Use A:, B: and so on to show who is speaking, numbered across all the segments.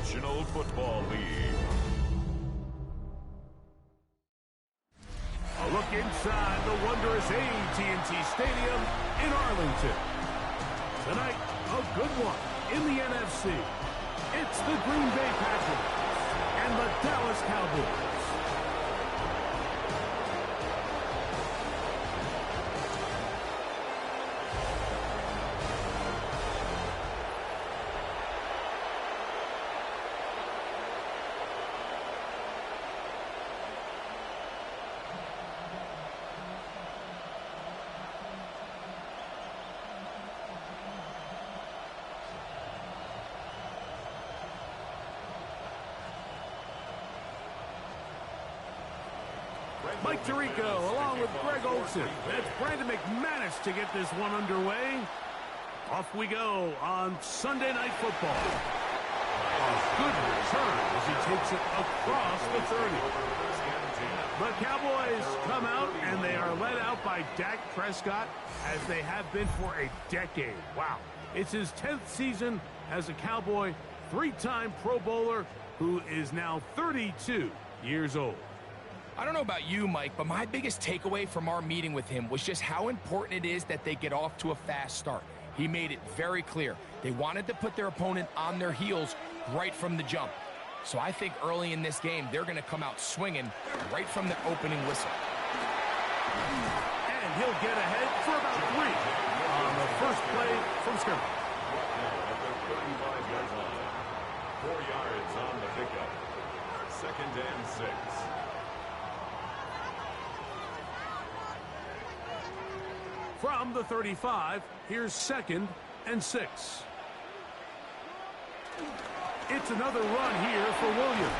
A: National Football League.
B: A look inside the wondrous AT&T Stadium in Arlington. Tonight, a good one in the NFC. It's the Green Bay Packers and the Dallas Cowboys. Mike Tirico along with Greg Olson. That's Brandon McManus to get this one underway. Off we go on Sunday Night Football. A good return as he takes it across the 30. The Cowboys come out and they are led out by Dak Prescott as they have been for a decade. Wow. It's his 10th season as a Cowboy, three-time Pro Bowler who is now 32 years old.
C: I don't know about you, Mike, but my biggest takeaway from our meeting with him was just how important it is that they get off to a fast start. He made it very clear. They wanted to put their opponent on their heels right from the jump. So I think early in this game, they're going to come out swinging right from the opening whistle.
B: And he'll get ahead for about 3 on the first play from scrimmage.
A: 35-yard line. 4 yards on the pickup. 2nd and 6.
B: From the 35, here's 2nd and 6. It's another run here for Williams.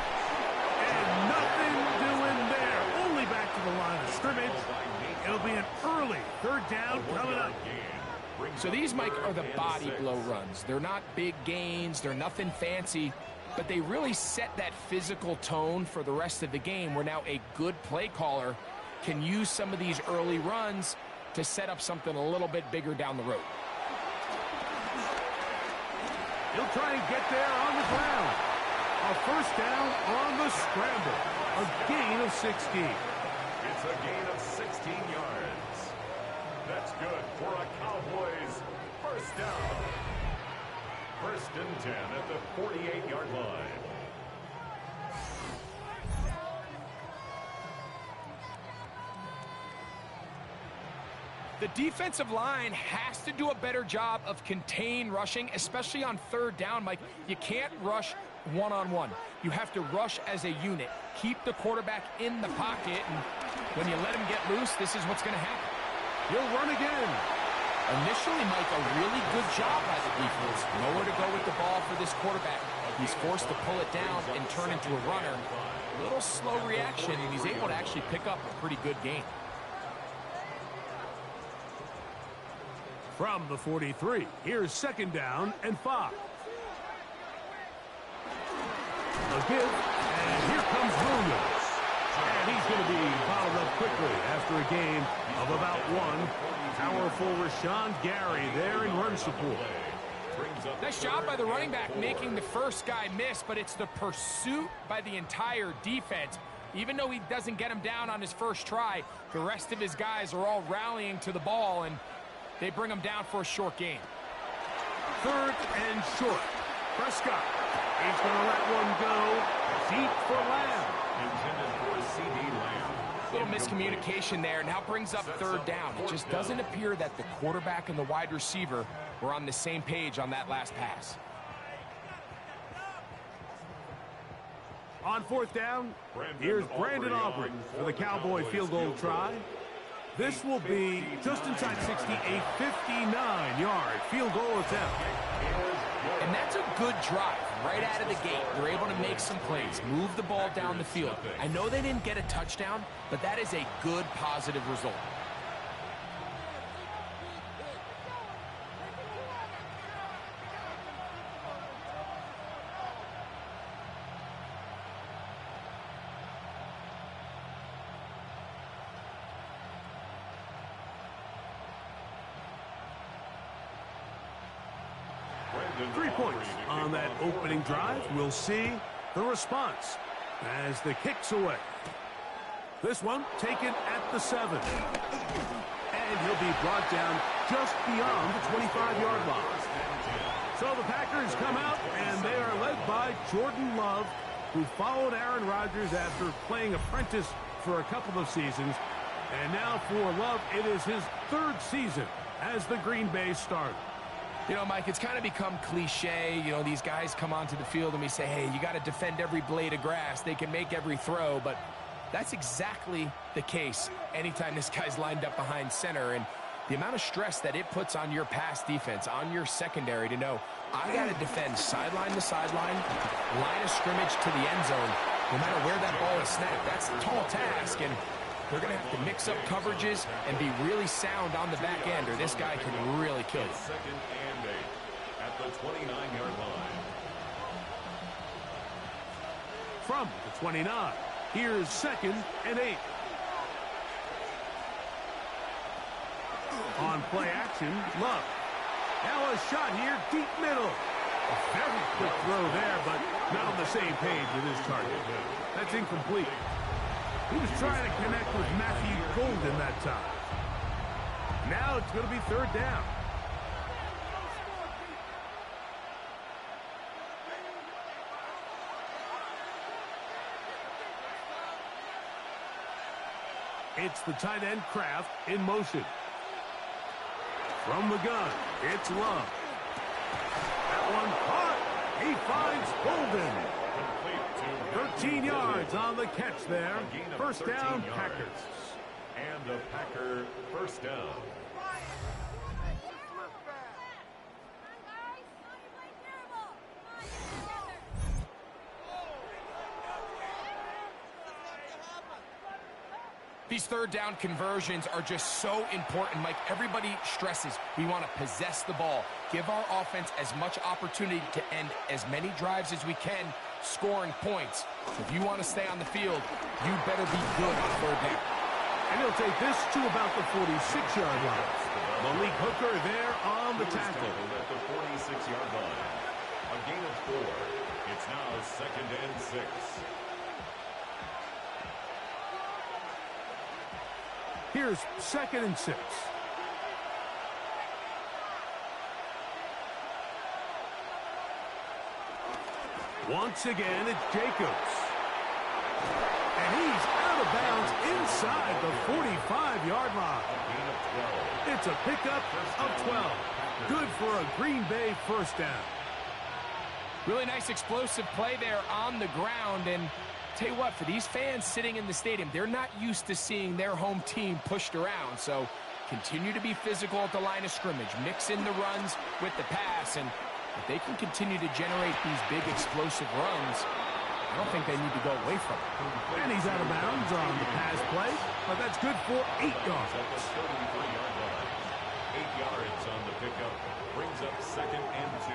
B: And nothing doing there. Only back to the line of scrimmage. It'll be an early 3rd down coming up.
C: So these, Mike, are the body blow runs. They're not big gains. They're nothing fancy. But they really set that physical tone for the rest of the game where now a good play caller can use some of these early runs to set up something a little bit bigger down the road.
B: He'll try and get there on the ground. A 1st down on the scramble. A gain of 16.
A: It's a gain of 16 yards. That's good for a Cowboys 1st down. 1st and 10 at the 48-yard line.
C: The defensive line has to do a better job of contain rushing, especially on 3rd down, Mike. You can't rush one-on-one. You have to rush as a unit. Keep the quarterback in the pocket, and when you let him get loose, this is what's going to happen.
B: He'll run again.
C: Initially, Mike, a really good job by the defense. Nowhere to go with the ball for this quarterback. He's forced to pull it down and turn into a runner. A little slow reaction, and he's able to actually pick up a pretty good game.
B: From the 43, here's 2nd down and 5. A give, and here comes Williams. And he's going to be bottled up quickly after a gain of about 1. Powerful Rashawn Gary there in run support.
C: Nice job by the running back making the first guy miss, but it's the pursuit by the entire defense. Even though he doesn't get him down on his first try, the rest of his guys are all rallying to the ball, and they bring him down for a short gain.
B: 3rd and short. Prescott. He's going to let one go. Deep for Lamb.
A: Intended for C.D. Lamb.
C: Little miscommunication there. Now brings up 3rd down. It just doesn't appear that the quarterback and the wide receiver were on the same page on that last pass.
B: On 4th down, here's Brandon Aubrey for the Cowboy field goal try. This will be just inside 60, a 59-yard field goal attempt.
C: And that's a good drive right out of the gate. They're able to make some plays, move the ball down the field. I know they didn't get a touchdown, but that is a good, positive result.
B: 3 points on that opening drive. We'll see the response as the kick's away. This one taken at the 7. And he'll be brought down just beyond the 25-yard line. So the Packers come out, and they are led by Jordan Love, who followed Aaron Rodgers after playing apprentice for a couple of seasons. And now for Love, it is his 3rd season as the Green Bay starter.
C: You know, Mike, it's kind of become cliche. You know, these guys come onto the field and we say, hey, you got to defend every blade of grass. They can make every throw, but that's exactly the case anytime this guy's lined up behind center. And the amount of stress that it puts on your pass defense, on your secondary to know, I got to defend sideline to sideline, line of scrimmage to the end zone, no matter where that ball is snapped. That's a tall task, and they're going to have to mix up coverages and be really sound on the back end, or this guy can really kill you.
A: 2nd and 8 at the 29-yard line.
B: From the 29, here's 2nd and 8. On play action, Love. Now a shot here, deep middle. A very quick throw there, but not on the same page with his target. That's incomplete. He was trying to connect with Matthew Golden that time. Now it's going to be 3rd down. It's the tight end Kraft in motion. From the gun, it's Love. That one caught. He finds Golden. 13 yards on the catch there. 1st down, Packers.
A: And a Packer 1st down.
C: These 3rd down conversions are just so important, Mike. Everybody stresses we want to possess the ball, give our offense as much opportunity to end as many drives as we can, scoring points. So if you want to stay on the field, you better be good on 3rd down.
B: And he'll take this to about the 46-yard line. Malik Hooker there on the tackle.
A: At the 46-yard line. A gain of 4. It's now 2nd and 6.
B: Here's 2nd and 6. Once again, it's Jacobs. And he's out of bounds inside the 45-yard line. It's a pickup of 12. Good for a Green Bay 1st down.
C: Really nice explosive play there on the ground, and tell you what, for these fans sitting in the stadium, they're not used to seeing their home team pushed around. So continue to be physical at the line of scrimmage. Mix in the runs with the pass. And if they can continue to generate these big explosive runs, I don't think they need to go away from it.
B: And he's out of bounds on the pass play, but that's good for 8 yards.
A: 8 yards on the pickup. Brings up 2nd and 2.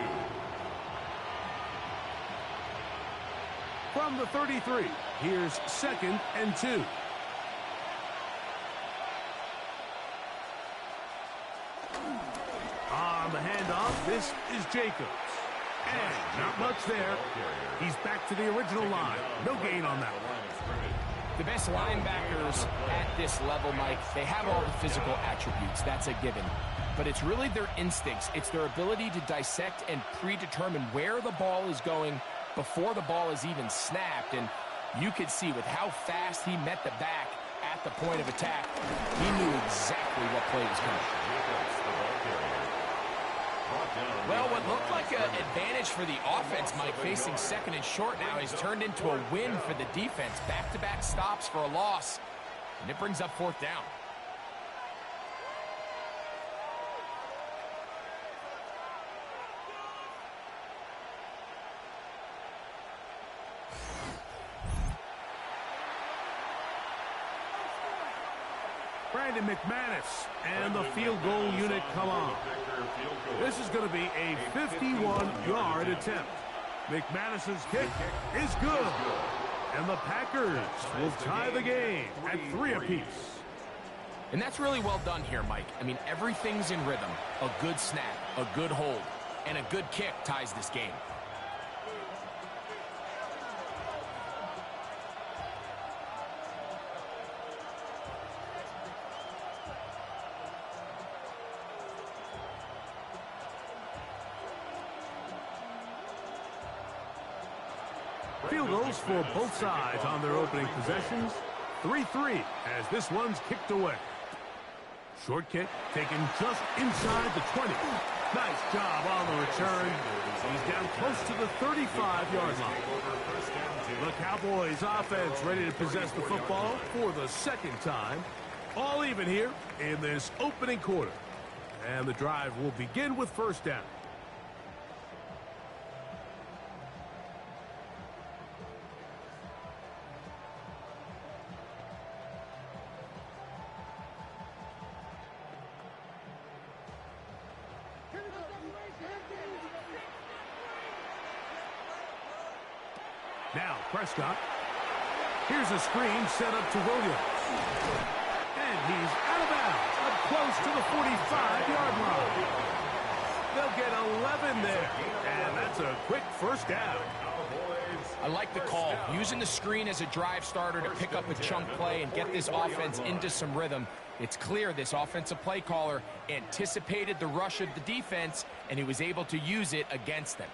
B: From the 33, here's 2nd and 2. On the handoff, this is Jacobs. And not much there. He's back to the original line. No gain on that one.
C: The best linebackers at this level, Mike, they have all the physical attributes. That's a given. But it's really their instincts. It's their ability to dissect and predetermine where the ball is going before the ball is even snapped. And you could see with how fast he met the back at the point of attack, he knew exactly what play was coming. Well, what looked like an advantage for the offense, Mike, facing 2nd and short now, has turned into a win for the defense. Back-to-back stops for a loss, and it brings up 4th down.
B: Brandon McManus and the field goal unit come on. This is going to be a 51-yard attempt. McManus's kick is good. And the Packers will tie the game at 3 apiece.
C: And that's really well done here, Mike. I mean, everything's in rhythm. A good snap, a good hold. and a good kick ties this game.
B: Field goals for both sides on their opening possessions. 3-3 as this one's kicked away. Short kick taken just inside the 20. Nice job on the return. He's down close to the 35-yard line. The Cowboys offense ready to possess the football for the second time. All even here in this opening quarter. And the drive will begin with first down. Now Prescott. Here's a screen set up to Williams. And he's out of bounds, up close to the 45-yard line. They'll get 11 there. And that's a quick first down.
C: I like the call. Using the screen as a drive starter to pick up a chunk play and get this offense into some rhythm. It's clear this offensive play caller anticipated the rush of the defense, and he was able to use it against them.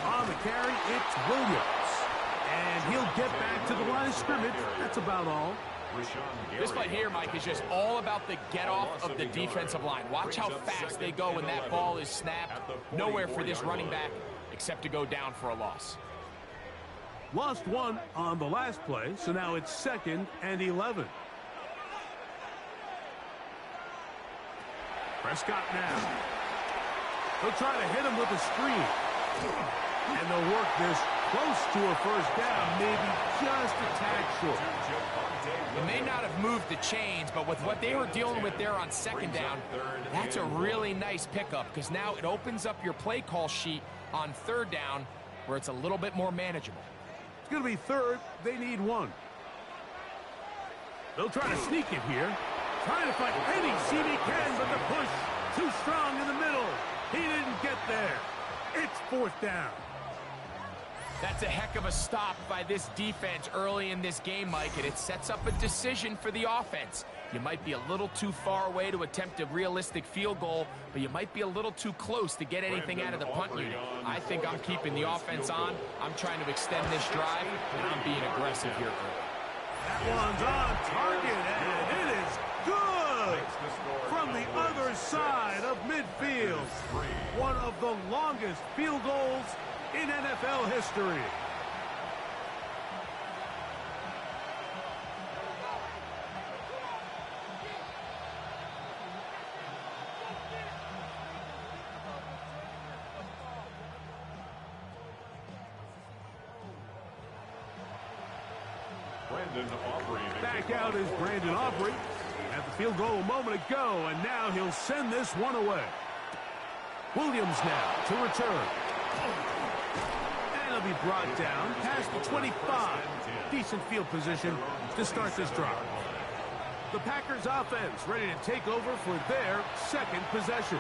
B: On the carry, it's Williams. And he'll get back to the line of scrimmage. That's about all.
C: This play here, Mike, is just all about the get-off of the defensive line. Watch how fast they go when that ball is snapped. Nowhere for this running back except to go down for a loss.
B: Lost one on the last play, so now it's 2nd and 11. Prescott now. They'll try to hit him with a screen. And they'll work this close to a first down, maybe just a tad short.
C: They may not have moved the chains, but with what they were dealing with there on second down, that's a really nice pickup because now it opens up your play call sheet on third down where it's a little bit more manageable.
B: It's going to be third. They need one. They'll try to sneak it here. Trying to find any seam he can, but the push too strong in the middle. He didn't get there. It's fourth down.
C: That's a heck of a stop by this defense early in this game, Mike, and it sets up a decision for the offense. You might be a little too far away to attempt a realistic field goal, but you might be a little too close to get anything out of the punt unit. I think I'm keeping the offense on. I'm trying to extend this drive, and I'm being aggressive here.
B: That one's on target, and it is good from the other side of midfield. One of the longest field goals in NFL history. Back out is Brandon Aubrey. At the field goal a moment ago, and now he'll send this one away. Williams now to return. And he'll be brought down past the 25. Decent field position to start this drive. The Packers offense ready to take over for their second possession.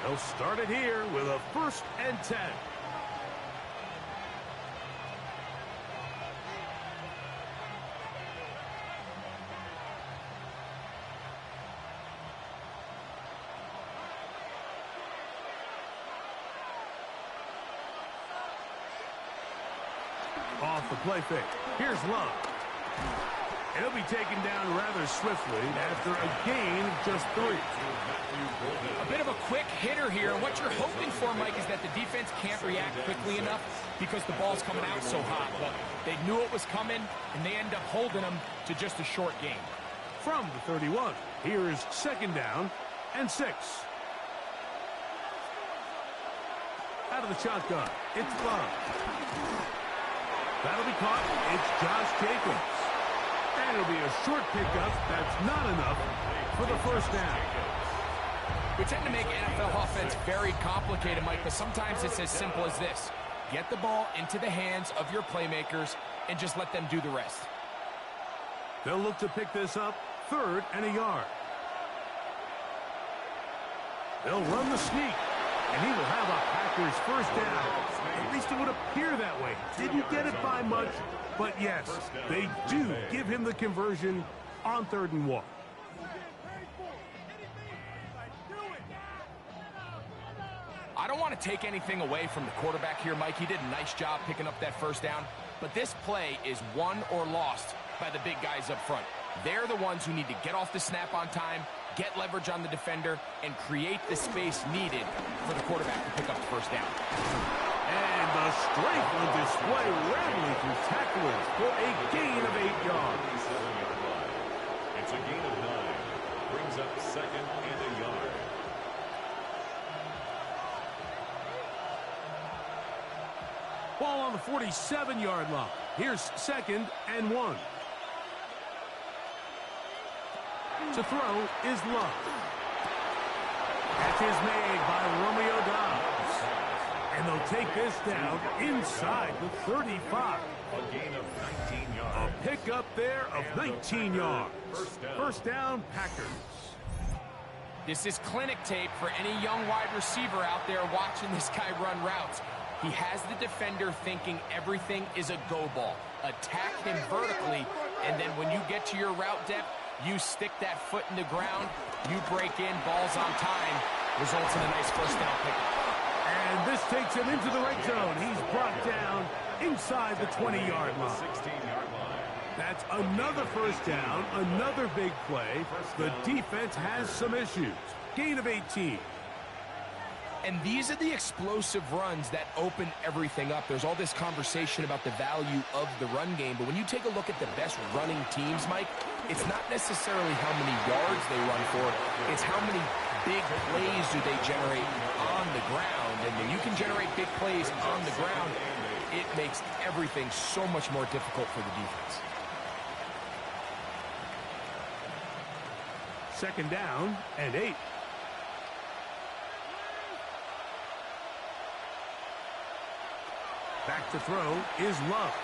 B: They'll start it here with a 1st and 10. Off the play fake. Here's Love. He'll be taken down rather swiftly after a gain of just 3.
C: A bit of a quick hitter here. What you're hoping for, Mike, is that the defense can't react quickly enough because the ball's coming out so hot. But they knew it was coming, and they end up holding them to just a short gain.
B: From the 31, here is 2nd down and 6. Out of the shotgun, it's Love. That'll be caught. It's Josh Jacobs. And it'll be a short pickup. That's not enough for the first down.
C: We tend to make NFL offense very complicated, Mike, but sometimes it's as simple as this. Get the ball into the hands of your playmakers and just let them do the rest.
B: They'll look to pick this up 3rd and a yard. They'll run the sneak, and he will have a Packers first down. At least it would appear that way. Didn't get it by much, but yes, they do give him the conversion on 3rd and 1.
C: I don't want to take anything away from the quarterback here, Mike. He did a nice job picking up that first down, but this play is won or lost by the big guys up front. They're the ones who need to get off the snap on time, get leverage on the defender, and create the space needed for the quarterback to pick up the first down.
B: And the strength on display, rambling through tacklers for a gain of 8 yards.
A: It's a gain of 9. Brings up 2nd and a yard.
B: Ball on the 47-yard line. Here's 2nd and 1. To throw is Love. Catch is made by Romeo Dobbs. And they'll take this down inside the 35.
A: A gain of 19 yards.
B: A pickup there of 19 yards. First down, Packers.
C: This is clinic tape for any young wide receiver out there watching this guy run routes. He has the defender thinking everything is a go ball. Attack him vertically, and then when you get to your route depth, you stick that foot in the ground, you break in, balls on time, results in a nice first down pickup.
B: And this takes him into the red zone. He's brought down inside the 20-yard line.
A: 16-yard line.
B: That's another first down, another big play. The defense has some issues. Gain of 18.
C: And these are the explosive runs that open everything up. There's all this conversation about the value of the run game, but when you take a look at the best running teams, Mike, it's not necessarily how many yards they run for, it's how many big plays do they generate on the ground. And when you can generate big plays on the ground, it makes everything so much more difficult for the defense.
B: 2nd down and 8. Back to throw is Love.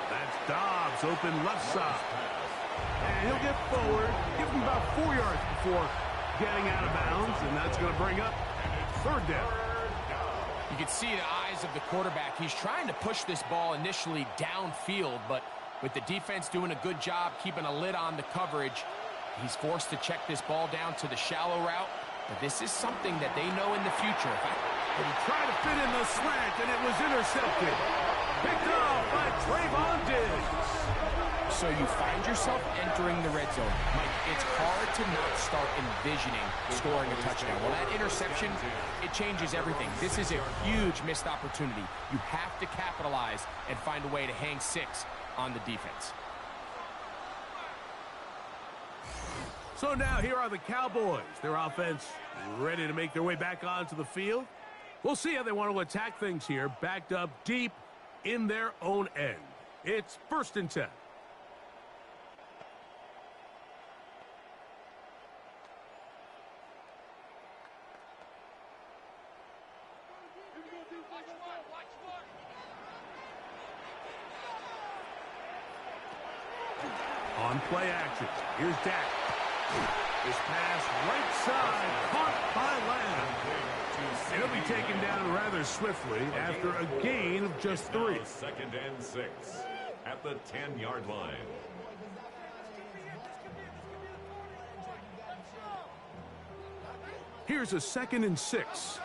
B: That's Dobbs open left side. And he'll get forward, give him about 4 yards before getting out of bounds, and that's going to bring up 3rd down.
C: You can see the eyes of the quarterback. He's trying to push this ball initially downfield, but with the defense doing a good job keeping a lid on the coverage, he's forced to check this ball down to the shallow route. But this is something that they know in the future.
B: But he tried to fit in the slant, and it was intercepted. Picked off by Trayvon Diggs.
C: So you find yourself entering the red zone. Mike, it's hard to not start envisioning scoring a touchdown. Well, that interception, it changes everything. This is a huge missed opportunity. You have to capitalize and find a way to hang 6 on the defense.
B: So now here are the Cowboys. Their offense ready to make their way back onto the field. We'll see how they want to attack things here, backed up deep in their own end. It's 1st and 10. On play action, here's Dak. This pass right side, caught by Lamb. And he'll be taken down rather swiftly after a gain of just 3.
A: 2nd and 6 at the 10-yard line.
B: Here's a 2nd and 6.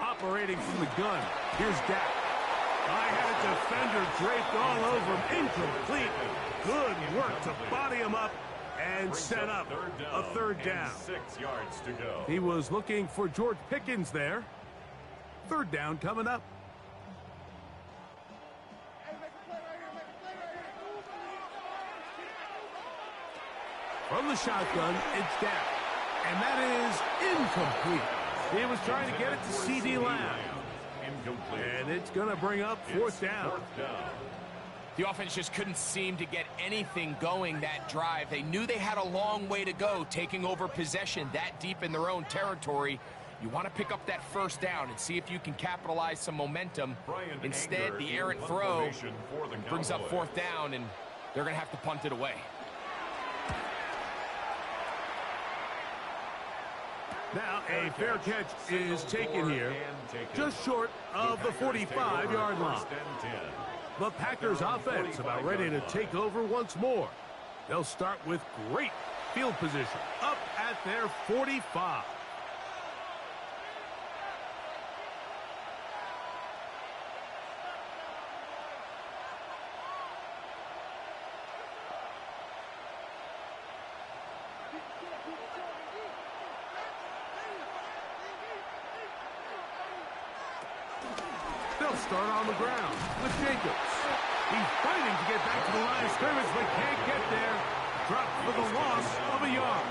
B: Operating from the gun, here's Dak. I had a defender draped all over him. Incomplete. Good work to body him up and set up a 3rd down.
A: 6 yards to go.
B: He was looking for George Pickens there. 3rd down coming up. From the shotgun, it's Dak. And that is incomplete. He was trying to get it to C.D. Lamb.
A: Incomplete.
B: And it's going to bring up 4th down.
A: 4th down.
C: The offense just couldn't seem to get anything going that drive. They knew they had a long way to go, taking over possession that deep in their own territory. You want to pick up that 1st down and see if you can capitalize some momentum. Instead, the errant throw brings up 4th down, and they're going to have to punt it away.
B: Now a fair catch is taken here, just short of the 45-yard line. The Packers offense about ready to take over once more. They'll start with great field position up at their 45. They'll start on the ground with Jacobs. He's fighting to get back to the line of scrimmage, but can't get there. Dropped for the loss of a yard.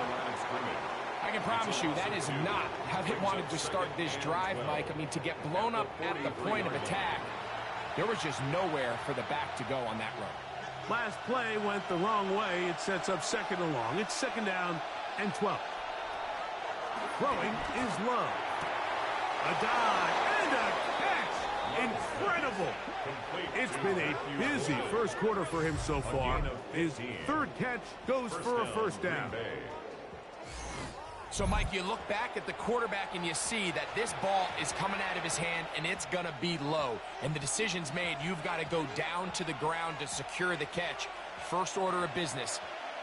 C: I can promise you that is not how they wanted to start this drive, Mike. I mean, to get blown up at the point of attack, there was just nowhere for the back to go on that run.
B: Last play went the wrong way. It sets up second and long. It's second down and 12. Throwing is Love. A dive and a catch. Incredible. It's been a busy first quarter for him so far. His third catch goes for a first down.
C: So, Mike, you look back at the quarterback and you see that this ball is coming out of his hand and it's going to be low. And the decision's made. You've got to go down to the ground to secure the catch. First order of business.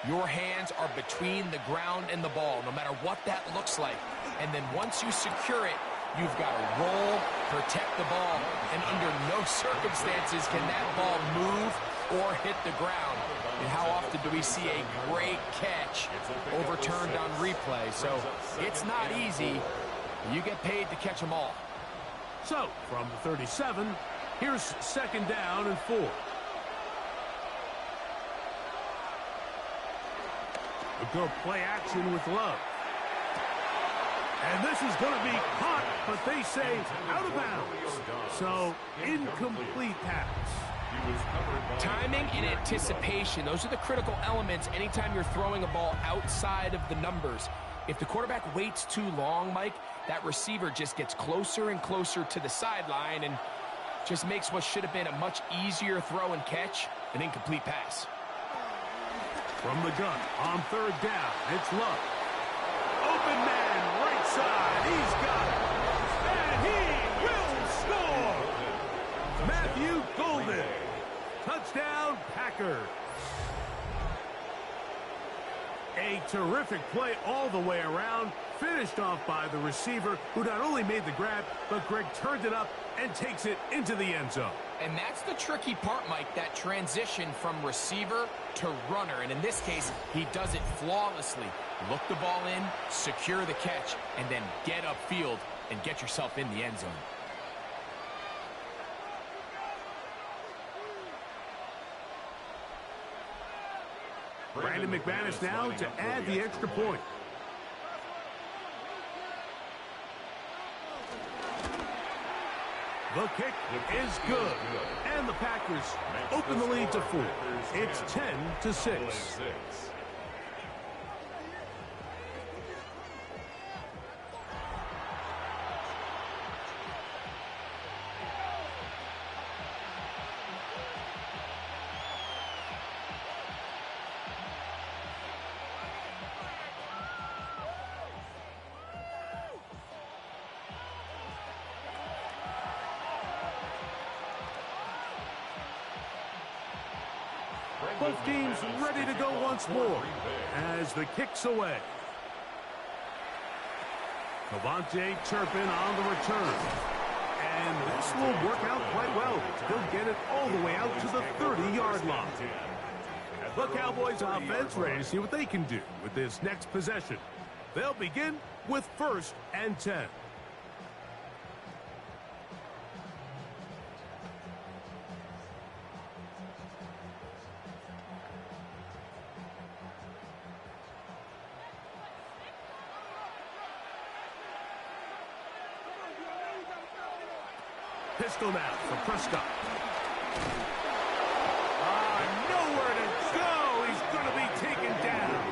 C: Your hands are between the ground and the ball, no matter what that looks like. And then once you secure it, you've got to roll, protect the ball, and under no circumstances can that ball move or hit the ground. And how often do we see a great catch overturned on replay? So it's not easy. You get paid to catch them all.
B: So from the 37, here's second down and 4. A good play action with Love. And this is going to be caught, but they say out of bounds. So, incomplete pass.
C: Timing and anticipation, those are the critical elements anytime you're throwing a ball outside of the numbers. If the quarterback waits too long, Mike, that receiver just gets closer and closer to the sideline and just makes what should have been a much easier throw and catch an incomplete pass.
B: From the gun on third down, it's Love. Open man, right side, he's got it. And he will score! Matthew Golden. Touchdown, Packers. A terrific play all the way around, finished off by the receiver, who not only made the grab, but Greg turned it up and takes it into the end zone.
C: And that's the tricky part, Mike, that transition from receiver to runner. And in this case, he does it flawlessly. Look the ball in, secure the catch, and then get upfield and get yourself in the end zone.
B: Brandon McManus now to add the extra point. The kick is good. And the Packers open the lead to 4. It's 10-6. Both teams ready to go once more as the kick's away. Devontae Turpin on the return. And this will work out quite well. He'll get it all the way out to the 30-yard line. The Cowboys offense ready to see what they can do with this next possession. They'll begin with 1st and 10. Pistol now for Prescott. Nowhere to go. He's going to be taken down.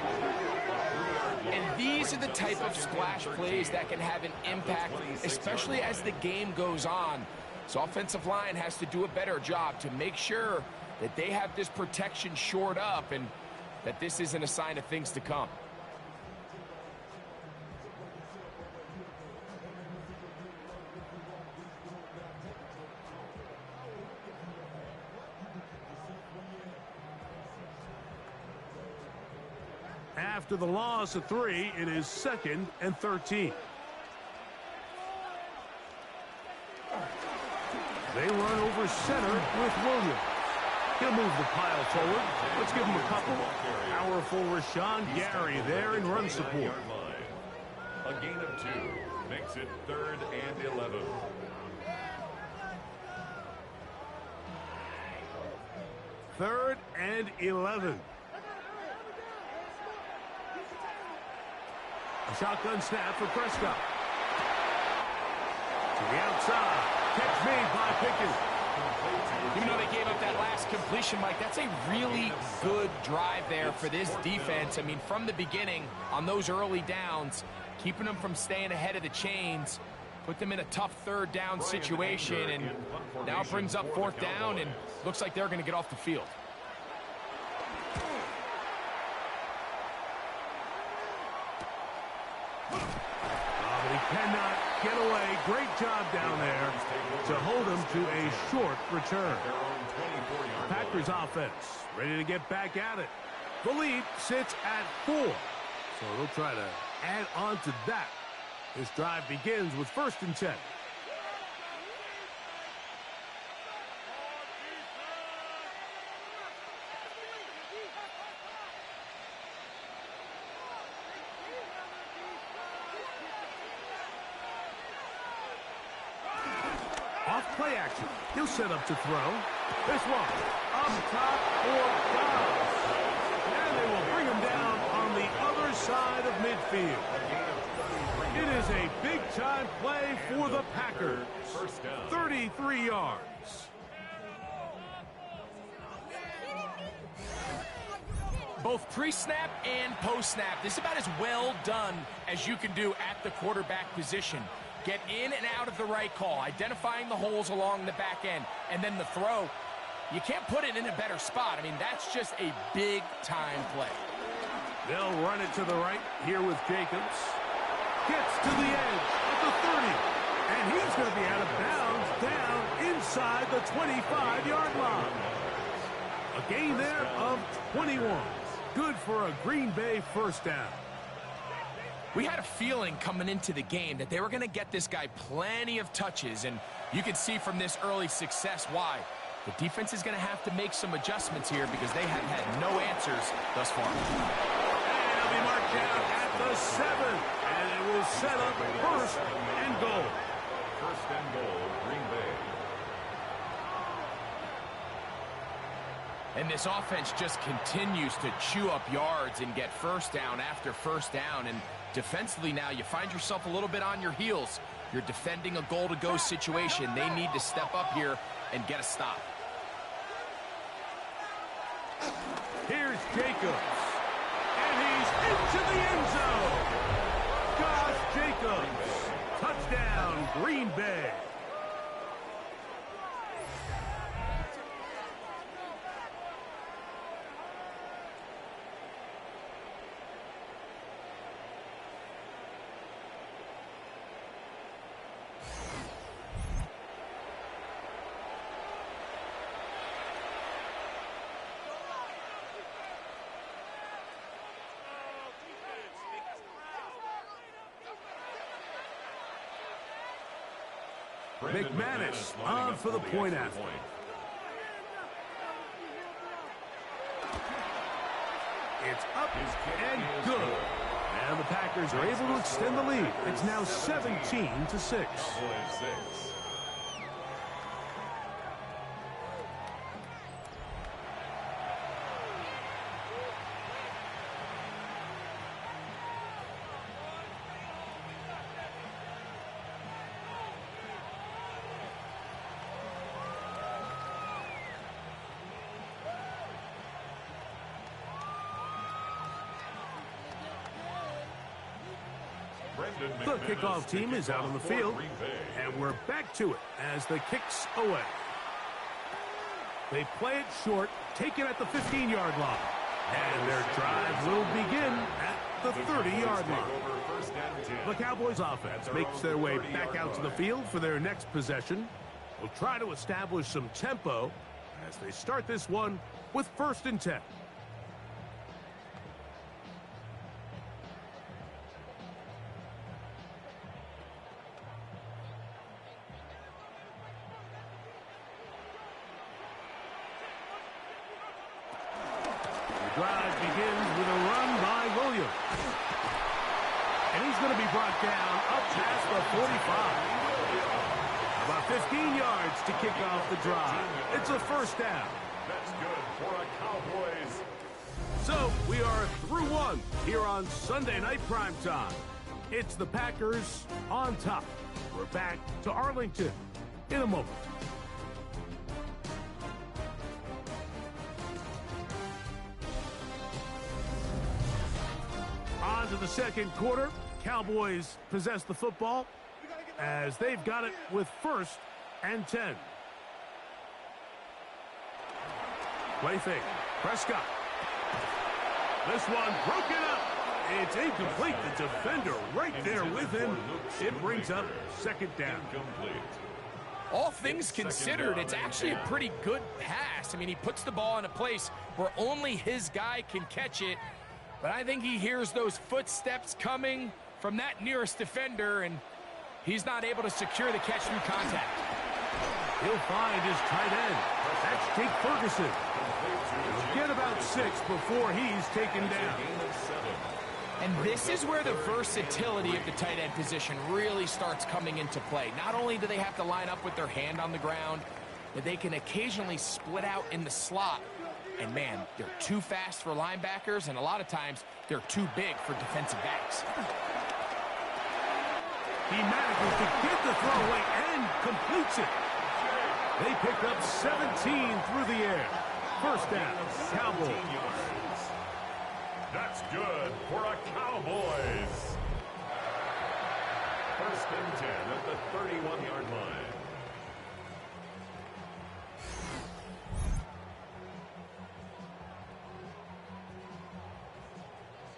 C: And these are the type of splash plays that can have an impact, especially as the game goes on. So offensive line has to do a better job to make sure that they have this protection shored up and that this isn't a sign of things to come.
B: After the loss of 3, it is 2nd and 13. They run over center with Williams. He'll move the pile forward. Let's give him a couple. Powerful Rashawn Gary there in run support.
A: A gain of 2 makes it 3rd and 11.
B: Third and 11. A shotgun snap for Prescott. To the outside. Catch made by Pickens.
C: Even though they gave up that last completion, Mike, that's a really good drive there for this defense. I mean, from the beginning, on those early downs, keeping them from staying ahead of the chains, put them in a tough 3rd down situation, and now it brings up 4th down, and looks like they're going to get off the field.
B: But he cannot get away. Great job down there to hold him to a short return. Packers offense ready to get back at it. The lead sits at 4. So they'll try to add on to that. This drive begins with 1st and 10. Off play action. He'll set up to throw. This one up top for Dobbs. And they will bring him down on the other side of midfield. It is a big-time play for the Packers. 33 yards.
C: Both pre-snap and post-snap, this is about as well done as you can do at the quarterback position. Get in and out of the right call, identifying the holes along the back end, and then the throw. You can't put it in a better spot. I mean, that's just a big-time play.
B: They'll run it to the right here with Jacobs. Gets to the edge of the 30. And he's going to be out of bounds down inside the 25-yard line. A gain there of 21. Good for a Green Bay 1st down.
C: We had a feeling coming into the game that they were going to get this guy plenty of touches, and you can see from this early success why. The defense is going to have to make some adjustments here because they have had no answers thus far.
B: And he'll be marked down at the 7, and it will set up 1st and goal.
A: 1st and goal, Green Bay.
C: And this offense just continues to chew up yards and get 1st down after 1st down. And defensively now, you find yourself a little bit on your heels. You're defending a goal-to-go situation. They need to step up here and get a stop.
B: Here's Jacobs. And he's into the end zone. Josh Jacobs. Touchdown, Green Bay. McManus on for the point after. It's up and good. And the Packers are able to extend the lead. It's now 17-6. The kickoff team is out on the field, and we're back to it as the kick's away. They play it short, take it at the 15-yard line, and their drive will begin at the 30-yard line. The Cowboys offense makes their way back out to the field for their next possession. They'll try to establish some tempo as they start this one with 1st and 10. drive begins with a run by Williams. And he's going to be brought down up past the 45. About 15 yards to kick off the drive. It's a first down.
A: That's good for a Cowboys.
B: So we are through one here on Sunday Night Primetime. It's the Packers on top. We're back to Arlington in a moment. On to the second quarter. Cowboys possess the football as they've got it with 1st and 10. Play fake. Prescott. This one broken up. It's incomplete. The defender right there with him. It brings up 2nd down.
C: All things considered, it's actually a pretty good pass. I mean, he puts the ball in a place where only his guy can catch it. But I think he hears those footsteps coming from that nearest defender, and he's not able to secure the catch through contact.
B: He'll find his tight end. That's Jake Ferguson. He'll get about 6 before he's taken down.
C: And this is where the versatility of the tight end position really starts coming into play. Not only do they have to line up with their hand on the ground, but they can occasionally split out in the slot. And man, they're too fast for linebackers, and a lot of times they're too big for defensive backs.
B: He manages to get the throw away and completes it. They pick up 17 through the air. First down, Cowboys.
A: That's good for a Cowboys. 1st and 10 at the 31-yard line.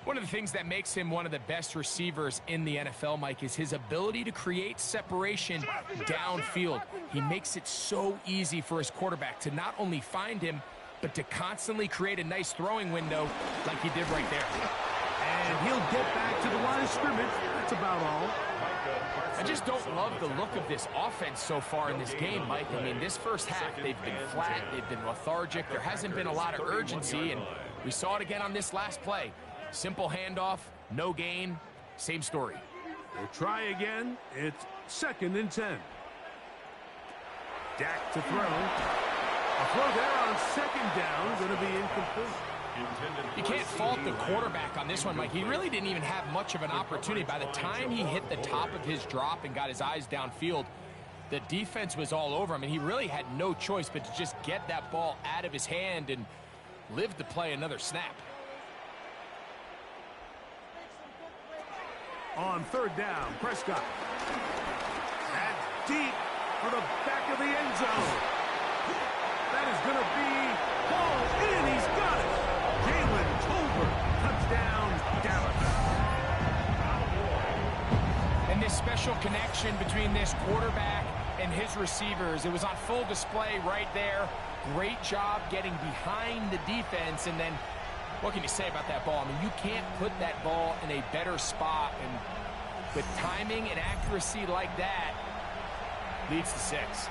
C: One of the things that makes him one of the best receivers in the NFL, Mike, is his ability to create separation downfield. He makes it so easy for his quarterback to not only find him, but to constantly create a nice throwing window like he did right there.
B: And he'll get back to the line of scrimmage. That's about all.
C: I just don't love the look of this offense so far in this game, Mike. I mean, this first half, they've been flat, they've been lethargic. There hasn't been a lot of urgency, and we saw it again on this last play. Simple handoff, no gain, same story.
B: We'll try again. It's 2nd and 10. Dak to throw. A throw there on 2nd down, going to be incomplete.
C: You can't fault the quarterback on this one, Mike. He really didn't even have much of an opportunity. By the time he hit the top of his drop and got his eyes downfield, the defense was all over him, and he really had no choice but to just get that ball out of his hand and live to play another snap.
B: On 3rd down, Prescott. That's deep for the back of the end zone. That is going to be ball in. He's got it. Jalen Tolbert. Touchdown, Dallas.
C: And this special connection between this quarterback and his receivers, it was on full display right there. Great job getting behind the defense, and then what can you say about that ball? I mean, you can't put that ball in a better spot, and with timing and accuracy like that, leads to 6.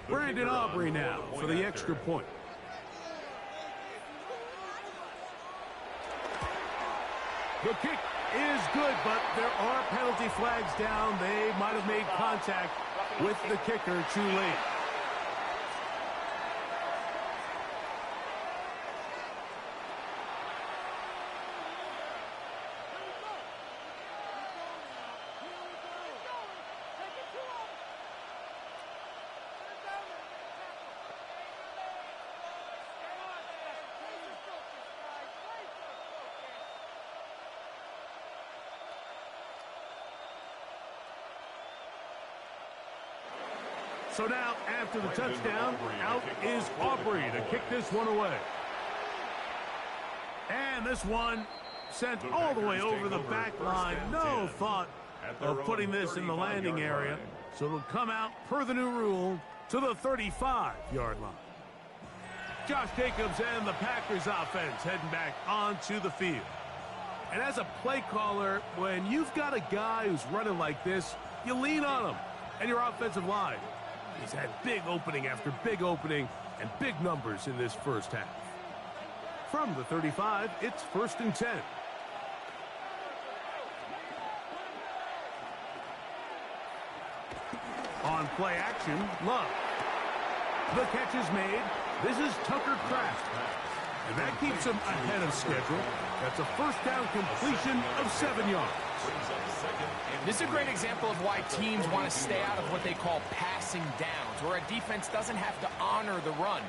B: Brandon Aubrey now for the extra point. The kick is good, but there are penalty flags down. They might have made contact with the kicker too late. So now, after the touchdown, out is Aubrey to kick this one away. And this one sent all the way over the back line. No thought of putting this in the landing area. So it'll come out, per the new rule, to the 35-yard line. Josh Jacobs and the Packers offense heading back onto the field. And as a play caller, when you've got a guy who's running like this, you lean on him. And your offensive line. He's had big opening after big opening and big numbers in this first half. From the 35, it's 1st and 10. On play action, Love. The catch is made. This is Tucker Kraft. And that keeps him ahead of schedule. That's a first down completion of 7 yards.
C: This is a great example of why teams want to stay out of what they call passing downs, where a defense doesn't have to honor the run.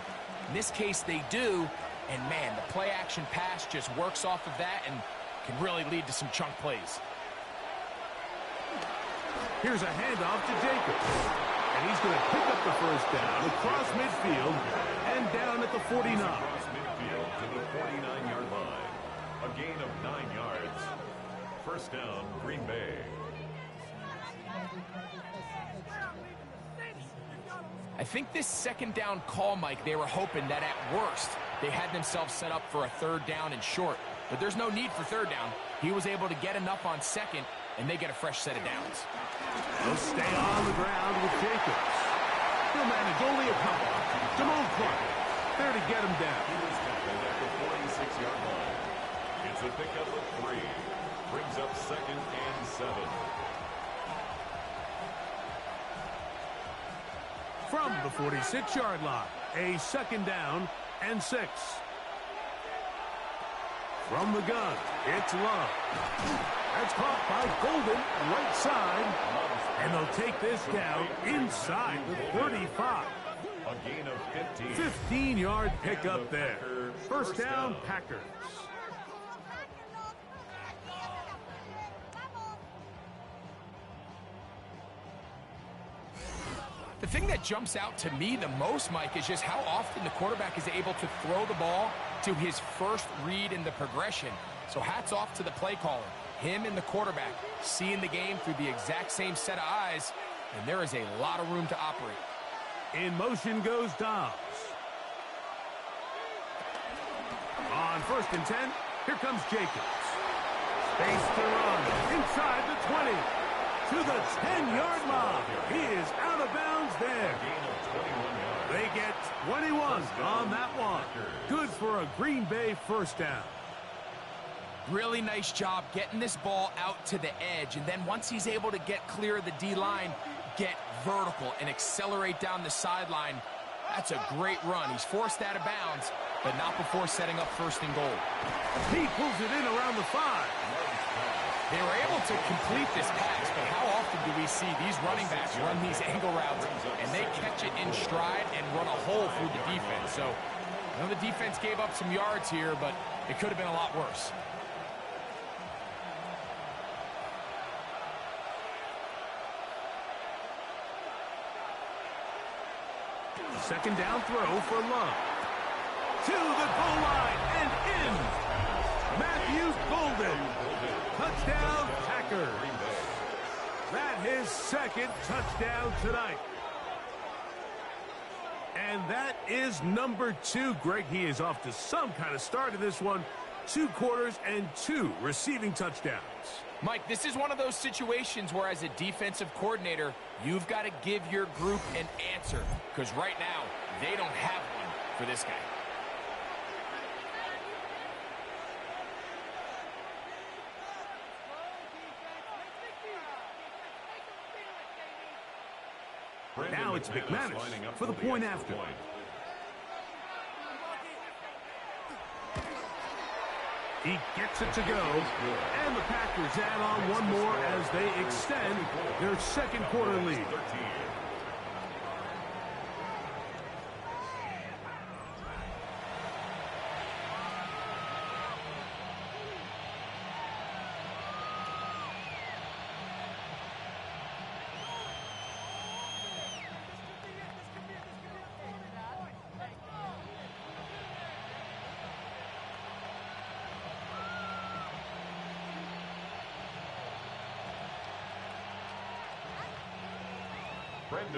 C: In this case, they do. And, man, the play-action pass just works off of that and can really lead to some chunk plays.
B: Here's a handoff to Jacobs. And he's going to pick up the first down across midfield and down at the 49.
A: Across midfield to the 49-yard line. A gain of 9 yards. First down, Green Bay.
C: I think this second down call, Mike, they were hoping that at worst they had themselves set up for a 3rd down and short. But there's no need for 3rd down. He was able to get enough on 2nd, and they get a fresh set of downs.
B: He'll stay on the ground with Jacobs. He'll manage only a couple. Damone Clark there to get him down.
A: He was tackled at the 46-yard line. It's a pickup of 3. Brings up 2nd and 7.
B: From the 46-yard line, a 2nd down and 6. From the gun, it's Love. That's caught by Golden, right side. And they'll take this down inside the 35.
A: A gain of 15.
B: 15-yard pickup there. First down, Packers.
C: The thing that jumps out to me the most, Mike, is just how often the quarterback is able to throw the ball to his first read in the progression. So hats off to the play caller. Him and the quarterback seeing the game through the exact same set of eyes, and there is a lot of room to operate.
B: In motion goes Dobbs. On 1st and 10, here comes Jacobs. Space to run inside the 20. To the 10-yard line. He is out of bounds there. They get 21 on that one. Good for a Green Bay first down.
C: Really nice job getting this ball out to the edge. And then once he's able to get clear of the D-line, get vertical and accelerate down the sideline. That's a great run. He's forced out of bounds, but not before setting up 1st and goal.
B: He pulls it in around the 5.
C: They were able to complete this pass, but how often do we see these running backs run these angle routes and they catch it in stride and run a hole through the defense? So, I know the defense gave up some yards here, but it could have been a lot worse.
B: Second down throw for Love. To the goal line and in. Matthew Golden. Touchdown, Packers. That his 2nd touchdown tonight. And that is number 2. Greg, he is off to some kind of start in this one. 2 quarters and 2 receiving touchdowns.
C: Mike, this is one of those situations where as a defensive coordinator, you've got to give your group an answer. Because right now, they don't have one for this guy.
B: Now it's McManus for the point after. He gets it to go, and the Packers add on one more as they extend their 2nd quarter lead.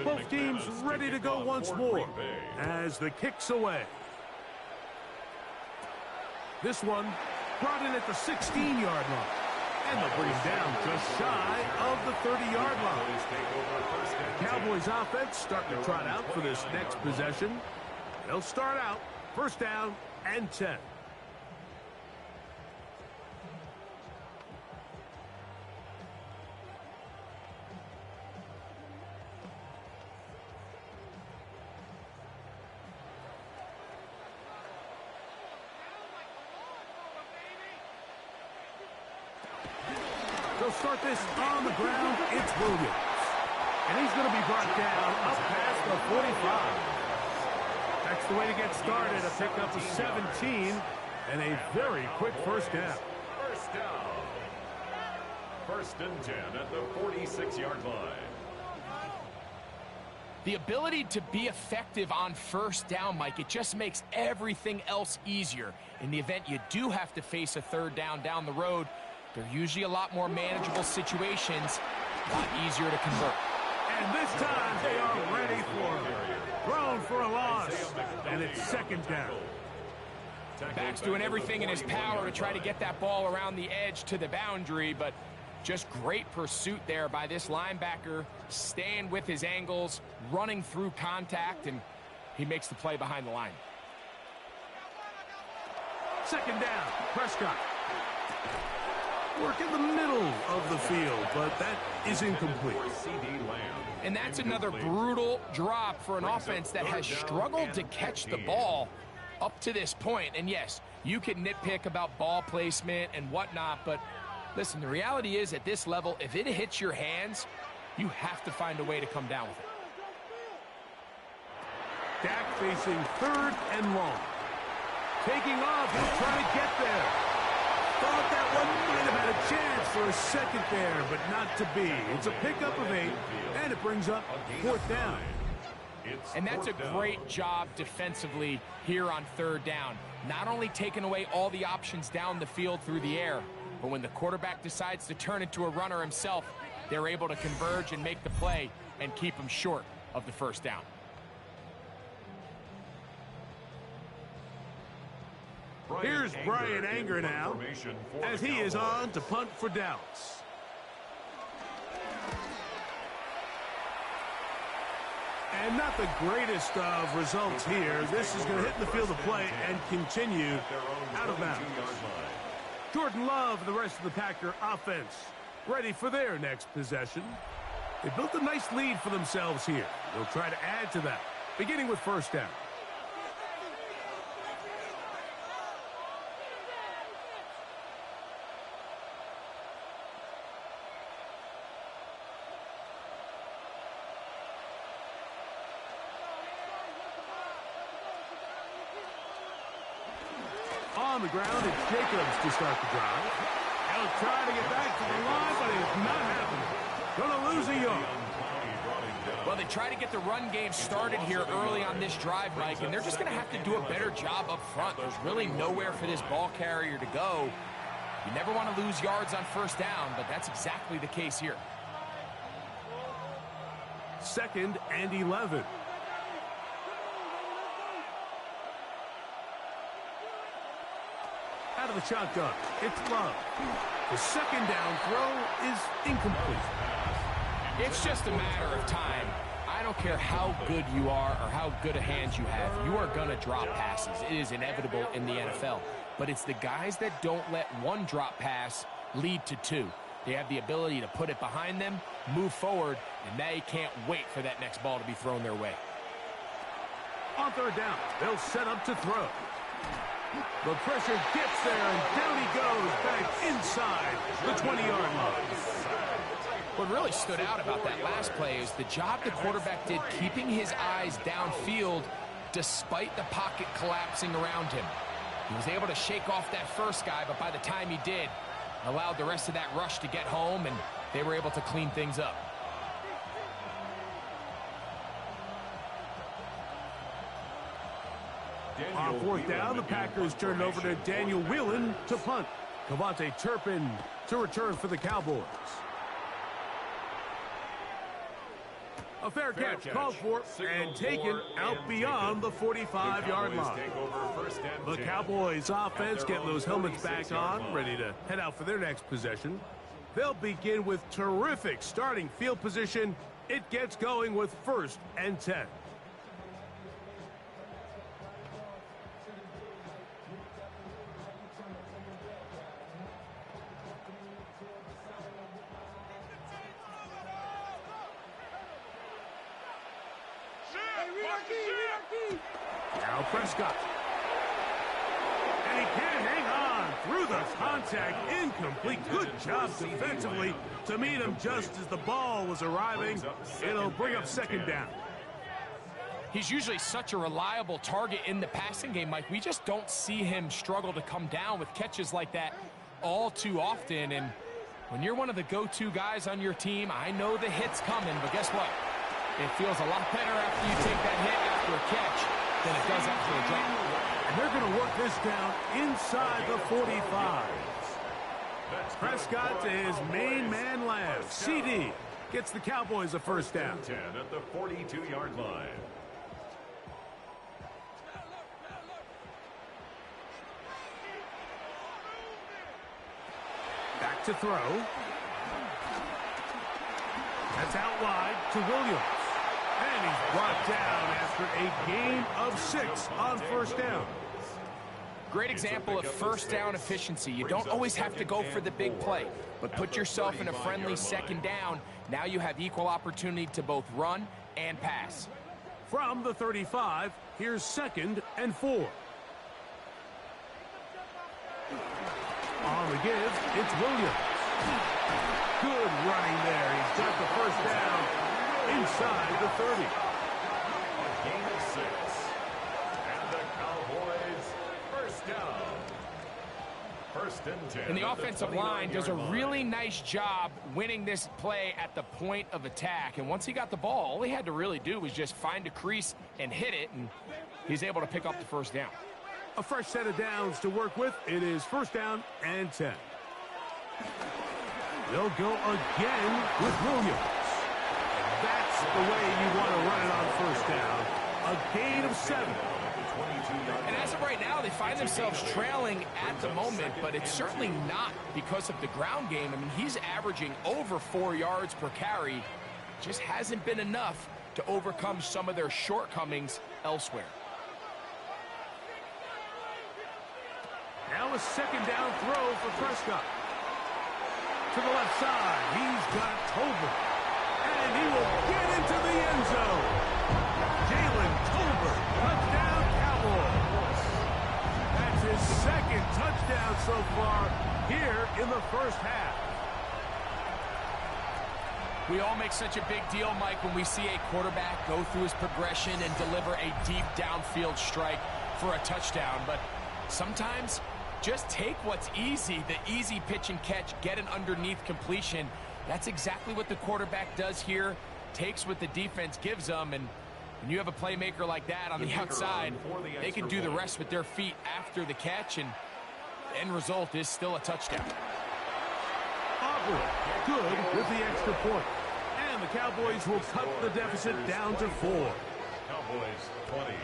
B: Both teams ready to go once more as the kick's away. This one brought in at the 16-yard line. And they'll bring him down just shy of the 30-yard line. The Cowboys offense starting to trot out for this next possession. They'll start out first down and 10. They'll start this on the ground. It's Williams. And he's going to be brought down up past the 45. That's the way to get started. A pickup of 17 and a very quick first down.
A: First down. First and 10 at the 46-yard line.
C: The ability to be effective on first down, Mike, it just makes everything else easier. In the event you do have to face a third down the road, they're usually a lot more manageable situations, a lot easier to convert.
B: And this time they are ready for him. Thrown for a loss, and it's second down.
C: Back's doing everything in his power to try to get that ball around the edge to the boundary, but just great pursuit there by this linebacker, staying with his angles, running through contact, and he makes the play behind the line.
B: Second down, Prescott. Work in the middle of the field, but that is incomplete.
C: And that's another brutal drop for an offense that has struggled to catch the ball up to this point. And yes, you can nitpick about ball placement and whatnot, but listen, the reality is at this level, if it hits your hands, you have to find a way to come down with it.
B: Dak facing third and long. Taking off, he'll try to get there. Thought that one might have had a chance for a second there, but not to be. It's a pickup of 8, and it brings up fourth down.
C: And that's a great job defensively here on third down. Not only taking away all the options down the field through the air, but when the quarterback decides to turn into a runner himself, they're able to converge and make the play and keep him short of the first down.
B: Here's Brian Anger now, as he is on to punt for Dallas. And not the greatest of results here. This is going to hit the field of play and continue out of bounds. Jordan Love and the rest of the Packer offense ready for their next possession. They built a nice lead for themselves here. They'll try to add to that, beginning with first down. On the ground, it's Jacobs to start the drive. They'll try to get back to the line, but it's not happening. Gonna lose a yard.
C: Well, they try to get the run game started here early on this drive, Mike, and they're just going to have to do a better job up front. There's really nowhere for this ball carrier to go. You never want to lose yards on first down, but that's exactly the case here.
B: Second and 11. Out of the shotgun, it's Love. The second down throw is incomplete.
C: It's just a matter of time. I don't care how good you are or how good a hand you have. You are going to drop passes. It is inevitable in the NFL. But it's the guys that don't let one drop pass lead to two. They have the ability to put it behind them, move forward, and they can't wait for that next ball to be thrown their way.
B: On third down, they'll set up to throw. The pressure gets there, and down he goes back inside the 20-yard line.
C: What really stood out about that last play is the job the quarterback did keeping his eyes downfield despite the pocket collapsing around him. He was able to shake off that first guy, but by the time he did, allowed the rest of that rush to get home, and they were able to clean things up.
B: On fourth down, the Packers turn over to Daniel Whelan to punt. Cavante Turpin to return for the Cowboys. A fair catch called for and taken out beyond the 45-yard line. The Cowboys offense getting those helmets back on, ready to head out for their next possession. They'll begin with terrific starting field position. It gets going with 1st and 10. Now Prescott. And he can't hang on through the contact. Incomplete. Good job defensively to meet him just as the ball was arriving. It'll bring up 2nd down.
C: He's usually such a reliable target in the passing game, Mike. We just don't see him struggle to come down with catches like that all too often. And when you're one of the go-to guys on your team, I know the hit's coming, but guess what? It feels a lot better after you take that hit after a catch than it does after a drop.
B: And they're going to work this down inside the 45. Prescott to his main man Lamb. CD gets the Cowboys a 1st down.
A: 10 at the 42-yard line.
B: Back to throw. That's out wide to Williams. And he's brought down after a gain of 6 on 1st down.
C: Great example of 1st down efficiency. You don't always have to go for the big play, but put yourself in a friendly 2nd down. Now you have equal opportunity to both run and pass.
B: From the 35, here's 2nd and 4. On the give, it's Williams. Good running there. He's got the 1st down inside the 30.
A: A gain of 6. And the Cowboys 1st down. 1st and 10.
C: And the offensive line does a really nice job winning this play at the point of attack. And once he got the ball, all he had to really do was just find a crease and hit it, and he's able to pick up the 1st down.
B: A fresh set of downs to work with. It is 1st down and 10. They'll go again with Williams. That's the way you want to run it on 1st down. A gain of 7.
C: And as of right now, they find themselves trailing at the moment, but it's certainly not because of the ground game. I mean, he's averaging over 4 yards per carry. Just hasn't been enough to overcome some of their shortcomings elsewhere.
B: Now a 2nd down throw for Prescott. To the left side, he's got Tolbert. And he will get into the end zone. Jalen Tolbert, touchdown Cowboys. That's his 2nd touchdown so far here in the 1st half.
C: We all make such a big deal, Mike, when we see a quarterback go through his progression and deliver a deep downfield strike for a touchdown. But sometimes just take what's easy, the easy pitch and catch, get an underneath completion. That's exactly what the quarterback does here. Takes what the defense gives them, and when you have a playmaker like that on the outside, they can do the rest with their feet after the catch, and the end result is still a touchdown.
B: Aubrey, good with the extra point. And the Cowboys will cut the deficit down to 4.
A: Cowboys 20.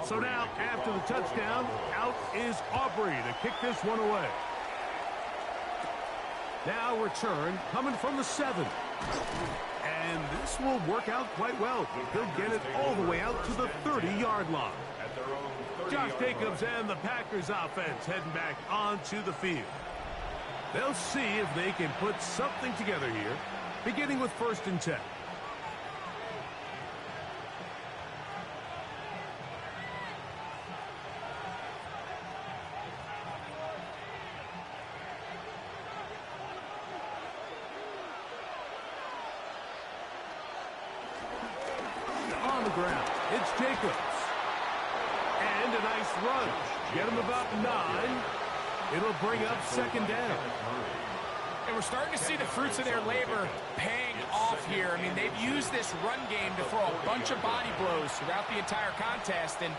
B: So now, after the touchdown, out is Aubrey to kick this one away. Now return coming from the 7. And this will work out quite well. He'll get it all the way out to the 30-yard line. Josh Jacobs and the Packers offense heading back onto the field. They'll see if they can put something together here, beginning with 1st and 10. On the ground, it's Jacobs. a nice run. Get him about 9. It'll bring up second down.
C: And we're starting to see the fruits of their labor paying off here. I mean, they've used this run game to throw a bunch of body blows throughout the entire contest. And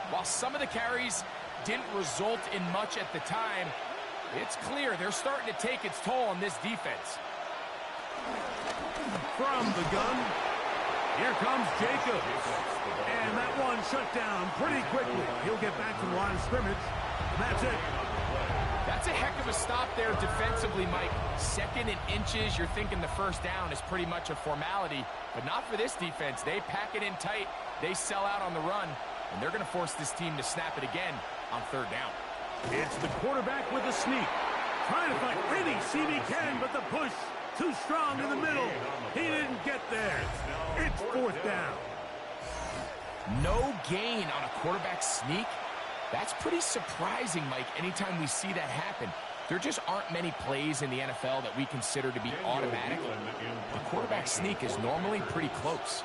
C: while some of the carries didn't result in much at the time, it's clear they're starting to take its toll on this defense.
B: From the gun, here comes Jacobs. And that one shut down pretty quickly. He'll get back to the line of scrimmage, and that's it.
C: That's a heck of a stop there defensively, Mike. Second and inches, you're thinking the first down is pretty much a formality, but not for this defense. They pack it in tight, they sell out on the run, and they're going to force this team to snap it again on third down.
B: It's the quarterback with a sneak. Trying to find any seam he can, but the push too strong in the middle. He didn't get there. It's fourth down.
C: No gain on a quarterback sneak? That's pretty surprising, Mike, anytime we see that happen. There just aren't many plays in the NFL that we consider to be automatic. The quarterback sneak is normally pretty close.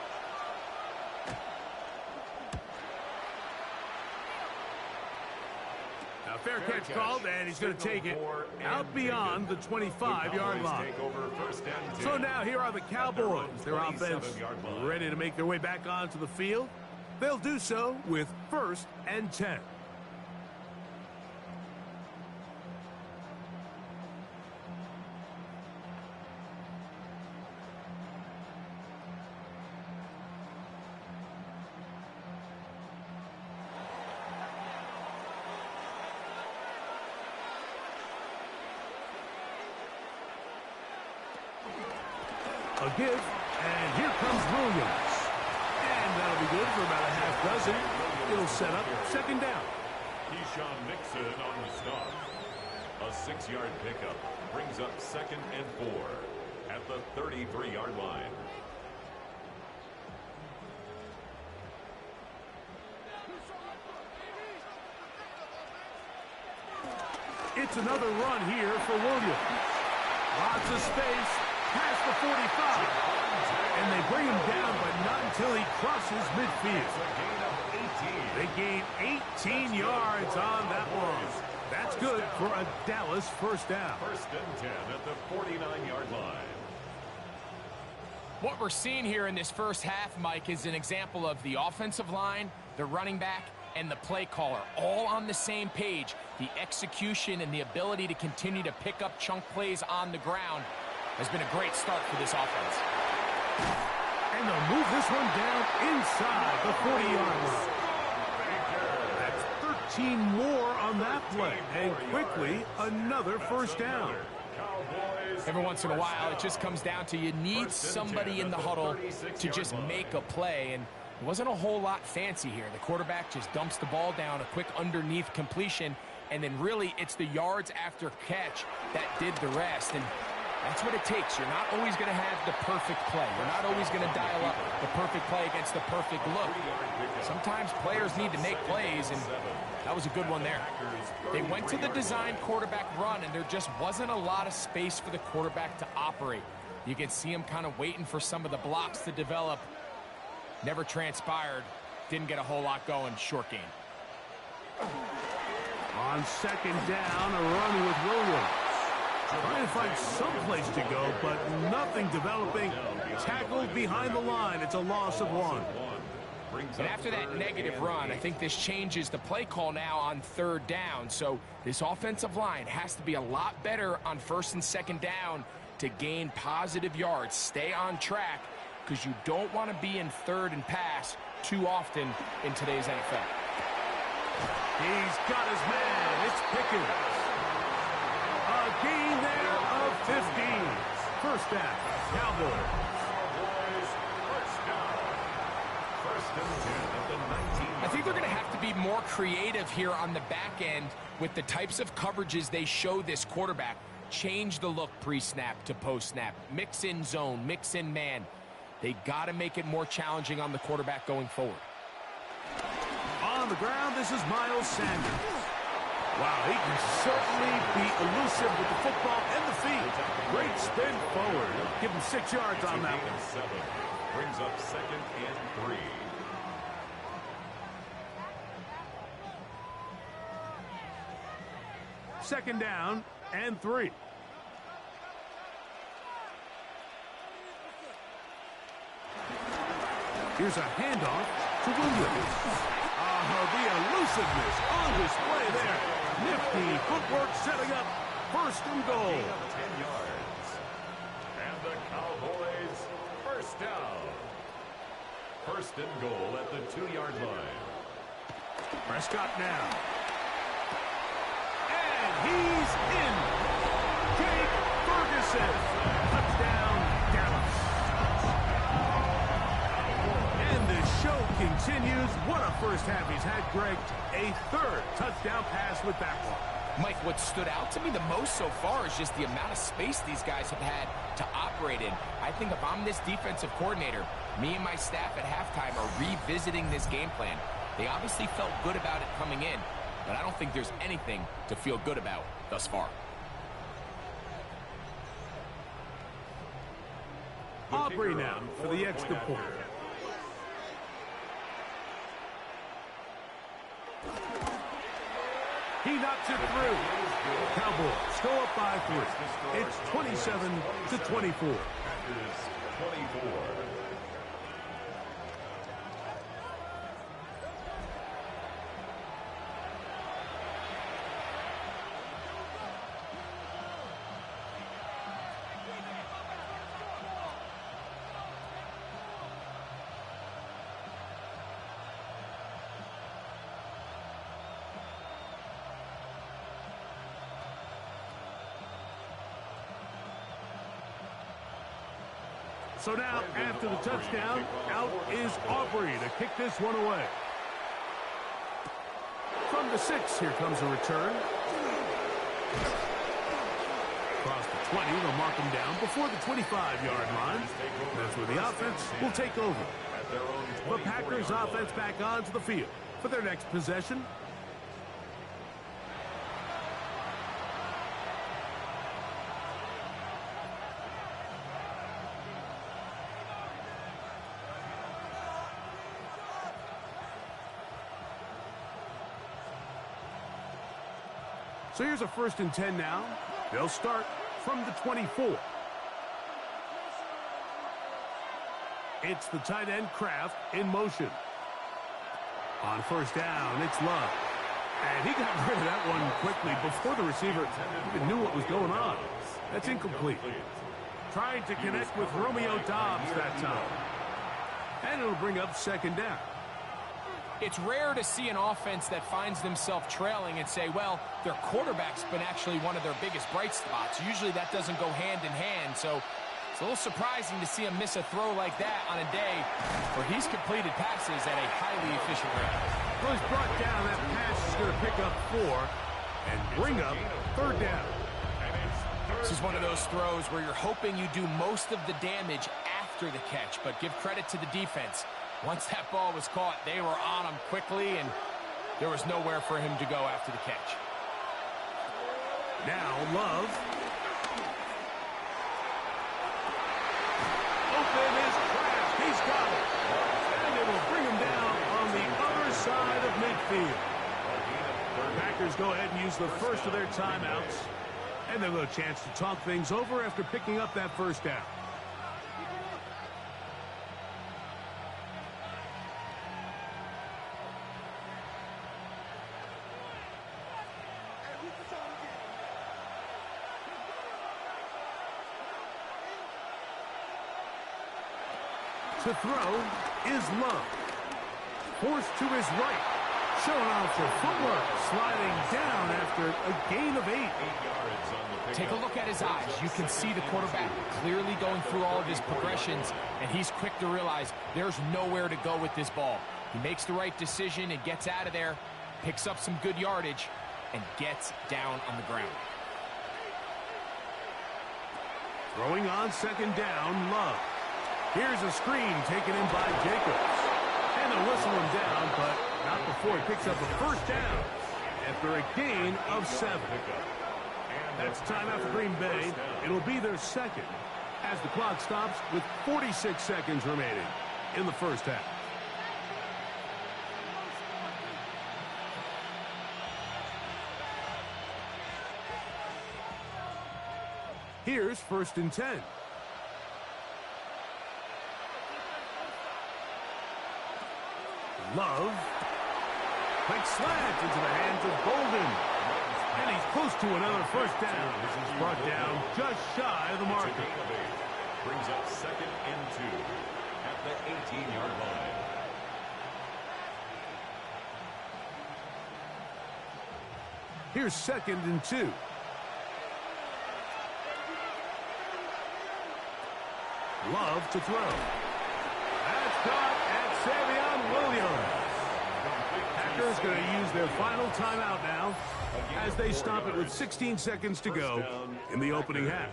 B: Now, fair catch called, and he's going to take it out beyond the 25-yard line. So now here are the Cowboys. Their offense ready to make their way back onto the field. They'll do so with 1st and 10. A give, and here comes Williams. And that'll be good for about a half dozen. It'll set up second down.
A: Keyshawn Nixon on the stop. A 6-yard pickup brings up 2nd and 4 at the 33-yard line.
B: It's another run here for Williams. Lots of space. Past the 45, and they bring him down, but not until he crosses midfield. They gain 18 yards on that one. That's good for a Dallas first down.
A: 1st and 10 at the 49-yard line.
C: What we're seeing here in this first half, Mike, is an example of the offensive line, the running back, and the play caller all on the same page. The execution and the ability to continue to pick up chunk plays on the ground has been a great start for this offense.
B: And they'll move this one down inside the 40-yard line. That's 13 more on that play. And quickly, another first down.
C: Every once in a while, it just comes down to you need somebody in the huddle to just make a play. And it wasn't a whole lot fancy here. The quarterback just dumps the ball down, a quick underneath completion, and then really it's the yards after catch that did the rest. And that's what it takes. You're not always going to have the perfect play. You're not always going to dial up the perfect play against the perfect look. Sometimes players need to make plays, and that was a good one there. They went to the design quarterback run, and there just wasn't a lot of space for the quarterback to operate. You can see him kind of waiting for some of the blocks to develop. Never transpired. Didn't get a whole lot going. Short game.
B: On second down, a run with Williams. Trying to find some place to go, but nothing developing. Tackled behind the line. It's a loss of 1.
C: And after that negative run, I think this changes the play call now on third down. So this offensive line has to be a lot better on 1st and 2nd down to gain positive yards. Stay on track, because you don't want to be in 3rd and pass too often in today's NFL.
B: He's got his man. It's Pickens. A gain there of 15. First down, Cowboys.
C: I think they're going to have to be more creative here on the back end with the types of coverages they show this quarterback. Change the look pre-snap to post-snap. Mix in zone, mix in man. They got to make it more challenging on the quarterback going forward.
B: On the ground, this is Miles Sanders. Wow, he can certainly be elusive with the football and the feet. Great spin forward. Give him 6 yards on that one.
A: 7 brings up 2nd and 3.
B: second down and 3. Here's a handoff to Williams. The elusiveness on display there. Nifty footwork setting up first and goal.
A: 10 yards. And the Cowboys first down. First and goal at the 2-yard line.
B: Prescott now. And he's in. Jake Ferguson. Touchdown, Dallas. And the show continues. What a first half he's had, Greg. A third touchdown pass with that one.
C: Mike, what stood out to me the most so far is just the amount of space these guys have had to operate in. I think if I'm this defensive coordinator, me and my staff at halftime are revisiting this game plan. They obviously felt good about it coming in, but I don't think there's anything to feel good about thus far.
B: Aubrey now for the extra point. He knocks it through. Cowboys go up by 3. It's 27-24.
A: 24.
B: So now, after the touchdown, out is Aubrey to kick this one away. From the 6, here comes a return. Across the 20, they'll mark him down before the 25-yard line. That's where the offense will take over. The Packers offense back onto the field for their next possession. So here's a 1st and 10 now. They'll start from the 24. It's the tight end Kraft in motion. On 1st down, it's Love. And he got rid of that one quickly before the receiver even knew what was going on. That's incomplete. Trying to connect with Romeo Doubs that time. And it'll bring up 2nd down.
C: It's rare to see an offense that finds themselves trailing and say, well, their quarterback's been actually one of their biggest bright spots. Usually that doesn't go hand in hand, so it's a little surprising to see him miss a throw like that on a day where he's completed passes at a highly efficient rate.
B: Well, he's brought down. That pass is going to pick up 4 and bring up 3rd down.
C: This is one of those throws where you're hoping you do most of the damage after the catch, but give credit to the defense. Once that ball was caught, they were on him quickly, and there was nowhere for him to go after the catch.
B: Now, Love. Open is Kraft. He's got it. And it will bring him down on the other side of midfield. The Packers go ahead and use the first of their timeouts, and they'll have a chance to talk things over after picking up that 1st down. To throw is Love. Forced to his right. Showing off the footwork. Sliding down after a gain of 8.
C: Take a look at his eyes. You can see the quarterback clearly going through all of his progressions, and he's quick to realize there's nowhere to go with this ball. He makes the right decision and gets out of there, picks up some good yardage, and gets down on the ground.
B: Throwing on 2nd down, Love. Here's a screen taken in by Jacobs. And they'll whistle him down, but not before he picks up a 1st down after a gain of 7. That's timeout for Green Bay. It'll be their 2nd as the clock stops with 46 seconds remaining in the 1st half. Here's 1st and 10. Love. Quick slant into the hands of Golden. And he's close to another first down. This is brought down just shy of the marker.
A: Brings up 2nd and 2 at the 18-yard line.
B: Here's 2nd and 2. Love to throw. That's caught at Savion Williams. Packers going to use their final timeout now as they stop it with 16 seconds to go in the opening half.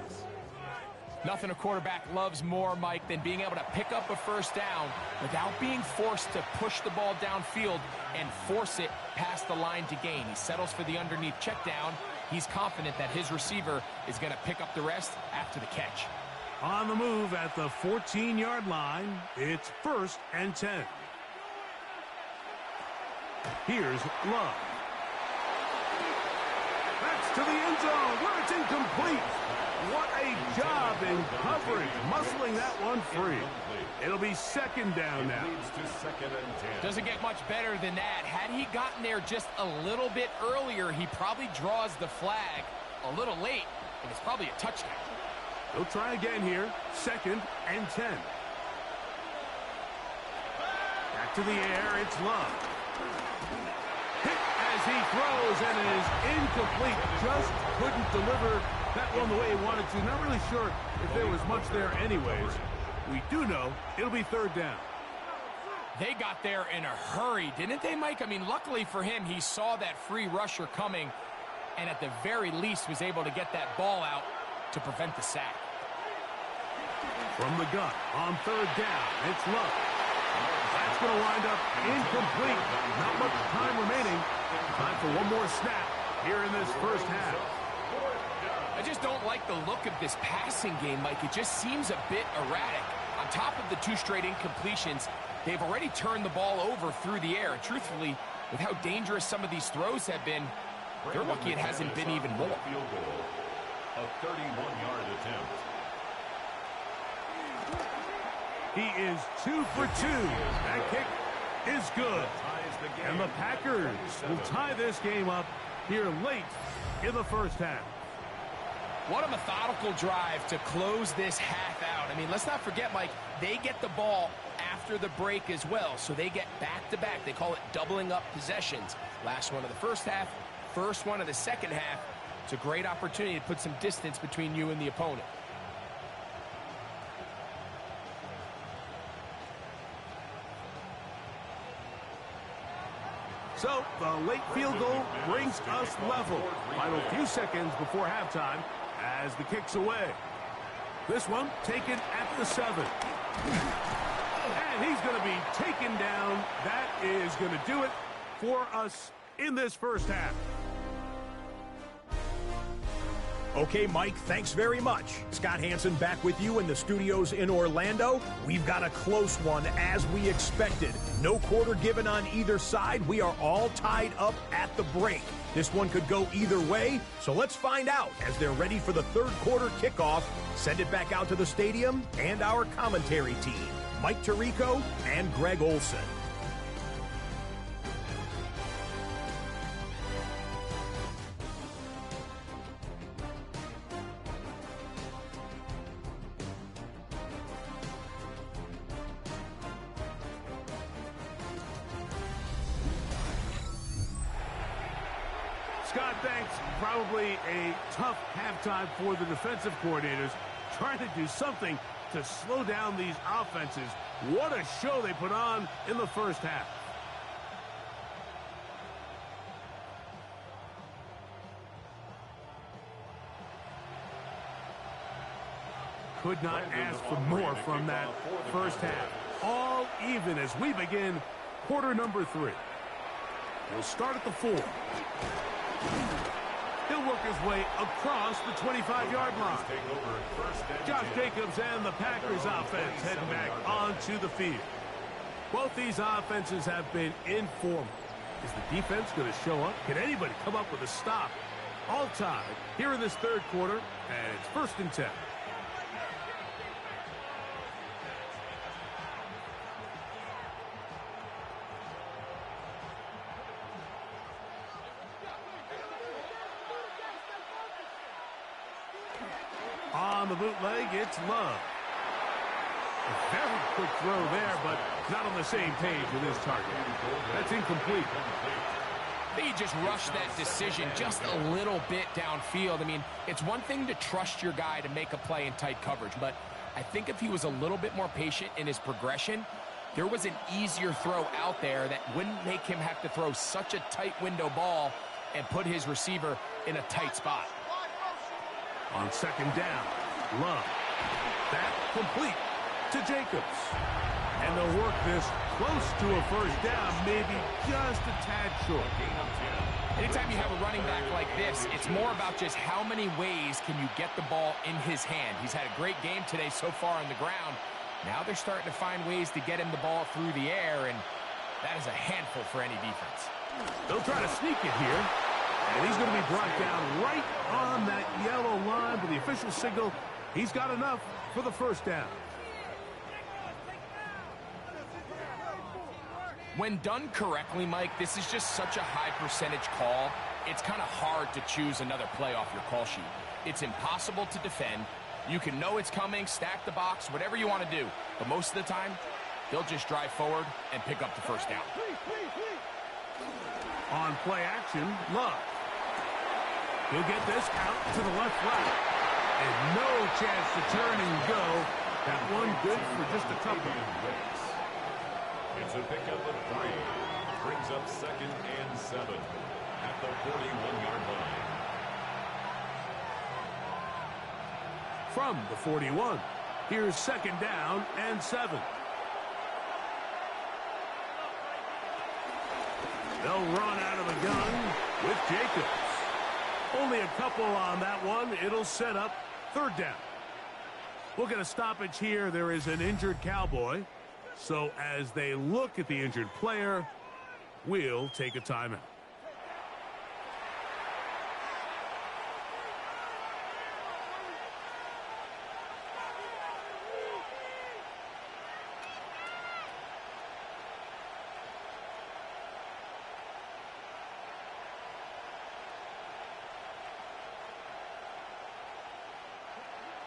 C: Nothing a quarterback loves more, Mike, than being able to pick up a first down without being forced to push the ball downfield and force it past the line to gain. He settles for the underneath check down. He's confident that his receiver is going to pick up the rest after the catch.
B: On the move at the 14-yard line, it's 1st and 10. Here's Love. That's to the end zone where it's incomplete. What a job in coverage, muscling that one free. It'll be 2nd down now.
C: Doesn't get much better than that. Had he gotten there just a little bit earlier, he probably draws the flag a little late, and it's probably a touchdown.
B: They'll try again here. 2nd and 10. Back to the air, it's Love. Hit as he throws, and it is incomplete. Just couldn't deliver that one the way he wanted to. Not really sure if there was much there anyways. We do know it'll be 3rd down.
C: They got there in a hurry, didn't they, Mike? I mean, luckily for him, he saw that free rusher coming, and at the very least was able to get that ball out to prevent the sack.
B: From the gun on 3rd down, it's Love. That's going to wind up incomplete. Not much time remaining. Time for one more snap here in this first half.
C: I just don't like the look of this passing game, Mike. It just seems a bit erratic. On top of the 2 straight incompletions, they've already turned the ball over through the air. And truthfully, with how dangerous some of these throws have been, they're lucky it hasn't been even more.
A: Field goal, a 31-yard attempt.
B: He is 2 for 2. That kick is good. And the Packers will tie this game up here late in the first half.
C: What a methodical drive to close this half out. I mean, let's not forget, Mike, they get the ball after the break as well, so they get back-to-back. They call it doubling up possessions. Last one of the first half, first one of the second half. It's a great opportunity to put some distance between you and the opponent.
B: So, the late field goal brings us level. Final few seconds before halftime as the kick's away. This one taken at the 7. And he's going to be taken down. That is going to do it for us in this first half.
D: Okay, Mike, thanks very much. Scott Hansen back with you in the studios in Orlando. We've got a close one as we expected. No quarter given on either side. We are all tied up at the break. This one could go either way, so let's find out as they're ready for the 3rd quarter kickoff. Send it back out to the stadium and our commentary team, Mike Tirico and Greg Olson.
B: Scott, thanks. Probably a tough halftime for the defensive coordinators, trying to do something to slow down these offenses. What a show they put on in the first half. Could not ask for more from that first half. All even as we begin quarter number 3. We'll start at the 4. He'll work his way across the 25-yard line. Josh Jacobs and the Packers offense heading back onto the field. Both these offenses have been informal. Is the defense going to show up? Can anybody come up with a stop All tied here in this third quarter, and it's 1st and 10. On the bootleg, it's Love. A very quick throw there, but not on the same page with his target. That's incomplete.
C: I think he just rushed that decision just a little bit downfield. I mean, it's one thing to trust your guy to make a play in tight coverage, but I think if he was a little bit more patient in his progression, there was an easier throw out there that wouldn't make him have to throw such a tight window ball and put his receiver in a tight spot.
B: On 2nd down, Love. That complete to Jacobs. And they'll work this close to a 1st down, maybe just a tad short.
C: Anytime you have a running back like this, it's more about just how many ways can you get the ball in his hand. He's had a great game today so far on the ground. Now they're starting to find ways to get him the ball through the air, and that is a handful for any defense.
B: They'll try to sneak it here. And he's going to be brought down right on that yellow line, but the official signal, he's got enough for the 1st down.
C: When done correctly, Mike, this is just such a high percentage call. It's kind of hard to choose another play off your call sheet. It's impossible to defend. You can know it's coming, stack the box, whatever you want to do. But most of the time, they'll just drive forward and pick up the 1st down.
B: On play action, Love. He'll get this out to the left route. And no chance to turn and go. That one good for just a couple.
A: It's a pickup of 3. Brings up 2nd and 7 at the 41-yard line.
B: From the 41, here's 2nd down and 7. They'll run out of the gun with Jacobs. Only a couple on that one. It'll set up 3rd down. We'll get a stoppage here. There is an injured Cowboy. So as they look at the injured player, we'll take a timeout.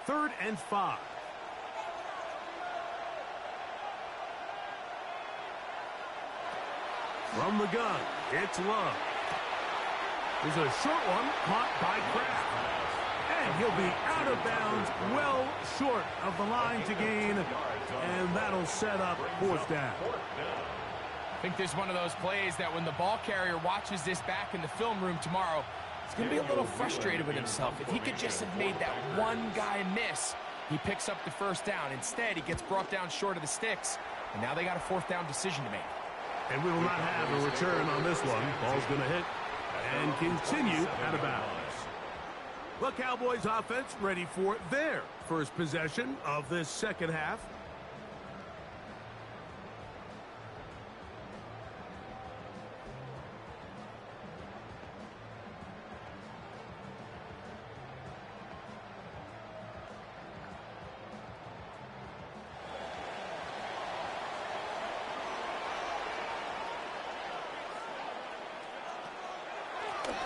B: Third and 5. From the gun, it's Love. There's a short one caught by Kraft. And he'll be out of bounds, well short of the line to gain. And that'll set up 4th down.
C: I think this is one of those plays that when the ball carrier watches this back in the film room tomorrow, he's going to be a little frustrated with himself. If he could just have made that one guy miss, he picks up the 1st down. Instead, he gets brought down short of the sticks, and now they got a 4th down decision to make.
B: And we will not have a return on this one. Ball's going to hit and continue out of bounds. The Cowboys offense ready for their first possession of this 2nd half.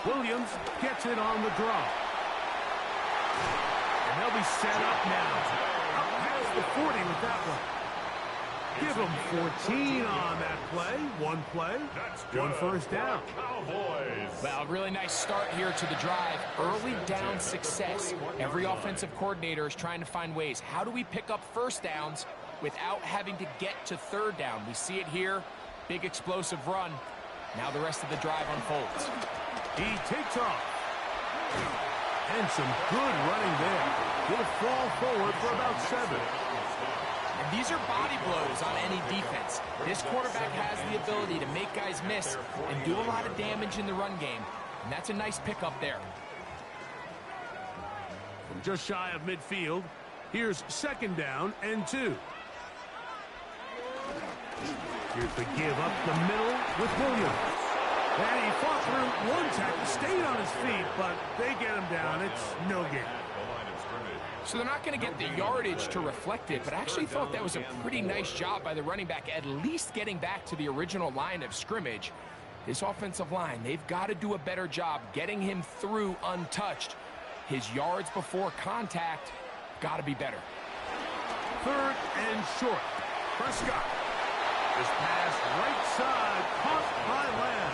B: Williams gets it on the draw. And they'll be set up now. Up past the 40 with that one. Give them 14 on that play. One play, one 1st down.
A: Cowboys.
C: Well, really nice start here to the drive. Early down success. Every offensive coordinator is trying to find ways. How do we pick up 1st downs without having to get to 3rd down? We see it here. Big explosive run. Now the rest of the drive unfolds.
B: He takes off. And some good running there. He'll fall forward for about 7.
C: And these are body blows on any defense. This quarterback has the ability to make guys miss and do a lot of damage in the run game. And that's a nice pickup there.
B: From just shy of midfield, here's 2nd down and 2. Here's the give up the middle with Williams. And he fought through one tackle, stayed on his feet, but they get him down. It's no gain.
C: So they're not going to get the yardage to reflect it, but I actually thought that was a pretty nice job by the running back, at least getting back to the original line of scrimmage. This offensive line, they've got to do a better job getting him through untouched. His yards before contact got to be better.
B: 3rd and short. Prescott. This pass right side, caught by Lamb.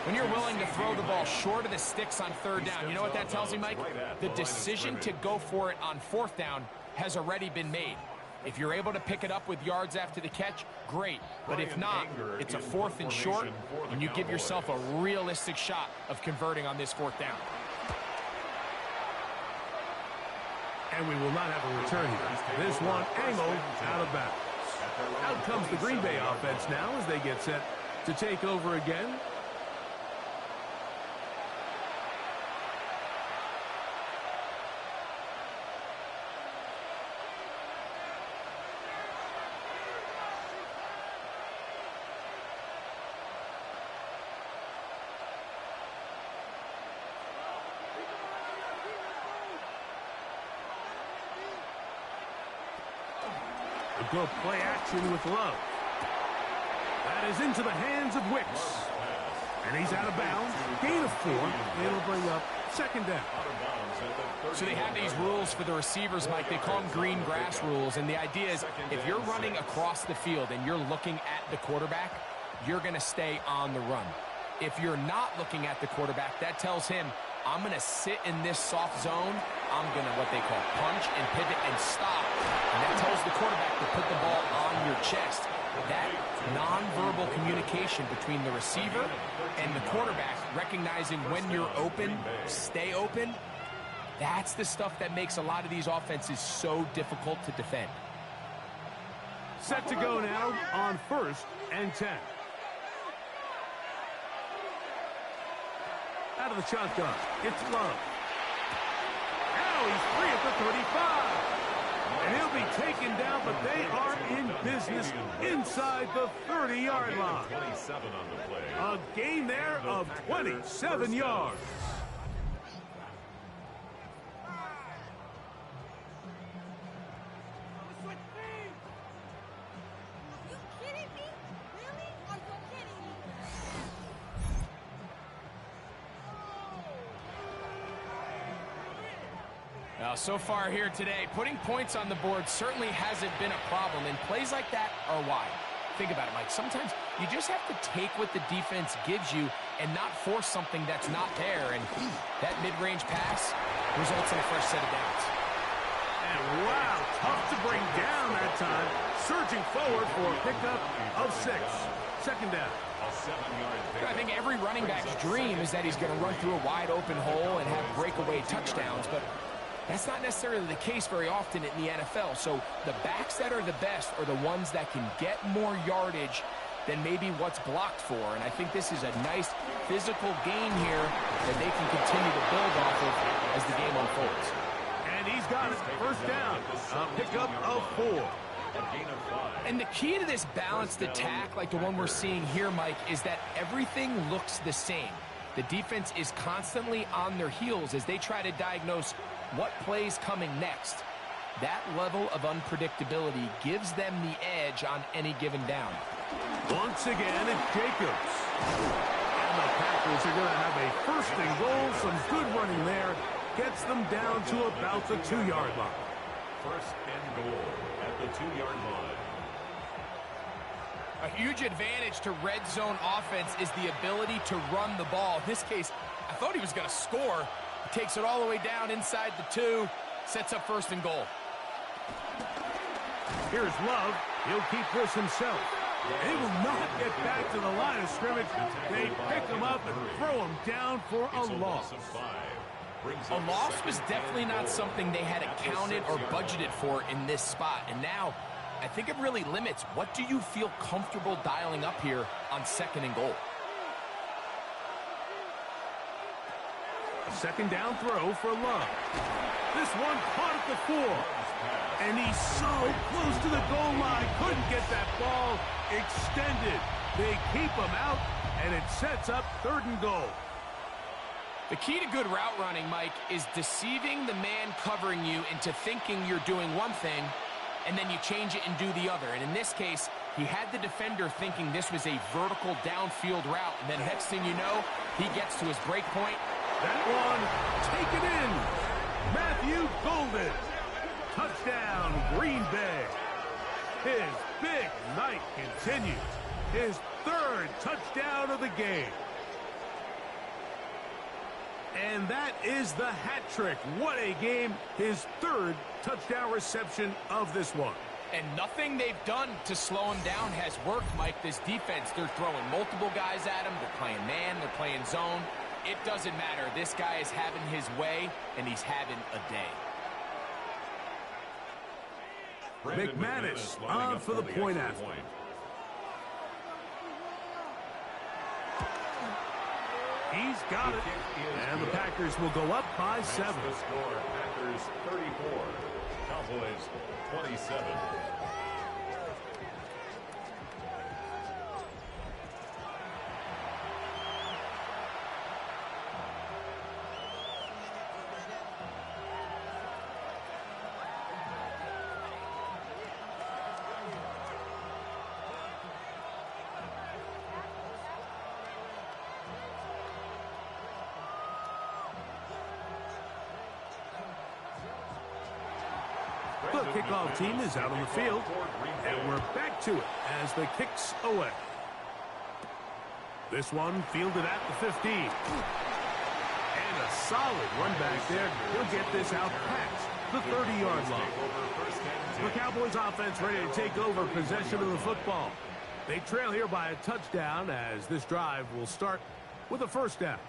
C: When you're willing to throw the ball short of the sticks on 3rd down, you know what that tells me, Mike? The decision to go for it on 4th down has already been made. If you're able to pick it up with yards after the catch, great. But if not, it's a 4th and short, and you give yourself a realistic shot of converting on this 4th down.
B: And we will not have a return here. This one angled out of bounds. Out comes the Green Bay offense now as they get set to take over again. Go play action with Love. That is into the hands of Wicks. And he's out of bounds. Gain of 4. It'll bring up 2nd down.
C: So they have these rules for the receivers, Mike. They call them green grass rules. And the idea is if you're running across the field and you're looking at the quarterback, you're going to stay on the run. If you're not looking at the quarterback, that tells him, I'm going to sit in this soft zone. I'm going to, what they call, punch and pivot and stop. And that tells the quarterback to put the ball on your chest. That nonverbal communication between the receiver and the quarterback, recognizing when you're open, stay open, that's the stuff that makes a lot of these offenses so difficult to defend.
B: Set to go now on 1st and 10. Out of the shotgun, it's Love. Now he's free at the 35. And he'll be taken down, but they are in business inside the 30-yard line. A gain there of 27 yards.
C: So far here today, putting points on the board certainly hasn't been a problem, and plays like that are why. Think about it, Mike. Sometimes you just have to take what the defense gives you and not force something that's not there, and that mid-range pass results in a fresh set of downs.
B: And wow, tough to bring down that time. Surging forward for a pickup of 6. 2nd down.
C: I think every running back's dream is that he's going to run through a wide open hole and have breakaway touchdowns, but that's not necessarily the case very often in the NFL. So the backs that are the best are the ones that can get more yardage than maybe what's blocked for. And I think this is a nice physical gain here that they can continue to build off of as the game unfolds.
B: And he's got it. 1st down. A pickup of 4.
C: And the key to this balanced attack, like the one we're seeing here, Mike, is that everything looks the same. The defense is constantly on their heels as they try to diagnose what play's coming next. That level of unpredictability gives them the edge on any given down.
B: Once again, it's Jacobs. And the Packers are going to have a 1st and goal. Some good running there. Gets them down to about the 2-yard line.
A: 1st and goal at the 2-yard line.
C: A huge advantage to red zone offense is the ability to run the ball. In this case, I thought he was going to score. He takes it all the way down inside the 2, sets up 1st and goal.
B: Here's Love. He'll keep this himself. They will not get back to the line of scrimmage. They pick him up and throw him down for a loss.
C: A loss was definitely not something they had accounted or budgeted for in this spot. And now, I think it really limits what do you feel comfortable dialing up here on 2nd and goal.
B: A 2nd down throw for Love. This one caught at the 4. And he's so close to the goal line. Couldn't get that ball extended. They keep him out, and it sets up 3rd and goal.
C: The key to good route running, Mike, is deceiving the man covering you into thinking you're doing one thing, and then you change it and do the other. And in this case, he had the defender thinking this was a vertical downfield route, and then next thing you know, he gets to his break point.
B: That one, taken in. Matthew Golden. Touchdown, Green Bay. His big night continues. His 3rd touchdown of the game. And that is the hat trick. What a game. His 3rd touchdown reception of this one.
C: And nothing they've done to slow him down has worked, Mike. This defense, they're throwing multiple guys at him. They're playing man, they're playing zone. It doesn't matter. This guy is having his way, and he's having a day.
B: McManus on for the point after. He's got it. And the Packers will go up by 7.
A: The score, Packers 34, Cowboys 27.
B: The kickoff team is out on the field, and we're back to it as the kick's away. This one fielded at the 15. And a solid run back there. He'll get this out past the 30-yard line. The Cowboys offense ready to take over possession of the football. They trail here by a touchdown as this drive will start with a 1st down.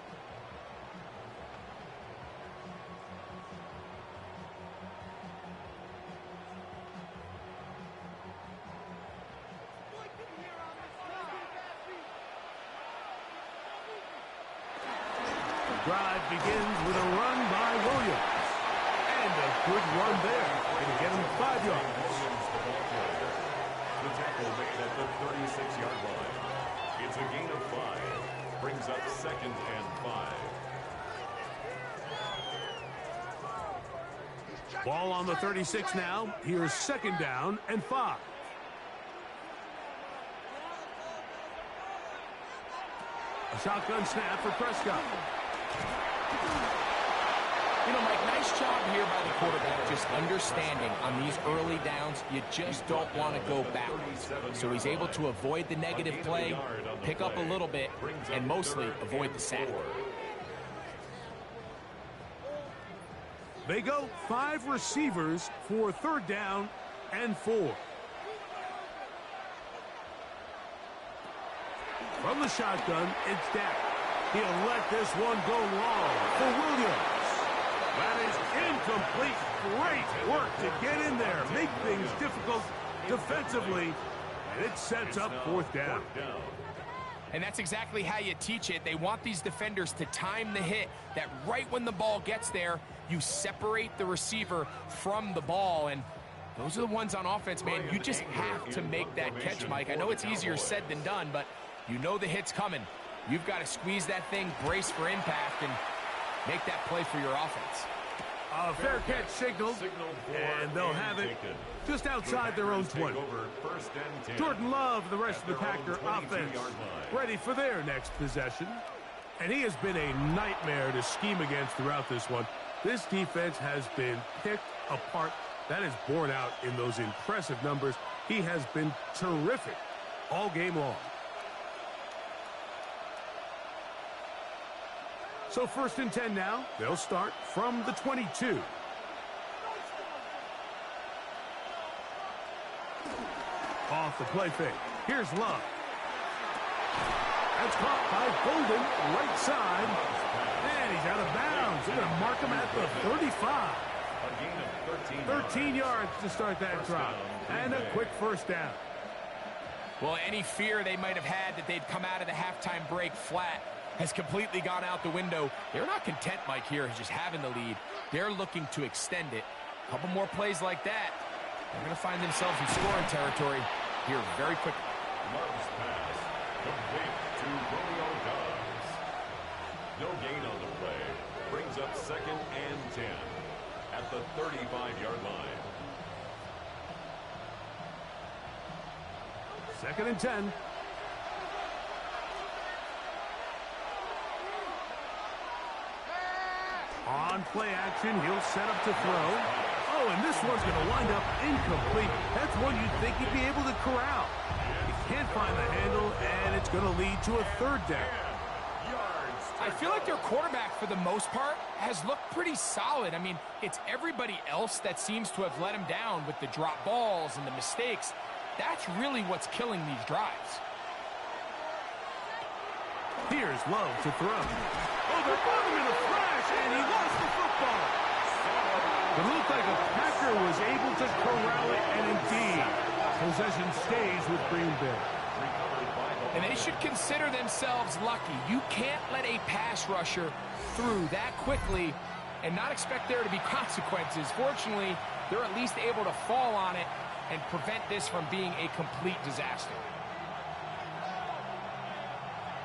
B: Drive begins with a run by Williams. And a good run there. It'll get him 5 yards.
A: The tackle made at the 36-yard line. It's a gain of 5. Brings up 2nd and 5.
B: Ball on the 36 now. Here's 2nd down and 5. A shotgun snap for Prescott.
C: You know, Mike, nice job here by the quarterback, just understanding on these early downs, you just don't want to go backwards. So he's able to avoid the negative play, pick up a little bit, and mostly avoid the sack.
B: They go 5 receivers for 3rd down and 4. From the shotgun, it's Dak. He'll let this one go long for Williams. That is incomplete. Great work to get in there, make things difficult defensively, and it sets up 4th down.
C: And that's exactly how you teach it. They want these defenders to time the hit, that right when the ball gets there, you separate the receiver from the ball. And those are the ones on offense, man. You just have to make that catch, Mike. I know it's easier said than done, but you know the hit's coming. You've got to squeeze that thing, brace for impact, and make that play for your offense.
B: A fair catch signaled, and they'll have it just outside their own 20. Jordan Love, the rest of the Packer offense, ready for their next possession. And he has been a nightmare to scheme against throughout this one. This defense has been picked apart. That is borne out in those impressive numbers. He has been terrific all game long. So 1st and 10 now. They'll start from the 22. Off the play fake. Here's Love. That's caught by Golden, right side. And he's out of bounds. They're going to mark him at the 35.
A: A gain of
B: 13 yards to start that drive. And a quick 1st down.
C: Well, any fear they might have had that they'd come out of the halftime break flat has completely gone out the window. They're not content, Mike, here, just having the lead. They're looking to extend it. A couple more plays like that, they're going to find themselves in scoring territory here very quickly.
A: Love's pass complete to Romeo Dobbs. No gain on the play. Brings up 2nd and 10 at the 35-yard line.
B: 2nd and 10. On play action, he'll set up to throw. Oh, and this one's going to wind up incomplete. That's one you'd think he'd be able to corral. He can't find the handle, and it's going to lead to a 3rd down.
C: I feel like their quarterback, for the most part, has looked pretty solid. I mean, it's everybody else that seems to have let him down with the drop balls and the mistakes. That's really what's killing these drives.
B: Here's Love to throw. Oh, they're caught him in a flash, and he lost the football. It looked like a Packer was able to corral it, and indeed, possession stays with Green Bay.
C: And they should consider themselves lucky. You can't let a pass rusher through that quickly and not expect there to be consequences. Fortunately, they're at least able to fall on it and prevent this from being a complete disaster.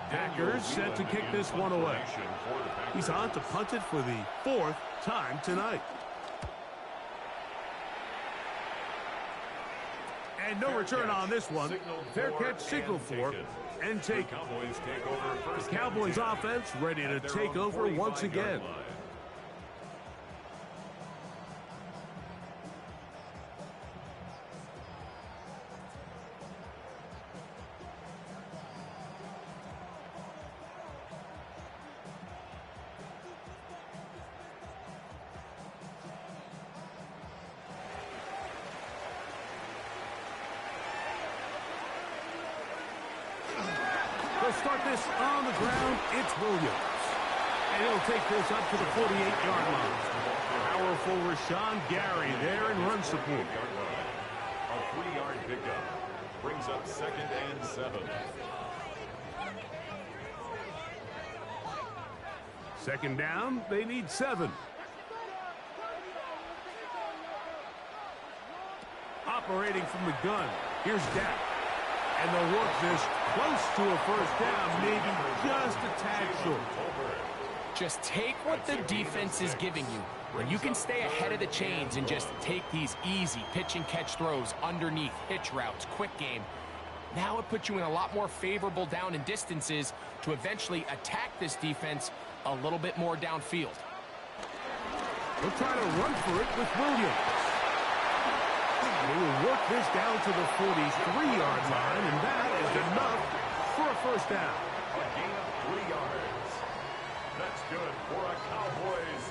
B: Packers set to kick this one away. He's on to punt it for the 4th time tonight. And no return on this one. Fair catch signaled for and take. The Cowboys offense ready to take over once again. They'll start this on the ground. It's Williams. And he'll take this up to the 48-yard line. Powerful Rashawn Gary there in run support.
A: A 3-yard pickup. Brings up 2nd and 7.
B: 2nd down, they need 7. Operating from the gun, here's Dak. And they'll work this close to a 1st down, maybe just a tad short.
C: Just take what the defense is giving you. When you can stay ahead of the chains and just take these easy pitch and catch throws underneath, hitch routes, quick game, now it puts you in a lot more favorable down and distances to eventually attack this defense a little bit more downfield.
B: They'll try to run for it with Williams. They will work this down to the 43-yard line, and that is enough for a 1st down.
A: A gain of 3 yards. That's good for a Cowboys.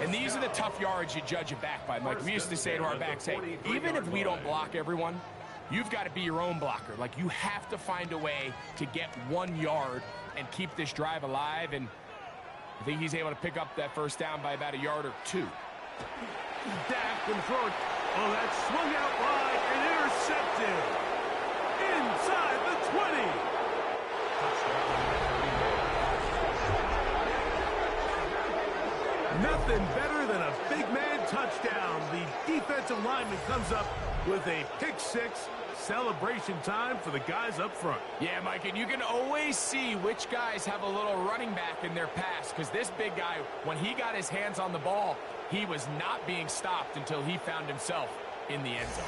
C: And these are the tough yards you judge a back by, Mike. We used to say to our backs, hey, even if we don't block everyone, you've got to be your own blocker. Like, you have to find a way to get 1 yard and keep this drive alive, and I think he's able to pick up that 1st down by about 1 yard or 2.
B: Dak can throw it. Oh, that swung out wide and intercepted. Inside the 20. Nothing better than a big man touchdown. The defensive lineman comes up with a pick 6. Celebration time for the guys up front.
C: Yeah, Mike, and you can always see which guys have a little running back in their pass, because this big guy, when he got his hands on the ball, he was not being stopped until he found himself in the end zone.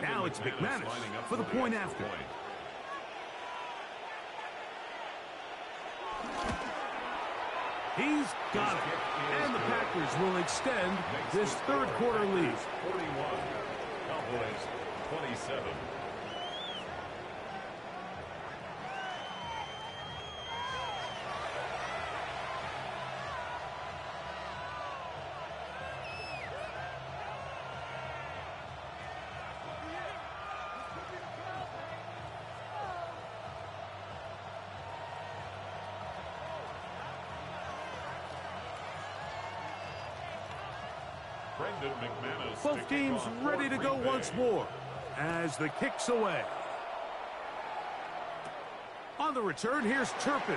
B: Now it's McManus for the point after. He's got it. And the Packers will extend this 3rd quarter lead.
A: 41. Cowboys 27.
B: Both teams ready to go once more as the kick's away. On On the return, here's Turpin.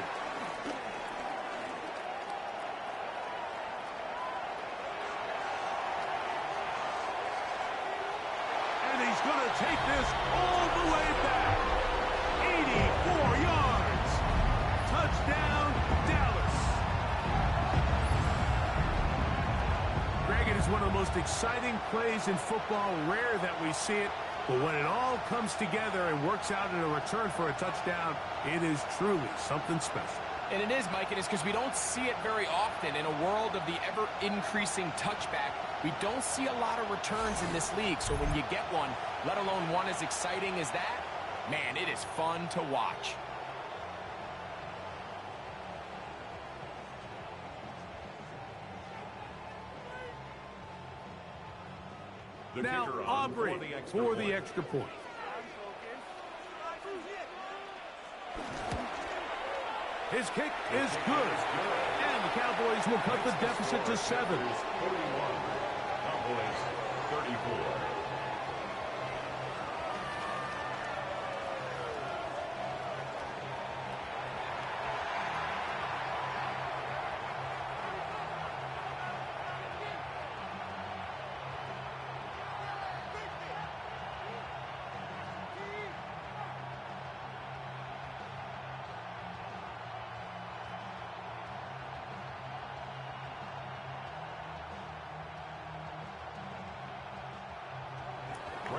B: And he's going to take this all the way back. 84 yards. Touchdown, Dallas. Greg, it is one of the most exciting plays in football. Rare that we see it. But when it all comes together and works out in a return for a touchdown, it is truly something special.
C: And it is, Mike, and it's because we don't see it very often. In a world of the ever-increasing touchback, we don't see a lot of returns in this league. So when you get one, let alone one as exciting as that, man, it is fun to watch.
B: Now, Aubrey for the extra point. His kick is good. And the Cowboys will cut the deficit to 7.
A: 41. Cowboys 34.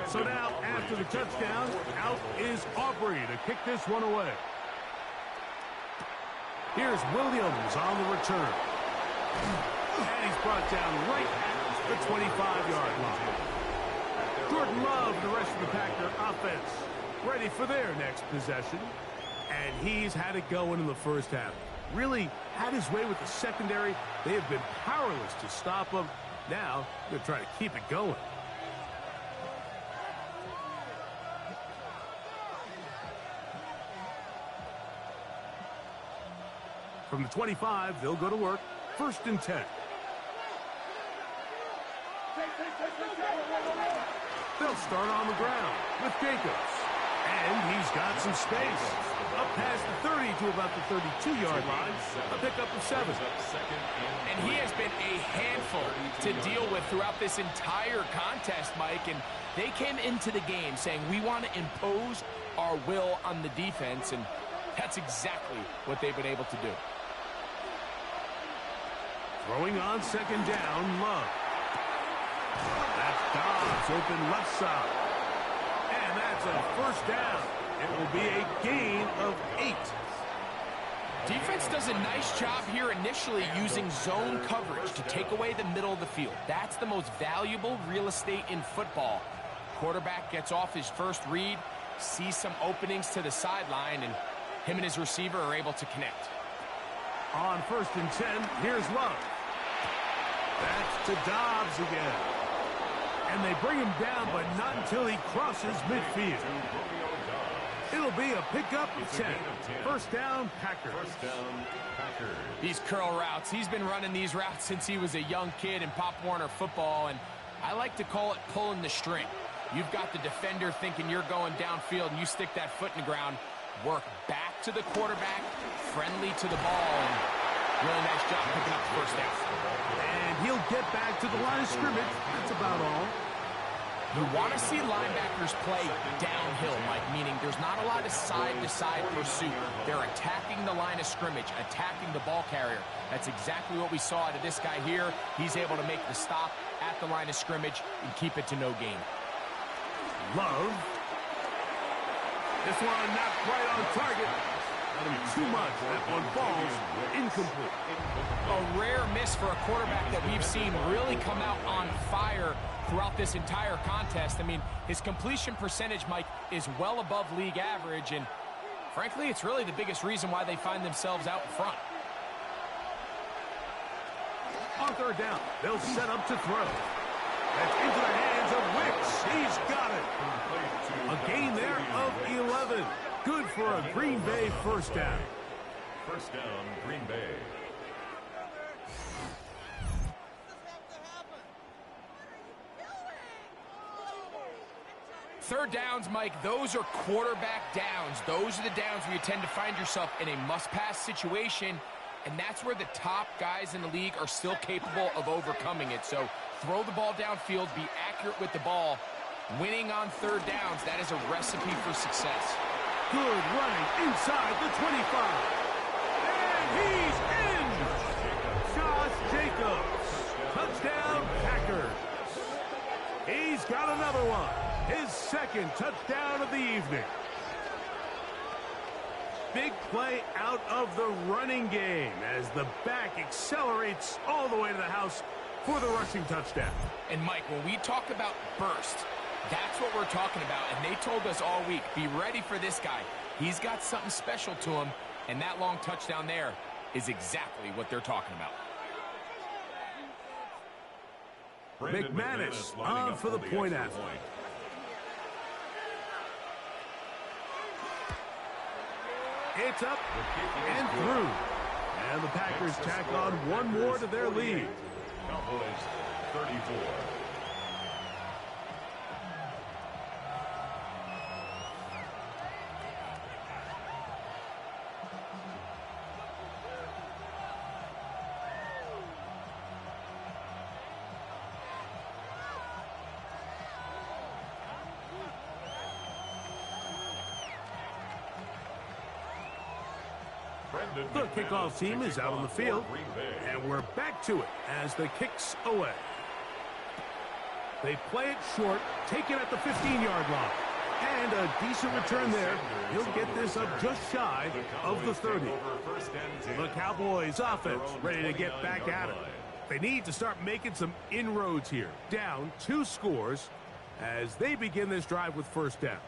B: So now, after the touchdown, out is Aubrey to kick this one away. Here's Williams on the return. And he's brought down right at the 25-yard line. Jordan Love and the rest of the Packer offense ready for their next possession. And he's had it going in the first half. Really had his way with the secondary. They have been powerless to stop him. Now, they're trying to keep it going. From the 25, they'll go to work. 1st and 10. They'll start on the ground with Jacobs. And he's got some space. Up past the 30 to about the 32-yard line. A pickup of 7.
C: And he has been a handful to deal with throughout this entire contest, Mike. And they came into the game saying, we want to impose our will on the defense. And that's exactly what they've been able to do.
B: Throwing on 2nd down, Love. That's Dobbs open left side. And that's a 1st down. It will be a gain of 8.
C: Defense does a nice job here initially using zone coverage to take away the middle of the field. That's the most valuable real estate in football. Quarterback gets off his first read, sees some openings to the sideline, and him and his receiver are able to connect.
B: On 1st and 10, here's Love. That's to Dobbs again. And they bring him down, but not until he crosses midfield. It'll be a pickup of 10. 1st down, Packers.
A: 1st down, Packers.
C: These curl routes, he's been running these routes since he was a young kid in Pop Warner football, and I like to call it pulling the string. You've got the defender thinking you're going downfield, and you stick that foot in the ground, work back to the quarterback, friendly to the ball, and really nice job picking up the 1st down.
B: And he'll get back to the line of scrimmage. That's about all.
C: You want to see linebackers play downhill, Mike, meaning there's not a lot of side-to-side pursuit. They're attacking the line of scrimmage, attacking the ball carrier. That's exactly what we saw out of this guy here. He's able to make the stop at the line of scrimmage and keep it to no gain.
B: Love. This one not quite on target. Too much. That one falls incomplete.
C: A rare miss for a quarterback that we've seen really come out on fire throughout this entire contest. I mean, his completion percentage, Mike, is well above league average, and frankly, it's really the biggest reason why they find themselves out in front.
B: On 3rd down, they'll set up to throw. That's into the hands of Wicks. He's got it. A gain there of 11. Good for a Green Bay 1st down.
A: 1st down, Green Bay.
C: Third downs, Mike, those are quarterback downs. Those are the downs where you tend to find yourself in a must-pass situation, and that's where the top guys in the league are still capable of overcoming it. So throw the ball downfield, be accurate with the ball. Winning on third downs, that is a recipe for success.
B: Good running inside the 25. And he's in! Josh Jacobs. Touchdown, Packers. He's got another one. His second touchdown of the evening. Big play out of the running game as the back accelerates all the way to the house for the rushing touchdown.
C: And Mike, when we talk about burst, that's what we're talking about. And they told us all week, be ready for this guy. He's got something special to him, and that long touchdown there is exactly what they're talking about.
B: McManus on for the point after. It's up and through. And the Packers tack on one more to their lead.
A: Cowboys 34.
B: The kickoff team is out on the field, and we're back to it as the kick's away. They play it short, take it at the 15-yard line. And a decent return there. He'll get this up just shy of the 30. The Cowboys offense ready to get back at it. They need to start making some inroads here. Down 2 scores as they begin this drive with first down.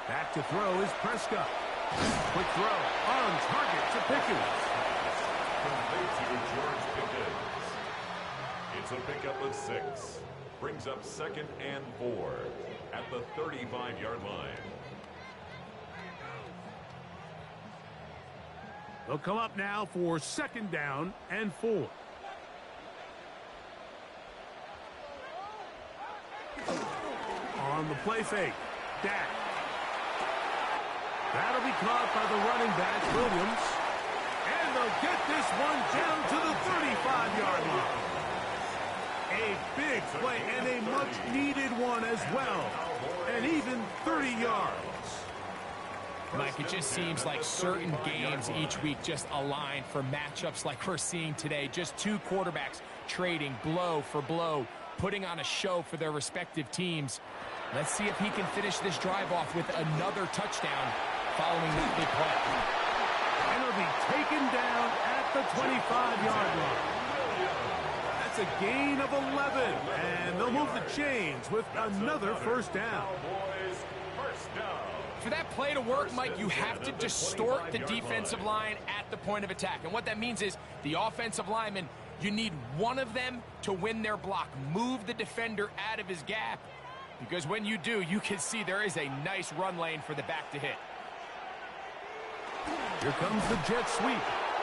B: Back to throw is Prescott. Quick throw on target to Pickens.
A: Complete to George Pickens. It's a pickup of 6. Brings up 2nd and 4 at the 35-yard line.
B: They'll come up now for 2nd down and 4. On the play fake, Dak. That'll be caught by the running back, Williams. And they'll get this one down to the 35-yard line. A big play and a much-needed one as well. And even 30 yards.
C: Mike, it just seems like certain games each week just align for matchups like we're seeing today. Just 2 quarterbacks trading blow for blow, putting on a show for their respective teams. Let's see if he can finish this drive off with another touchdown following that big play.
B: And it'll be taken down at the 25-yard line. That's a gain of 11. And they'll move the chains with another first down.
C: For that play to work, Mike, you have to distort the defensive line at the point of attack. And what that means is the offensive lineman, you need one of them to win their block. Move the defender out of his gap. Because when you do, you can see there is a nice run lane for the back to hit.
B: Here comes the jet sweep.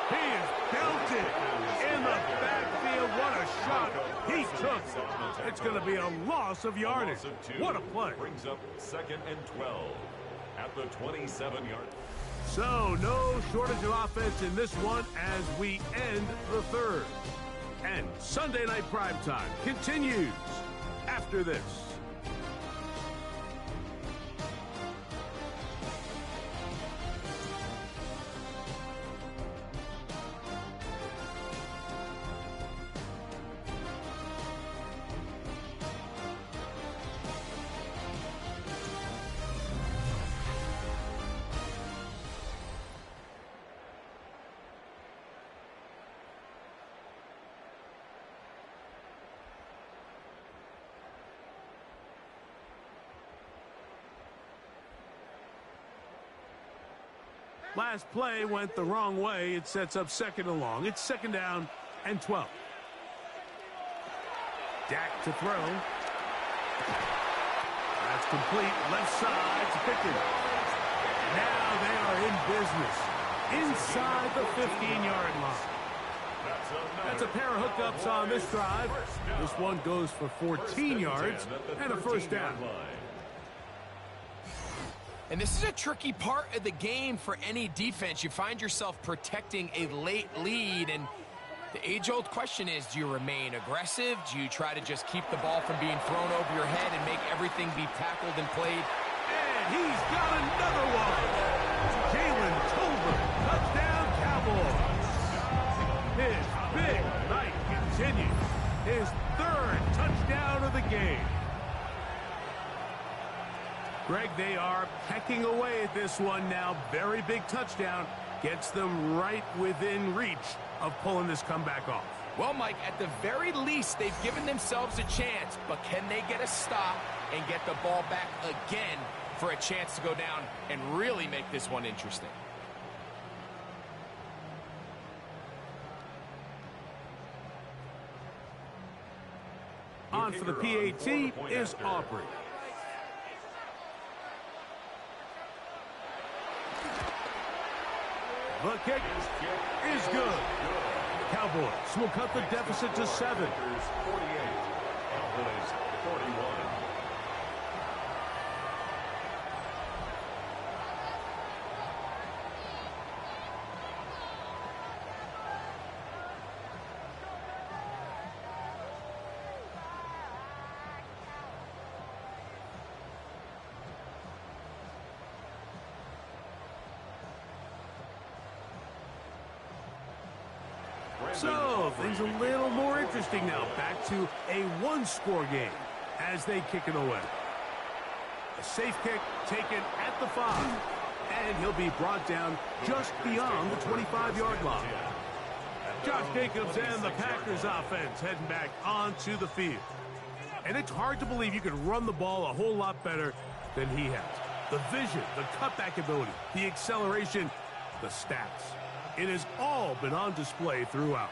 B: He is belted in the backfield. What a shot he took. It's going to be a loss of yardage. What a play.
A: Brings up 2nd and 12 at the 27-yard.
B: So no shortage of offense in this one as we end the third. And Sunday Night Primetime continues after this. Last play went the wrong way. It sets up 2nd and long. It's 2nd down and 12. Dak to throw. That's complete. Left side to Pickens. Now they are in business. Inside the 15-yard line. That's a pair of hookups on this drive. This one goes for 14 yards and a first down.
C: And this is a tricky part of the game for any defense. You find yourself protecting a late lead, and the age-old question is, do you remain aggressive? Do you try to just keep the ball from being thrown over your head and make everything be tackled and played?
B: And he's got another one. Jalen Tolbert, touchdown Cowboys. His big night continues. His third touchdown of the game. Greg, they are pecking away at this one now. Very big touchdown. Gets them right within reach of pulling this comeback off.
C: Well, Mike, at the very least, they've given themselves a chance. But can they get a stop and get the ball back again for a chance to go down and really make this one interesting?
B: On for the PAT is Aubrey. The kick is good. Cowboys will cut the deficit to 7.
A: 48. Cowboys 41.
B: So, things a little more interesting now. Back to a one-score game as they kick it away. A safe kick taken at the 5. And he'll be brought down just beyond the 25-yard line. Josh Jacobs and the Packers offense heading back onto the field. And it's hard to believe you can run the ball a whole lot better than he has. The vision, the cutback ability, the acceleration, the stats. It has all been on display throughout.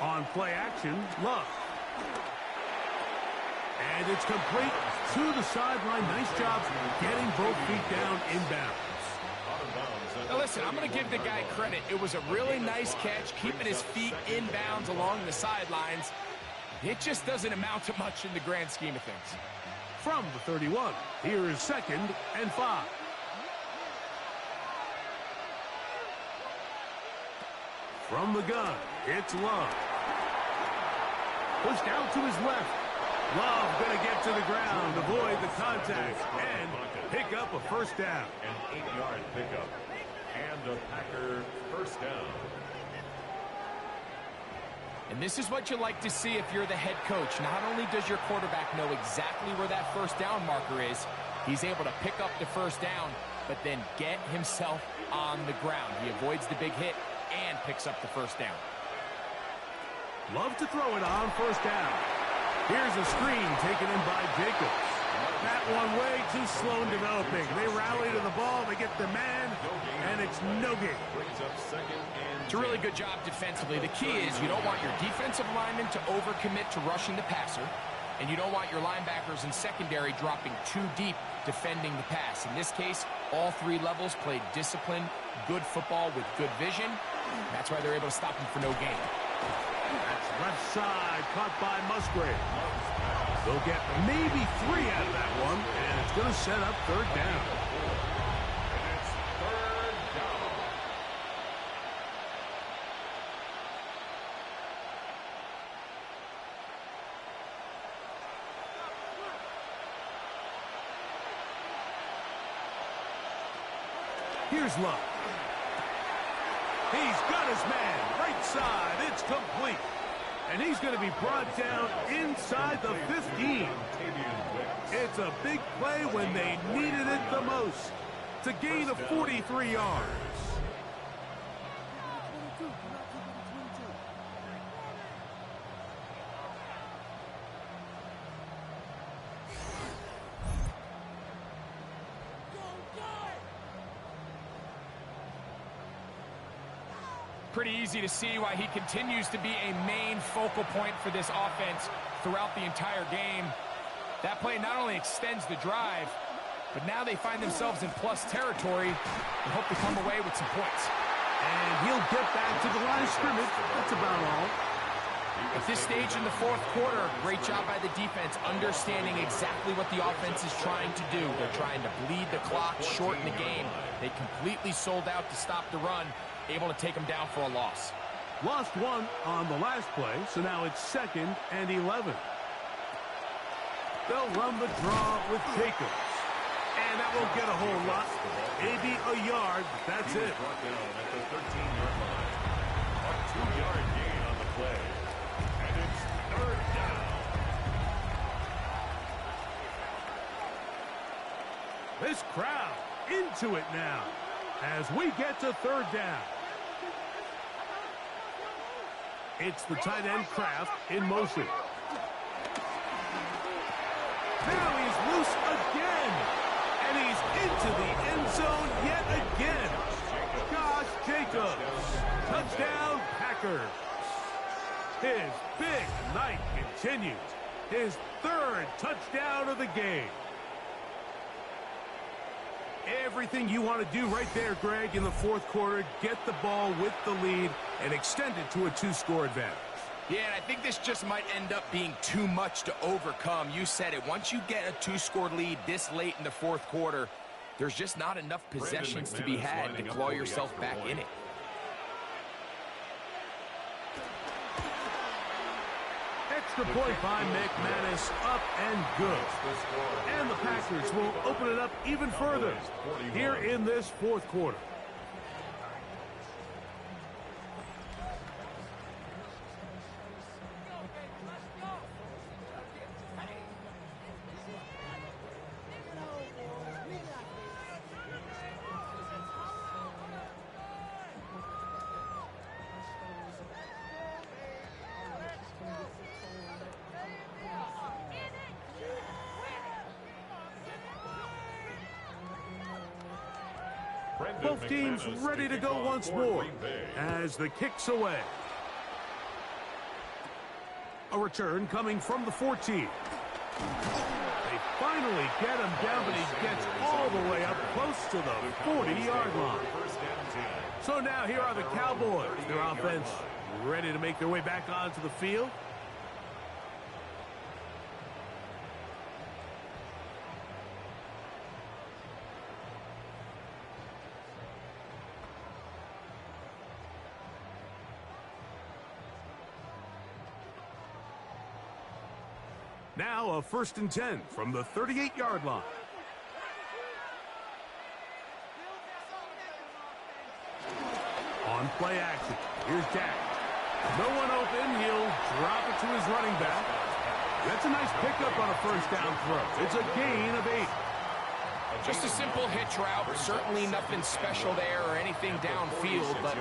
B: On play action, Love. And it's complete to the sideline. Nice job getting both feet down inbounds.
C: Now listen, I'm going to give the guy credit. It was a really nice catch, keeping his feet inbounds along the sidelines. It just doesn't amount to much in the grand scheme of things.
B: From the 31, here is 2nd and 5. From the gun, it's Love. Pushed out to his left. Love going to get to the ground, avoid the contact, and pick up a first down.
A: An 8-yard pickup. And a Packer first down.
C: And this is what you like to see if you're the head coach. Not only does your quarterback know exactly where that first down marker is, he's able to pick up the first down, but then get himself on the ground. He avoids the big hit and picks up the first down.
B: Love to throw it on first down. Here's a screen taken in by Jacobs. That one way too slow in developing. They rally to the ball, they get the man, and it's no gain.
C: It's a really good job defensively. The key is you don't want your defensive linemen to overcommit to rushing the passer, and you don't want your linebackers and secondary dropping too deep defending the pass. In this case, all 3 levels played disciplined, good football with good vision. That's why they're able to stop him for no gain.
B: That's left side, caught by Musgrave. They'll get maybe 3 out of that one, and it's going to set up 3rd down.
A: It's 3rd down.
B: Here's Love. He's got his man. Right side. It's complete. And he's going to be brought down inside the 15. It's a big play when they needed it the most. To gain of 43 yards.
C: pretty easy to see why he continues to be a main focal point for this offense throughout the entire game. That play not only extends the drive, but now they find themselves in plus territory and hope to come away with some points.
B: And he'll get back to the line of scrimmage. That's about all.
C: At this stage in the fourth quarter, great job by the defense, understanding exactly what the offense is trying to do. They're trying to bleed the clock, shorten the game. They completely sold out to stop the run, able to take them down for a loss.
B: Lost one on the last play, so now it's 2nd and 11. They'll run the draw with Jacobs. And that won't get a whole lot. Maybe a yard, but that's it.
A: Brought down at the 13-yard line. A 2-yard gain on the play. And it's 3rd down.
B: This crowd into it now as we get to 3rd down. It's the tight end Kraft in motion. Now he's loose again. And he's into the end zone yet again. Josh Jacobs. Touchdown, Packers. His big night continues. His 3rd touchdown of the game. Everything you want to do right there, Greg, in the fourth quarter. Get the ball with the lead and extend it to a 2-score advantage.
C: Yeah, and I think this just might end up being too much to overcome. You said it. Once you get a 2-score lead this late in the fourth quarter, there's just not enough possessions to be had to claw yourself back in it.
B: Extra point by McManus, up and good. And the Packers will open it up even further here in this fourth quarter. Both teams ready to go once more as the kick's away. A return coming from the 14. They finally get him down, but he gets all the way up close to the 40-yard line. So now here are the Cowboys. Their offense ready to make their way back onto the field. Now a 1st and 10 from the 38-yard line. On play action. Here's Jack. No one open. He'll drop it to his running back. That's a nice pickup on a 1st down throw. It's a gain of 8.
C: Just a simple hitch route. Certainly nothing special there or anything downfield, but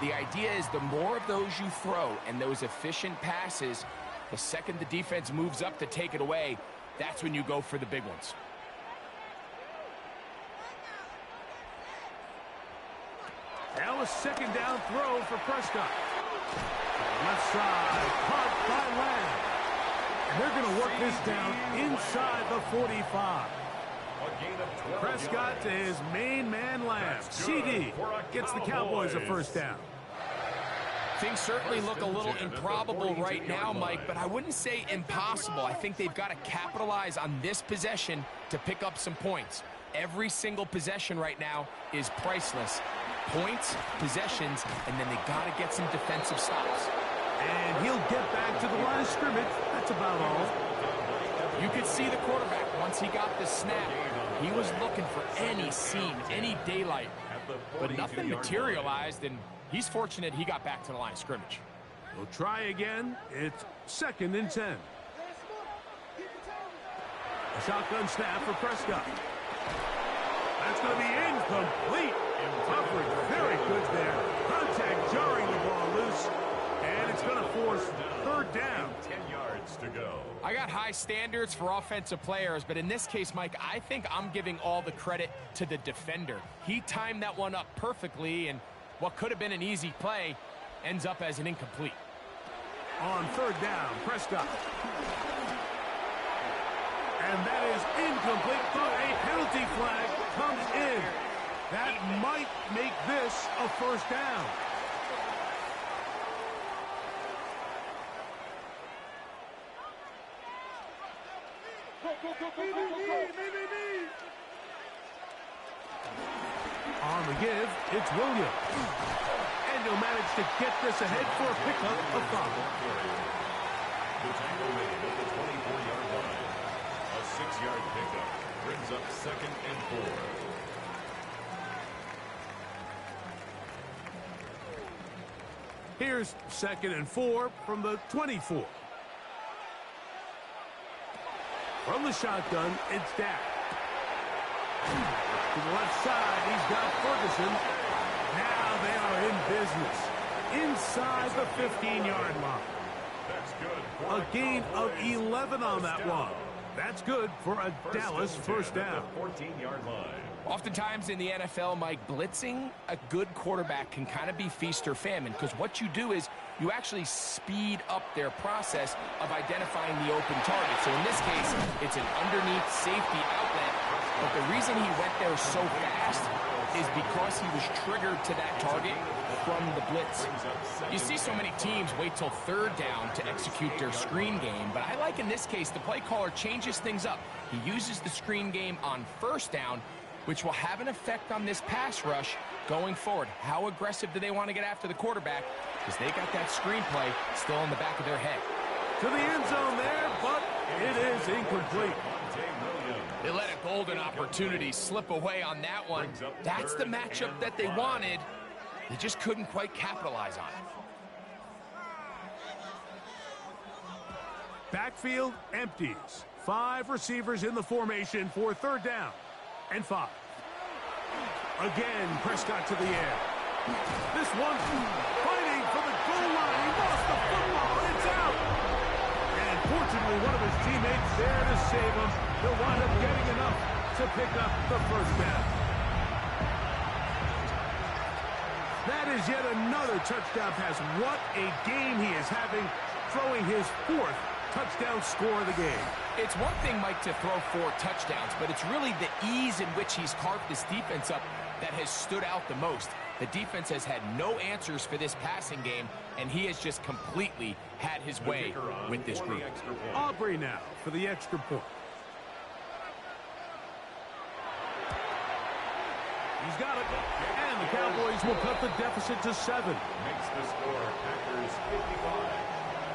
C: the idea is the more of those you throw and those efficient passes, the second the defense moves up to take it away, that's when you go for the big ones.
B: Now a 2nd down throw for Prescott. Left side, caught by Lamb. And they're going to work this down inside the 45. Prescott to his main man, Lamb. CD gets the Cowboys a 1st down.
C: Things certainly look a little improbable right now, Mike, but I wouldn't say impossible. I think they've got to capitalize on this possession to pick up some points. Every single possession right now is priceless. Points, possessions, and then they got to get some defensive stops.
B: And he'll get back to the line of scrimmage. That's about all.
C: You could see the quarterback, once he got the snap, he was looking for any seam, any daylight, but nothing materialized, and he's fortunate he got back to the line of scrimmage.
B: We'll try again. It's 2nd and 10. A shotgun snap for Prescott. That's going to be incomplete. Coverage very good there. Contact jarring the ball loose. And it's going to force 3rd down.
A: 10 yards to go.
C: I got high standards for offensive players, but in this case, Mike, I think I'm giving all the credit to the defender. He timed that one up perfectly, and What could have been an easy play ends up as an incomplete.
B: On third down, Prescott. And that is incomplete, but a penalty flag comes in. That might make this a first down. On the give, it's Williams. And he'll manage to get this ahead for a pickup of 5.
A: The tackle made at the 24-yard line. A 6-yard pickup brings up 2nd and 4.
B: Here's 2nd and 4 from the 24. From the shotgun, it's Dak. To the left side, he's got Ferguson. Now they are in business. Inside the 15-yard line.
A: That's good.
B: A gain of 11 on that one. That's good for a Dallas first down.
A: 14-yard line.
C: Oftentimes in the NFL, Mike, blitzing a good quarterback can kind of be feast or famine, because what you do is you actually speed up their process of identifying the open target. So in this case, it's an underneath safety outlet. But the reason he went there so fast is because he was triggered to that target from the blitz. You see so many teams wait till third down to execute their screen game, but I like in this case the play caller changes things up. He uses the screen game on first down, which will have an effect on this pass rush going forward. How aggressive do they want to get after the quarterback? Because they got that screen play still in the back of their head.
B: To the end zone there, but it is incomplete.
C: They let a golden opportunity slip away on that one. That's the matchup that they wanted. They just couldn't quite capitalize on it.
B: Backfield empties. 5 receivers in the formation for third down and 5. Again, Prescott to the air. This one fighting for the goal line. He lost the football. It's out. And fortunately, one of his teammates there to save him. He'll wind up getting enough to pick up the first down. That is yet another touchdown pass. What a game he is having, throwing his 4th touchdown score of the game.
C: It's one thing, Mike, to throw 4 touchdowns, but it's really the ease in which he's carved this defense up that has stood out the most. The defense has had no answers for this passing game, and he has just completely had his way with this group.
B: Aubrey now for the extra point. He's got it, and the Cowboys will cut the deficit to 7.
A: Makes the score Packers 55,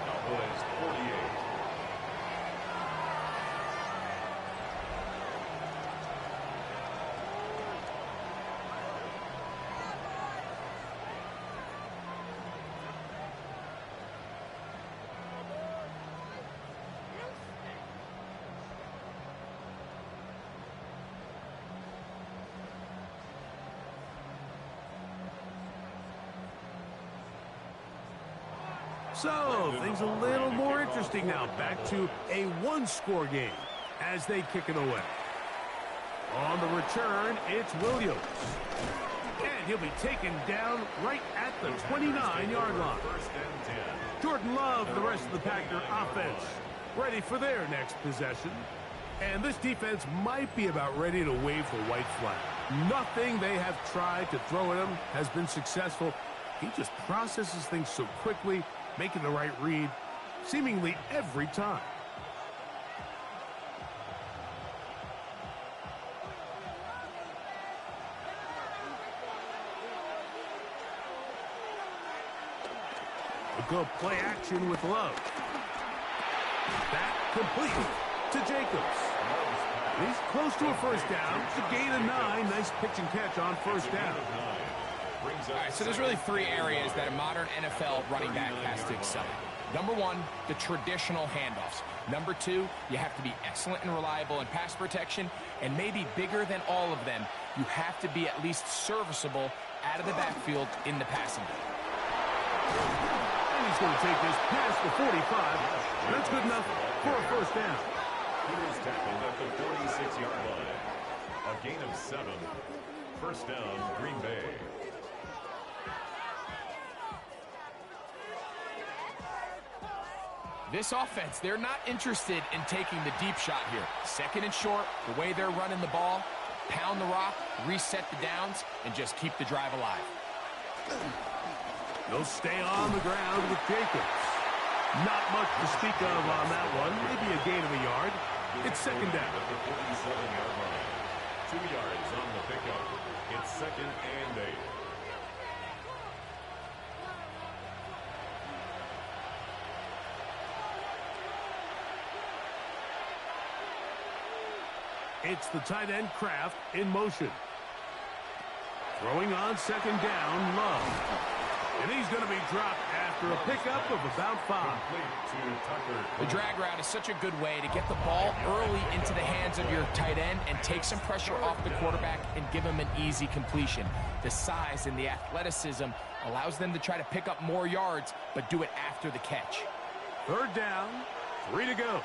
A: Cowboys 48.
B: So, things a little more interesting now. Back to a 1-score game as they kick it away. On the return, it's Williams. And he'll be taken down right at the 29-yard line. Jordan Love, the rest of the Packer offense, ready for their next possession. And this defense might be about ready to wave the white flag. Nothing they have tried to throw at him has been successful. He just processes things so quickly, making the right read seemingly every time. A good play action with Love. That complete to Jacobs. He's close to a first down. It's a gain of 9. Nice pitch and catch on first down.
C: All right, so there's really 3 areas that a modern NFL running back has to excel at. Number 1, the traditional handoffs. Number 2, you have to be excellent and reliable in pass protection. And maybe bigger than all of them, you have to be at least serviceable out of the backfield in the passing game.
B: And he's going to take this past the 45. That's good enough for a first down.
A: He was tackled at the 46-yard line. A gain of 7. First down, Green Bay.
C: This offense, they're not interested in taking the deep shot here. Second and short, the way they're running the ball, pound the rock, reset the downs, and just keep the drive alive.
B: They'll stay on the ground with Jacobs. Not much to speak of on that one. Maybe a gain of a yard. It's second down.
A: At the 47-yard line. 2 yards on the pickup. It's second and 8.
B: It's the tight end Kraft in motion. Throwing on second down, Love. And he's going to be dropped after a pickup of about 5.
C: The drag route is such a good way to get the ball early into the hands of your tight end and take some pressure off the quarterback and give him an easy completion. The size and the athleticism allows them to try to pick up more yards, but do it after the catch.
B: Third down, 3 to go.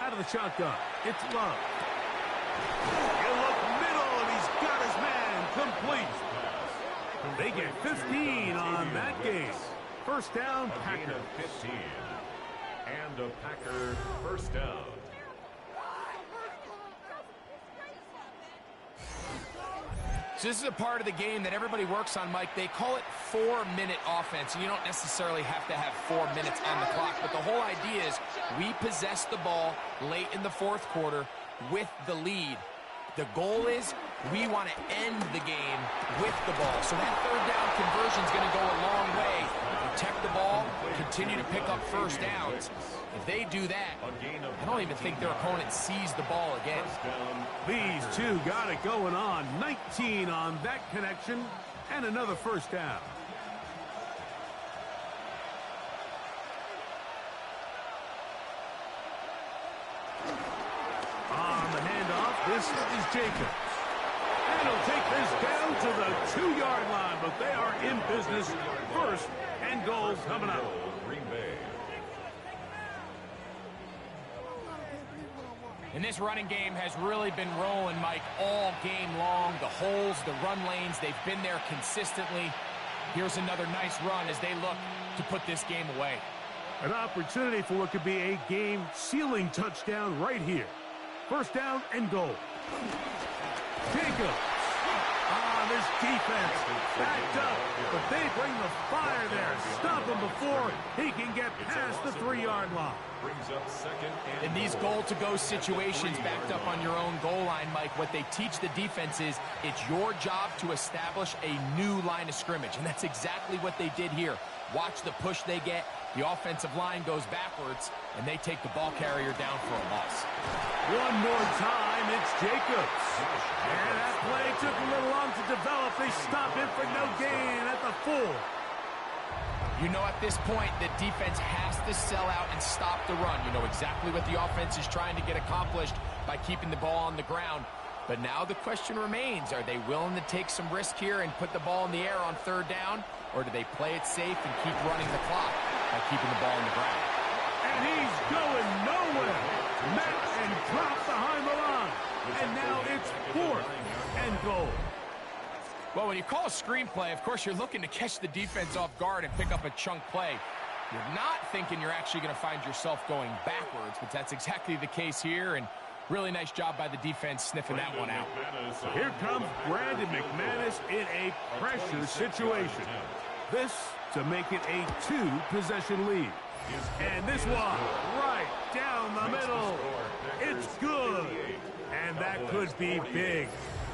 B: Out of the shotgun, it's Love. He'll look middle, and he's got his man complete. They get 15 on that game. First down, Packer.
A: 15. And a Packer first down.
C: So this is a part of the game that everybody works on, Mike. They call it 4-minute offense. You don't necessarily have to have 4 minutes on the clock, but the whole idea is we possess the ball late in the fourth quarter with the lead. The goal is we want to end the game with the ball. So that third down conversion is going to go a long way. Protect the ball, continue to pick up first downs. If they do that, I don't even think their opponent sees the ball again.
B: These two got it going on. 19 on that connection, and another first down. On the handoff, this is Jacobs. And he'll take this down to the 2-yard line, but they are in business. First and goal coming up.
C: And this running game has really been rolling, Mike, all game long. The holes, the run lanes, they've been there consistently. Here's another nice run as they look to put this game away.
B: An opportunity for what could be a game-sealing touchdown right here. First down and goal. Jacobs. This defense backed up, but they bring the fire there. Stop him before he can get past the 3-yard line.
A: Brings up second and
C: in these goal-to-go situations backed up on your own goal line, Mike, what they teach the defense is it's your job to establish a new line of scrimmage, and that's exactly what they did here. Watch the push they get. The offensive line goes backwards, and they take the ball carrier down for a loss.
B: One more time, it's Jacobs. And that play took a little long to develop. They stop him for no gain at the 4.
C: You know at this point the defense has to sell out and stop the run. You know exactly what the offense is trying to get accomplished by keeping the ball on the ground. But now the question remains, are they willing to take some risk here and put the ball in the air on third down? Or do they play it safe and keep running the clock by keeping the ball on the ground?
B: And he's going nowhere. Met and dropped behind the line. And now it's fourth and goal.
C: Well, when you call a screenplay, of course, you're looking to catch the defense off guard and pick up a chunk play. You're not thinking you're actually going to find yourself going backwards, but that's exactly the case here, and really nice job by the defense sniffing that one out.
B: Here comes Brandon McManus in a pressure situation. This to make it a 2-possession lead. And this one right down the middle. It's good. And that could be big.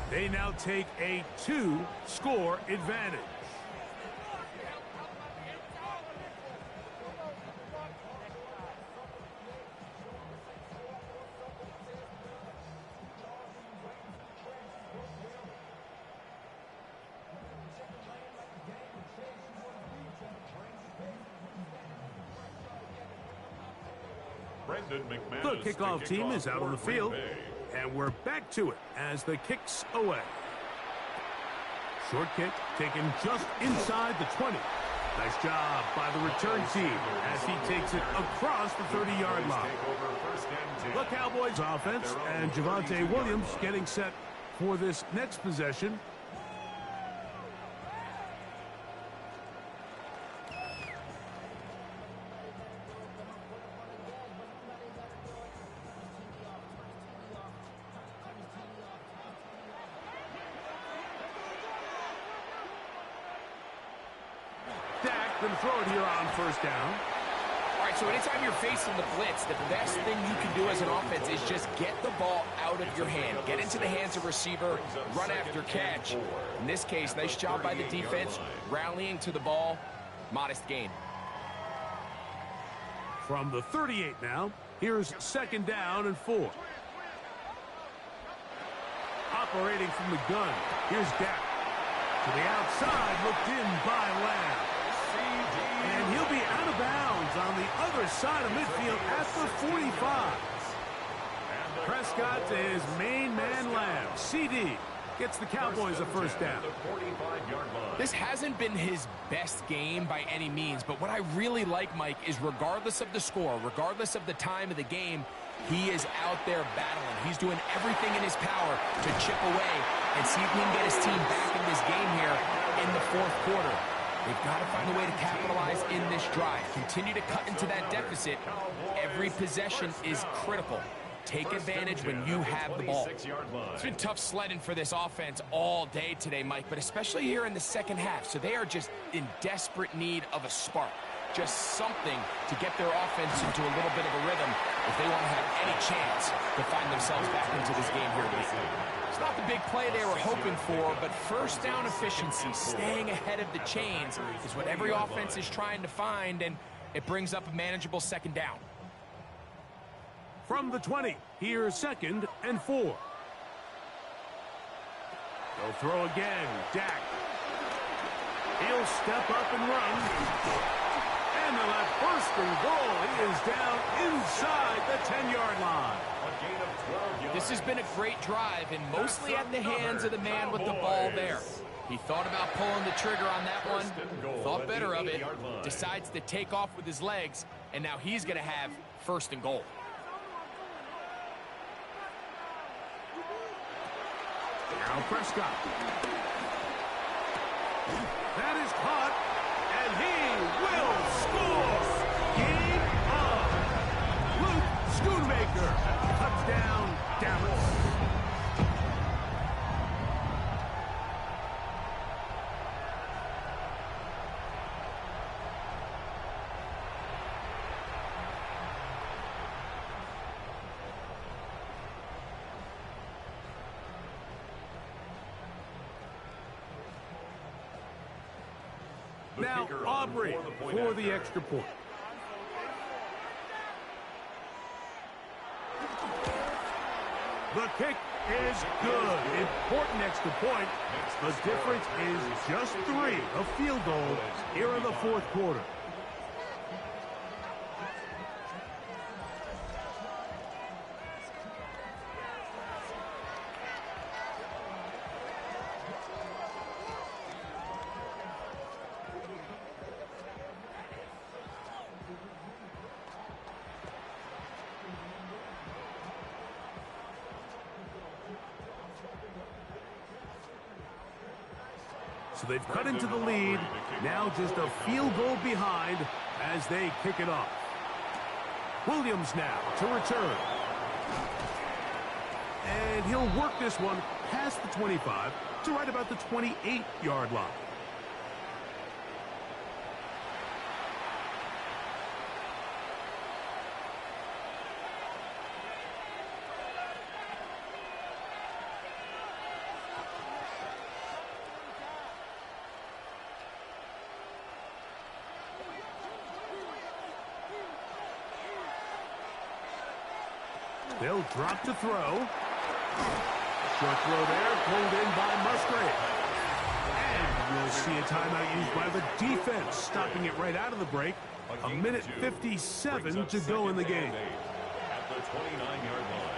B: They now take a 2-score advantage. The kickoff team is out on the field, and we're back to it as the kick's away. Short kick taken just inside the 20. Nice job by the return team as he takes it across the 30-yard line. The Cowboys offense and Javonte Williams getting set for this next possession. Going to throw it here on first down.
C: All right, so anytime you're facing the blitz, the best thing you can do as an offense is just get the ball out of your hand. Get into the hands of receiver, run after catch. In this case, nice job by the defense, rallying to the ball. Modest gain.
B: From the 38 now, here's second down and 4. Operating from the gun, here's Dak. To the outside, looked in by Lamb. And he'll be out of bounds on the other side of midfield at the 45. Prescott to his main man Lamb. CD gets the Cowboys a first down.
C: This hasn't been his best game by any means, but what I really like, Mike, is regardless of the score, regardless of the time of the game, he is out there battling. He's doing everything in his power to chip away and see if he can get his team back in this game here in the fourth quarter. They've got to find a way to capitalize in this drive. Continue to cut into that deficit. Every possession is critical. Take advantage when you have the ball. It's been tough sledding for this offense all day today, Mike, but especially here in the second half. So they are just in desperate need of a spark. Just something to get their offense into a little bit of a rhythm if they want to have any chance to find themselves back into this game here today. It's not the big play they were hoping for, but first down efficiency, staying ahead of the chains, is what every offense is trying to find, and it brings up a manageable second down.
B: From the 20, here's second and 4. They'll throw again. Dak. He'll step up and run. And they'll have first and goal. He is down inside the 10-yard line.
C: This has been a great drive, and mostly at the hands of the man with the ball there. He thought about pulling the trigger on that one, thought better of it, decides to take off with his legs, and now he's going to have first and goal.
B: Now Prescott. That is caught, and he will score. Game on. Luke Schoonmaker. Touchdown, Dallas. Now Aubrey for the extra point. The kick is good. Important extra point. The difference is just 3. A field goal here in the fourth quarter. So they've cut into the lead. Now just a field goal behind as they kick it off. Williams now to return. And he'll work this one past the 25 to right about the 28-yard line. They'll drop to throw. Short throw there, pulled in by Musgrave. And we'll see a timeout used by the defense, stopping it right out of the break. A minute 57 to go in the game.
A: At the 29-yard line.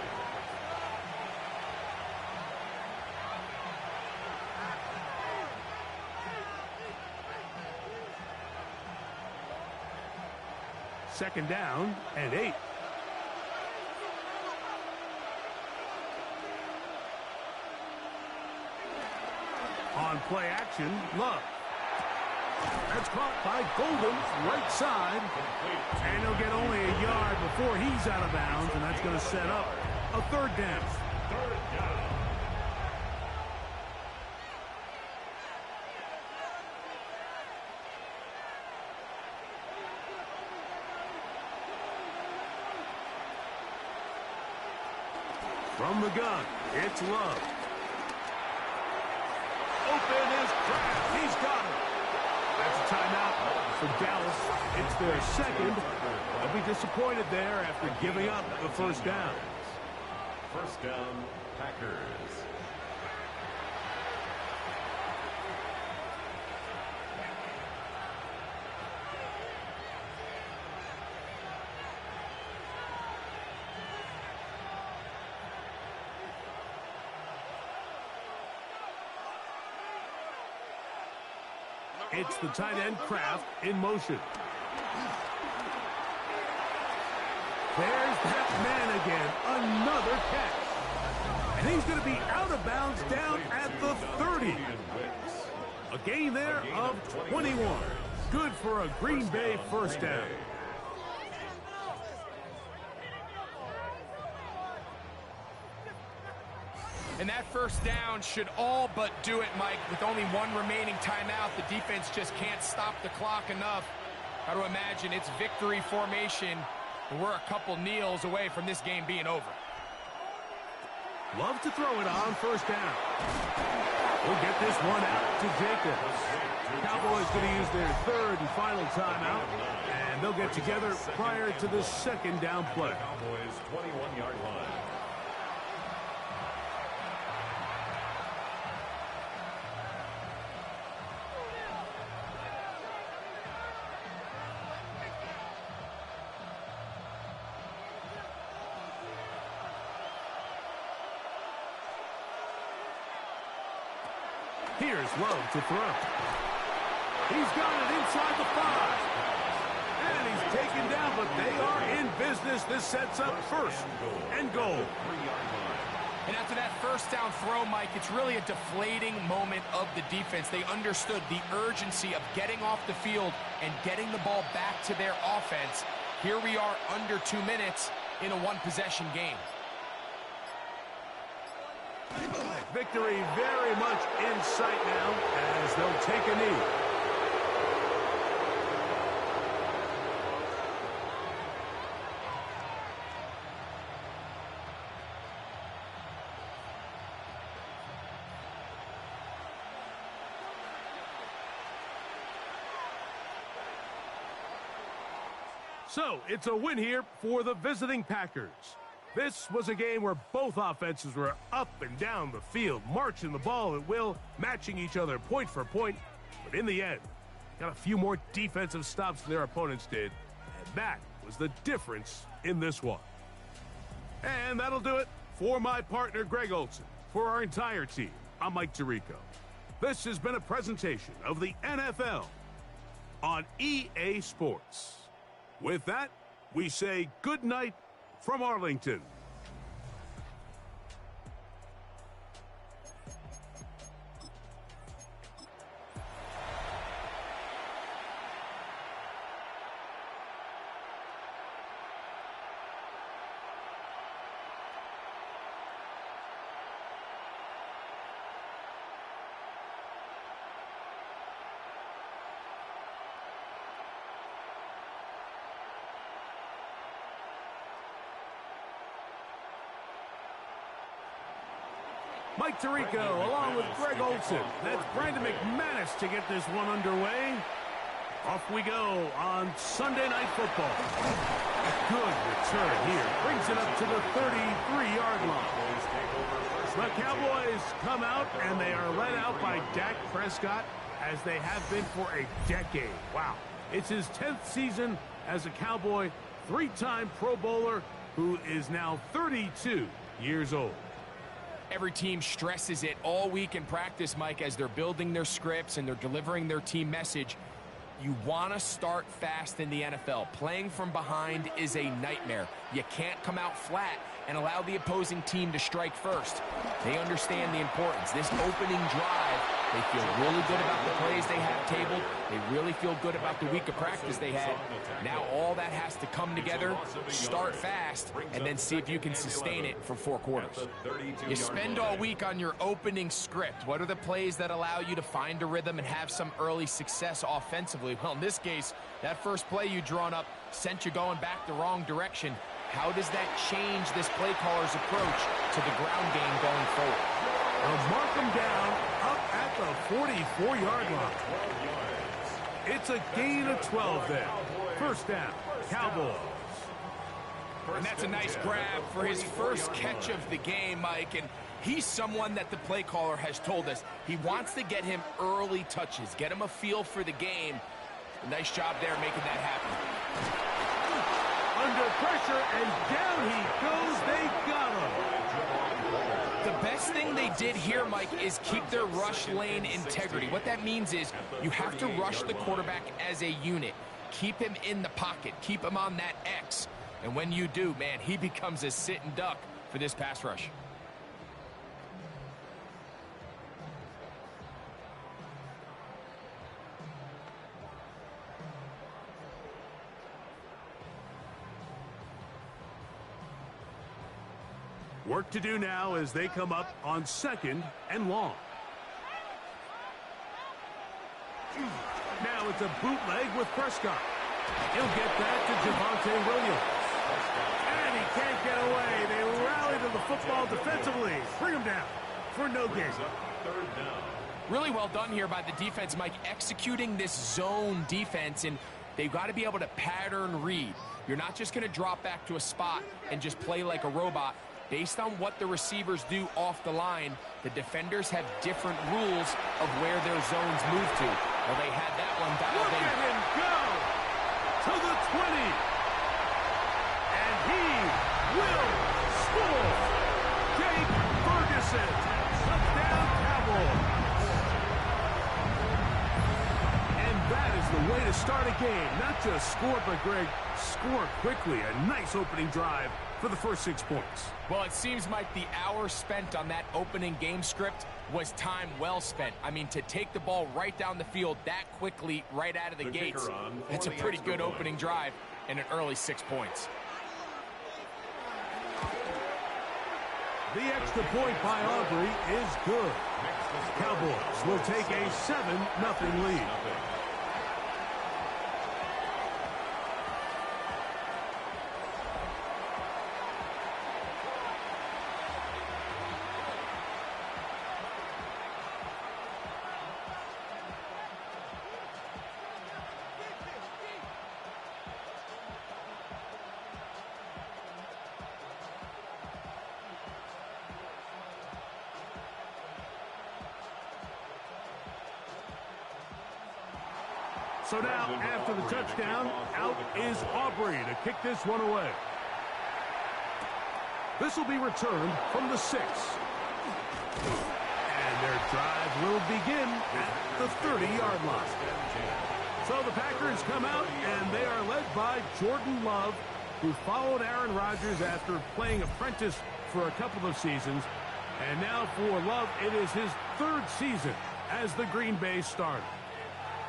B: Second down and 8. On play action, Love. That's caught by Golden, right side. And he'll get only a yard before he's out of bounds, and that's going to set up a third down. From the gun, it's Love. Open is Kraft. He's got it. That's a timeout for Dallas. It's their second. They'll be disappointed there after giving up the first down.
A: First down, Packers.
B: It's the tight end Kraft in motion. There's that man again. Another catch. And he's going to be out of bounds down at the 30. A gain there of 21. Good for a Green Bay first down.
C: And that first down should all but do it, Mike. With only one remaining timeout, the defense just can't stop the clock enough. Got to imagine it's victory formation. We're a couple kneels away from this game being over.
B: Love to throw it on first down. We'll get this one out to Jacobs. Cowboys going to use their third and final timeout, and they'll get together prior to the second down play.
A: Cowboys 21-yard line.
B: Here's Love to throw. He's got it inside the 5. And he's taken down, but they are in business. This sets up first and goal.
C: And after that first down throw, Mike, it's really a deflating moment of the defense. They understood the urgency of getting off the field and getting the ball back to their offense. Here we are under 2 minutes in a one-possession game.
B: Victory very much in sight now as they'll take a knee. So, it's a win here for the visiting Packers. This was a game where both offenses were up and down the field, marching the ball at will, matching each other point for point. But in the end, got a few more defensive stops than their opponents did, and that was the difference in this one. And that'll do it for my partner, Greg Olson. For our entire team, I'm Mike Tirico. This has been a presentation of the NFL on EA Sports. With that, we say good night from Arlington. Mike Tirico along with Greg Olson. That's Brandon McManus to get this one underway. Off we go on Sunday Night Football. A good return here. Brings it up to the 33-yard line. The Cowboys come out, and they are led out by Dak Prescott, as they have been for a decade. Wow. It's his 10th season as a Cowboy, 3-time Pro Bowler, who is now 32 years old.
C: Every team stresses it all week in practice, Mike, as they're building their scripts and they're delivering their team message. You want to start fast in the NFL. Playing from behind is a nightmare. You can't come out flat and allow the opposing team to strike first. They understand the importance. This opening drive, they feel really good about the plays they have tabled. They really feel good about the week of practice they had. Now all that has to come together, start fast, and then see if you can sustain it for 4 quarters. You spend all week on your opening script. What are the plays that allow you to find a rhythm and have some early success offensively? Well, in this case, that first play you drawn up sent you going back the wrong direction. How does that change this play caller's approach to the ground game going forward?
B: They'll mark them down up at the 44-yard line. It's a gain of 12 there. First down, Cowboys.
C: And that's a nice grab for his first catch of the game, Mike. And he's someone that the play caller has told us he wants to get him early touches, get him a feel for the game. Nice job there making that happen.
B: Under pressure, and down he goes. They got him.
C: The best thing they did here, Mike, is keep their rush lane integrity. What that means is you have to rush the quarterback as a unit. Keep him in the pocket. Keep him on that X. And when you do, man, he becomes a sitting duck for this pass rush.
B: Work to do now as they come up on 2nd and long. Now it's a bootleg with Prescott. He'll get that to Javonte Williams. And he can't get away. They rally to the football defensively. Bring him down for no gain.
A: Third down.
C: Really well done here by the defense, Mike, executing this zone defense, and they've got to be able to pattern read. You're not just going to drop back to a spot and just play like a robot. Based on what the receivers do off the line, the defenders have different rules of where their zones move to. Well, they had that one dialed in.
B: Look at him go to the 20. And he will score. Jake Ferguson. Touchdown, Cowboys. And that is the way to start a game. Not just score, but, Greg, score quickly. A nice opening drive for the first 6 points.
C: Well, it seems like the hour spent on that opening game script was time well spent. I mean, to take the ball right down the field that quickly right out of the gates, that's a pretty good opening drive and an early 6 points.
B: The extra point by Aubrey is good. Cowboys will take a 7-0 lead. So now, after the touchdown, out is Aubrey to kick this one away. This will be returned from the 6. And their drive will begin at the 30-yard line. So the Packers come out, and they are led by Jordan Love, who followed Aaron Rodgers after playing apprentice for a couple of seasons. And now for Love, it is his 3rd season as the Green Bay starter.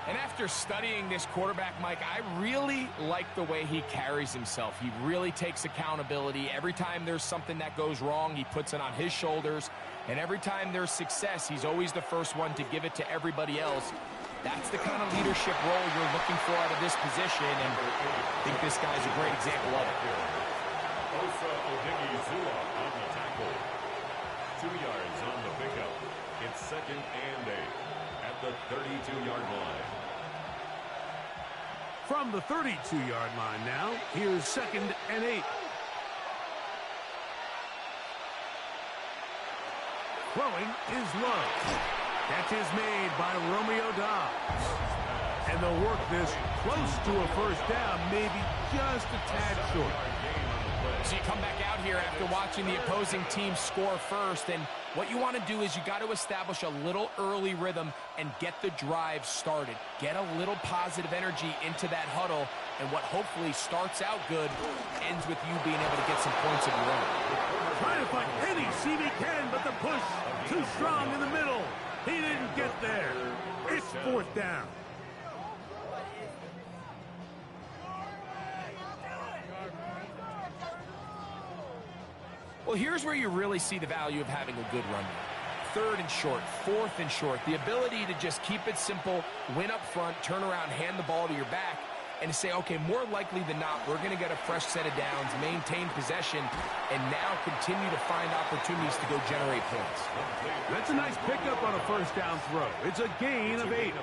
C: And after studying this quarterback, Mike, I really like the way he carries himself. He really takes accountability. Every time there's something that goes wrong, he puts it on his shoulders. And every time there's success, he's always the first one to give it to everybody else. That's the kind of leadership role you're looking for out of this position, and I think this guy's a great example of it.
A: Osa Odigizua on the tackle. 2 yards on the pickup. It's 2nd and 8 at the 32-yard line.
B: From the 32-yard line now, here's 2nd and 8. Throwing is Love. Catch is made by Romeo Dobbs. And they'll work this close to a first down, maybe just a tad short.
C: So you come back out here after watching the opposing team score first, and what you want to do is you got to establish a little early rhythm and get the drive started. Get a little positive energy into that huddle, and what hopefully starts out good ends with you being able to get some points of your own.
B: Trying to find any seam he can, but the push too strong in the middle. He didn't get there. It's 4th down.
C: Well, here's where you really see the value of having a good run. 3rd and short, 4th and short. The ability to just keep it simple, win up front, turn around, hand the ball to your back, and say, okay, more likely than not, we're going to get a fresh set of downs, maintain possession, and now continue to find opportunities to go generate points.
B: That's a nice pickup on a first down throw. It's a gain of 8.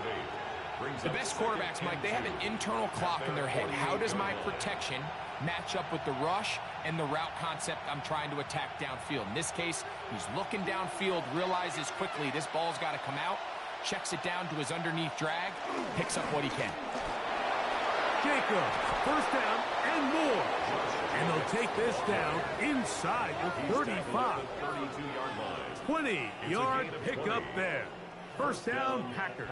C: The best quarterbacks, Mike, they have an internal clock in their head. How does my protection match up with the rush and the route concept I'm trying to attack downfield? In this case, he's looking downfield, realizes quickly this ball's got to come out, checks it down to his underneath drag, picks up what he can.
B: Jacobs, first down and more. And they'll take this down inside the 35. 20-yard pickup there. First down, Packers.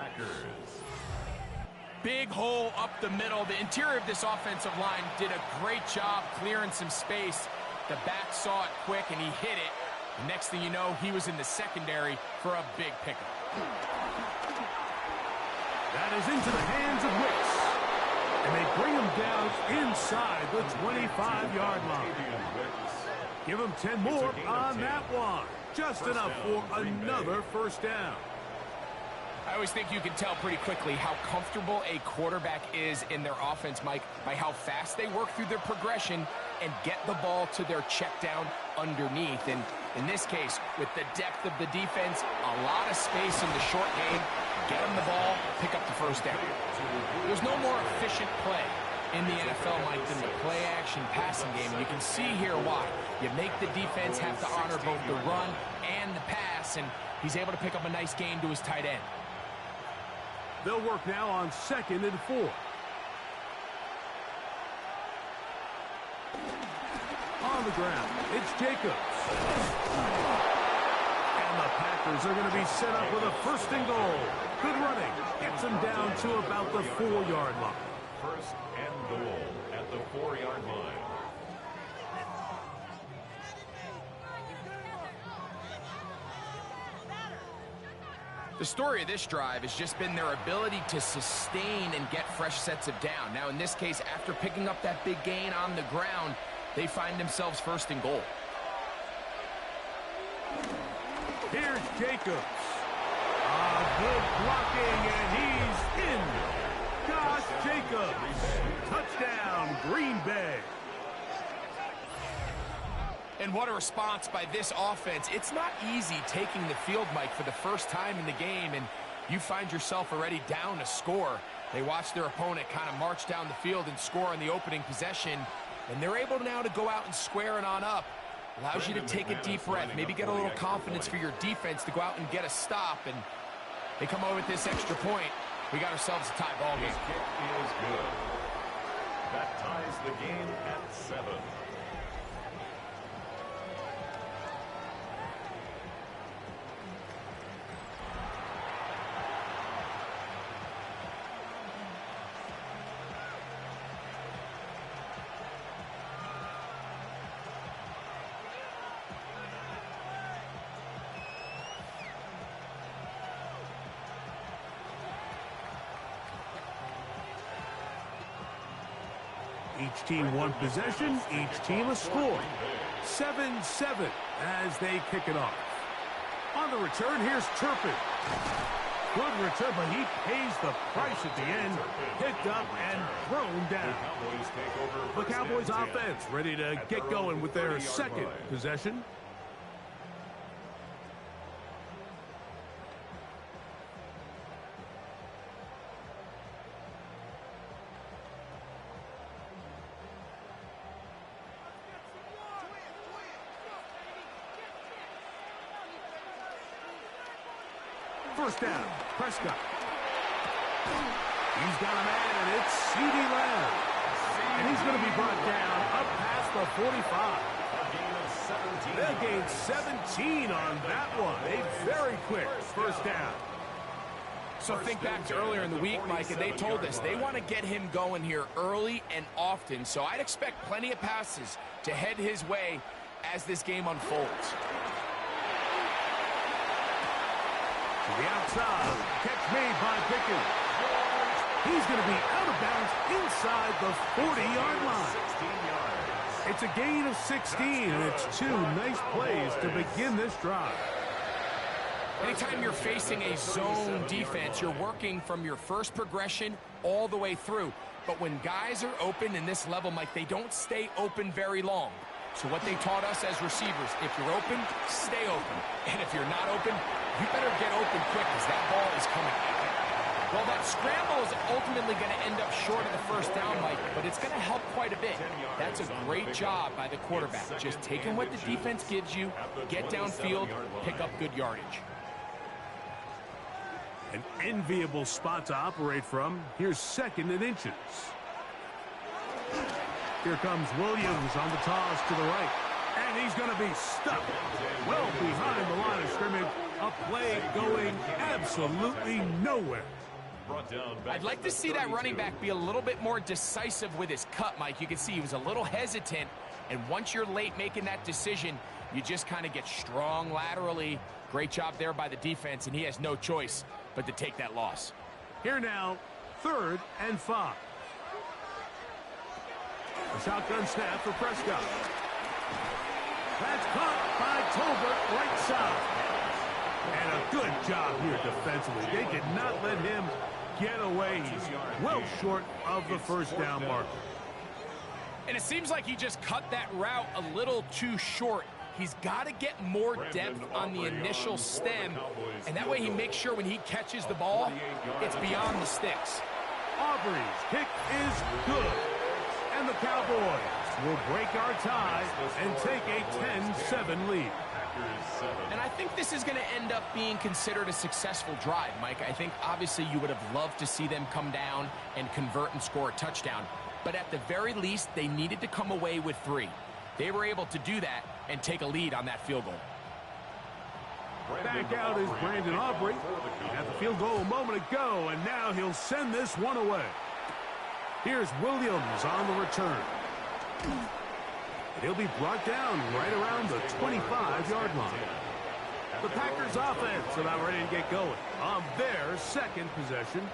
C: Big hole up the middle. The interior of this offensive line did a great job clearing some space. The back saw it quick, and he hit it. The next thing you know, he was in the secondary for a big pickup.
B: That is into the hands of Wicks. And they bring him down inside the 25-yard line. Give him 10 more on that one. Just enough for another first down.
C: I always think you can tell pretty quickly how comfortable a quarterback is in their offense, Mike, by how fast they work through their progression and get the ball to their check down underneath. And in this case, with the depth of the defense, a lot of space in the short game, get them the ball, pick up the first down. There's no more efficient play in the NFL, Mike, than the play-action passing game. And you can see here why. You make the defense have to honor both the run and the pass, and he's able to pick up a nice gain to his tight end.
B: They'll work now on 2nd and 4. On the ground, it's Jacobs. And the Packers are going to be set up with a 1st and goal. Good running. Gets them down to about the 4-yard line.
A: 1st and goal at the 4-yard line.
C: The story of this drive has just been their ability to sustain and get fresh sets of down. Now, in this case, after picking up that big gain on the ground, they find themselves 1st and goal.
B: Here's Jacobs. Good blocking, and he's in. Josh Jacobs. Touchdown, Green Bay.
C: And what a response by this offense. It's not easy taking the field, Mike, for the first time in the game, and you find yourself already down a score. They watch their opponent kind of march down the field and score on the opening possession, and they're able now to go out and square it on up. Allows you to take a deep breath, maybe get a little confidence for your defense to go out and get a stop, and they come over with this extra point. We got ourselves a tie ball game.
A: His kick is good. That ties the game at 7.
B: Each team one possession, each team a score. 7-7 as they kick it off. On the return, here's Turpin. Good return, but he pays the price at the end. Picked up and thrown down. The Cowboys offense ready to get going with their 2nd possession. First down, Prescott. He's got a man, and it's CeeDee Lamb. And he's going to be brought down up past the 45. They'll gain 17 on that one. A very quick first down.
C: So think back to earlier in the week, Mike, and they told us they want to get him going here early and often. So I'd expect plenty of passes to head his way as this game unfolds.
B: To the outside, catch made by Pickens. He's going to be out of bounds inside the 40-yard line. It's a gain of 16, and it's 2 nice plays to begin this drive.
C: Anytime you're facing a zone defense, you're working from your first progression all the way through. But when guys are open in this level, Mike, they don't stay open very long. So what they taught us as receivers, if you're open, stay open. And if you're not open, you better get open quick because that ball is coming. Well, that scramble is ultimately going to end up short of the first down, Mike, but it's going to help quite a bit. That's a great job by the quarterback. Just taking what the defense gives you, get downfield, pick up good yardage.
B: An enviable spot to operate from. Here's 2nd and inches. Here comes Williams on the toss to the right. And he's going to be stuck well behind the line of scrimmage. A play going absolutely nowhere.
C: I'd like to see that running back be a little bit more decisive with his cut, Mike. You can see he was a little hesitant. And once you're late making that decision, you just kind of get strong laterally. Great job there by the defense, and he has no choice but to take that loss.
B: Here now, 3rd and 5. A shotgun snap for Prescott. That's caught by Tolbert right side. And a good job here defensively. They did not let him get away. He's well short of the first down marker.
C: And it seems like he just cut that route a little too short. He's got to get more depth on the initial stem, and that way he makes sure when he catches the ball, it's beyond the sticks.
B: Aubrey's kick is good. And the Cowboys will break our tie and take a 10-7 lead.
C: And I think this is going to end up being considered a successful drive, Mike. I think obviously you would have loved to see them come down and convert and score a touchdown. But at the very least, they needed to come away with 3. They were able to do that and take a lead on that field goal.
B: Back out is Brandon Aubrey. He had the field goal a moment ago, and now he'll send this one away. Here's Williams on the return. And he'll be brought down right around the 25-yard line. The Packers offense about ready to get going on their 2nd possession.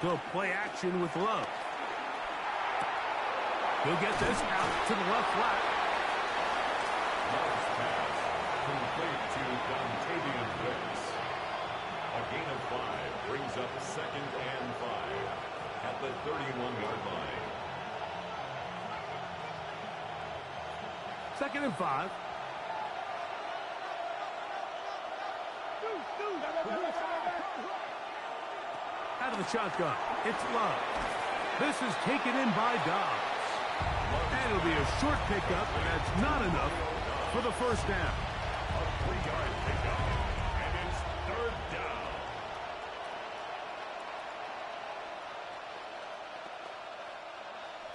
B: We'll go play action with Love. He'll get this out to the left flat.
A: Love's pass complete to Dontavian Wicks. A gain of 5 brings up 2nd and 5 at the 31-yard line.
B: 2nd and 5. Out of the shotgun, it's Love. This is taken in by Dobbs. And it'll be a short pickup, and that's not enough for the first down.
A: A 3-yard pickup, and it's 3rd down.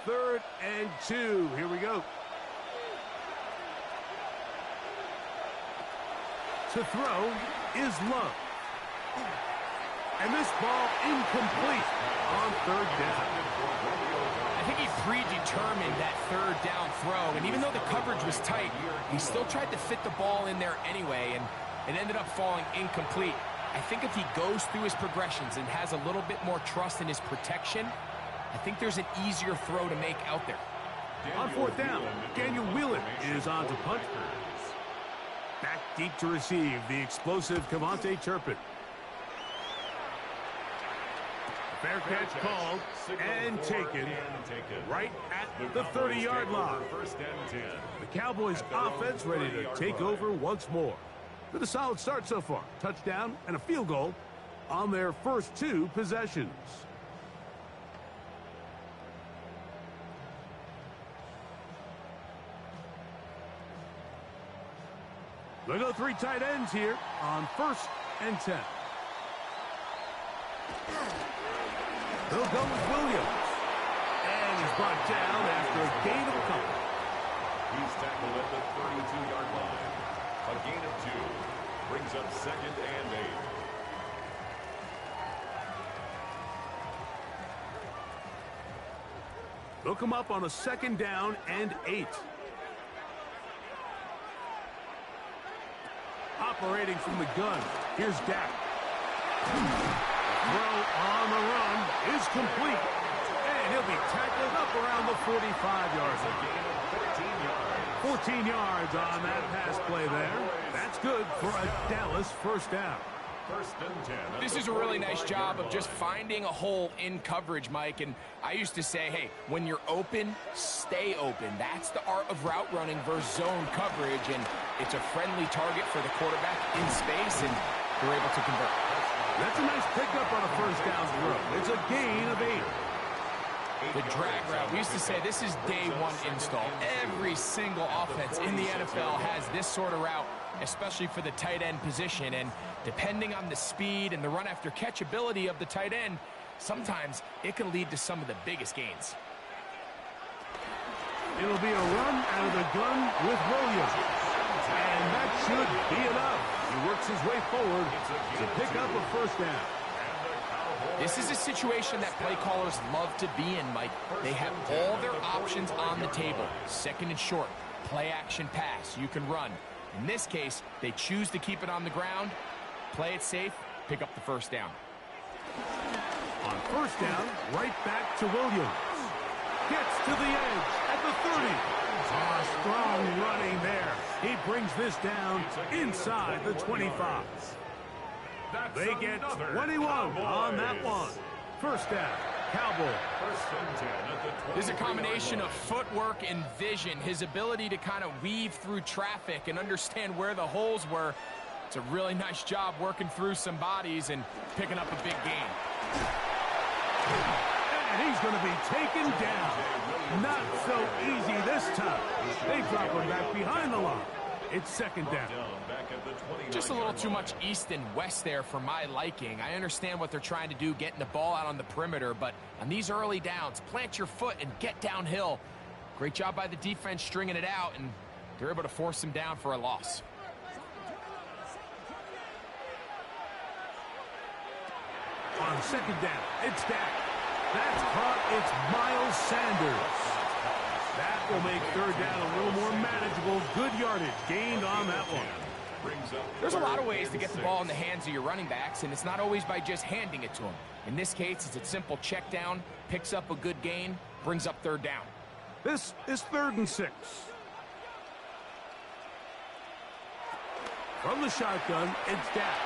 B: Third and 2. Here we go. To throw is Love. And this ball incomplete on 3rd down.
C: I think he predetermined that 3rd down throw, and even though the coverage was tight, he still tried to fit the ball in there anyway, and it ended up falling incomplete. I think if he goes through his progressions and has a little bit more trust in his protection, I think there's an easier throw to make out there.
B: On 4th down, Daniel Whelan is on to punt. Back deep to receive the explosive Cavante Turpin. Fair catch called and taken right at the 30-yard line. The Cowboys offense ready to take over once more. With a solid start so far. Touchdown and a field goal on their first 2 possessions. They'll go 3 tight ends here on 1st and 10. They'll go with Williams. And he's brought down after a gain of a couple.
A: He's tackled at the 32-yard line. A gain of 2 brings up 2nd and 8.
B: They'll come up on a 2nd down and 8. Operating from the gun, here's Dak. Throw on the run is complete. And he'll be tackled up around the 45-yard line. 14 yards on that pass play there. That's good for a Dallas 1st down.
C: This is a really nice job of just finding a hole in coverage, Mike. And I used to say, hey, when you're open, stay open. That's the art of route running versus zone coverage. And it's a friendly target for the quarterback in space, and they're able to convert.
B: That's a nice pickup on a 1st down throw. It's a gain of 8.
C: The drag route. We used to say this is day 1 install. Every single offense in the NFL has this sort of route, especially for the tight end position. And depending on the speed and the run after catch ability of the tight end, sometimes it can lead to some of the biggest gains.
B: It'll be a run out of the gun with Williams. And that should be enough. He works his way forward to pick up a 1st down.
C: This is a situation that play callers love to be in, Mike. They have all their options on the table. 2nd and short, play action pass, you can run. In this case, they choose to keep it on the ground, play it safe, pick up the 1st down.
B: On 1st down, right back to Williams. Gets to the edge at the 30. Strong running there. He brings this down inside the 25. They get 21 on that one. 1st down, Cowboys.
C: There's a combination of footwork and vision. His ability to kind of weave through traffic and understand where the holes were. It's a really nice job working through some bodies and picking up a big gain.
B: And he's going to be taken down. Not so easy this time. They drop him back behind the line. It's 2nd down.
C: Just a little too much east and west there for my liking. I understand what they're trying to do, getting the ball out on the perimeter, but on these early downs, plant your foot and get downhill. Great job by the defense stringing it out, and they're able to force him down for a loss.
B: On 2nd down, it's Dak. That's caught. It's Miles Sanders. That will make 3rd down a little more manageable. Good yardage gained on that one.
C: There's a lot of ways to get the ball in the hands of your running backs, and it's not always by just handing it to them. In this case, it's a simple check down, picks up a good gain, brings up 3rd down.
B: This is 3rd and 6. From the shotgun, it's Dak.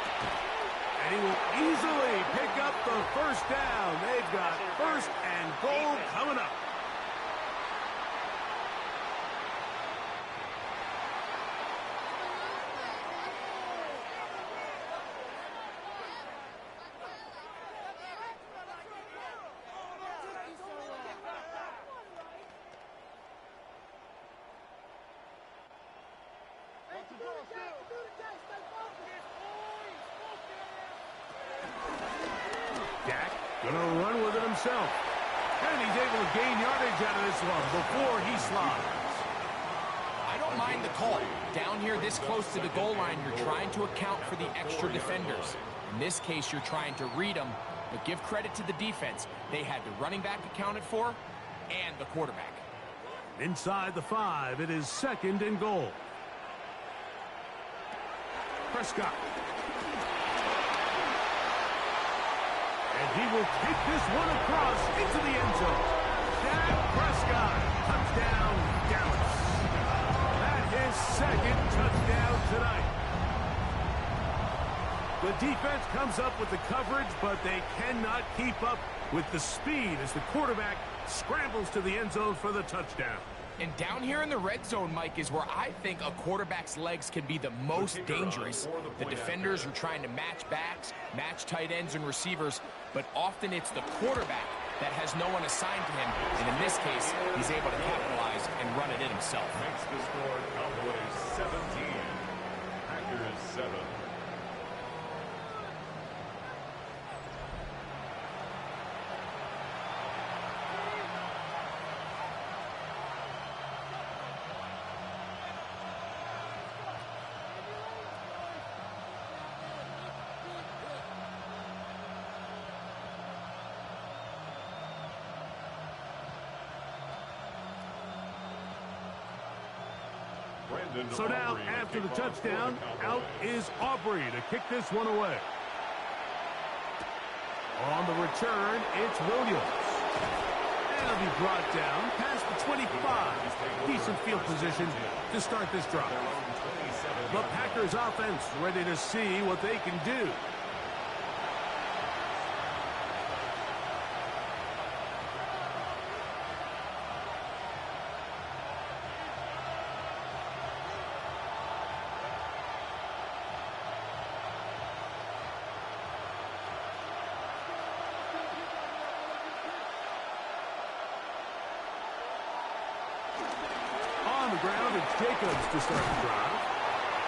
B: And he will easily pick up the 1st down. They've got 1st and goal coming up. Dak gonna run with it himself. And he's able to gain yardage out of this one before he slides.
C: I don't mind the call. Down here this close to the goal line, you're trying to account for the extra defenders. In this case, you're trying to read them, but give credit to the defense. They had the running back accounted for and the quarterback.
B: Inside the 5, it is 2nd and goal. Prescott. And he will take this one across into the end zone. Dak Prescott, touchdown, Dallas. That is 2nd touchdown tonight. The defense comes up with the coverage, but they cannot keep up with the speed as the quarterback scrambles to the end zone for the touchdown.
C: And down here in the red zone, Mike, is where I think a quarterback's legs can be the most dangerous. The defenders are trying to match backs, match tight ends and receivers, but often it's the quarterback that has no one assigned to him. And in this case, he's able to capitalize and run it in himself.
A: Makes the score Cowboys 17, Packers 7.
B: So now, after the touchdown, out is Aubrey to kick this one away. On the return, it's Williams. And he'll be brought down past the 25. Decent field position to start this drive. The Packers offense ready to see what they can do. On the ground, it's Jacobs to start the drive.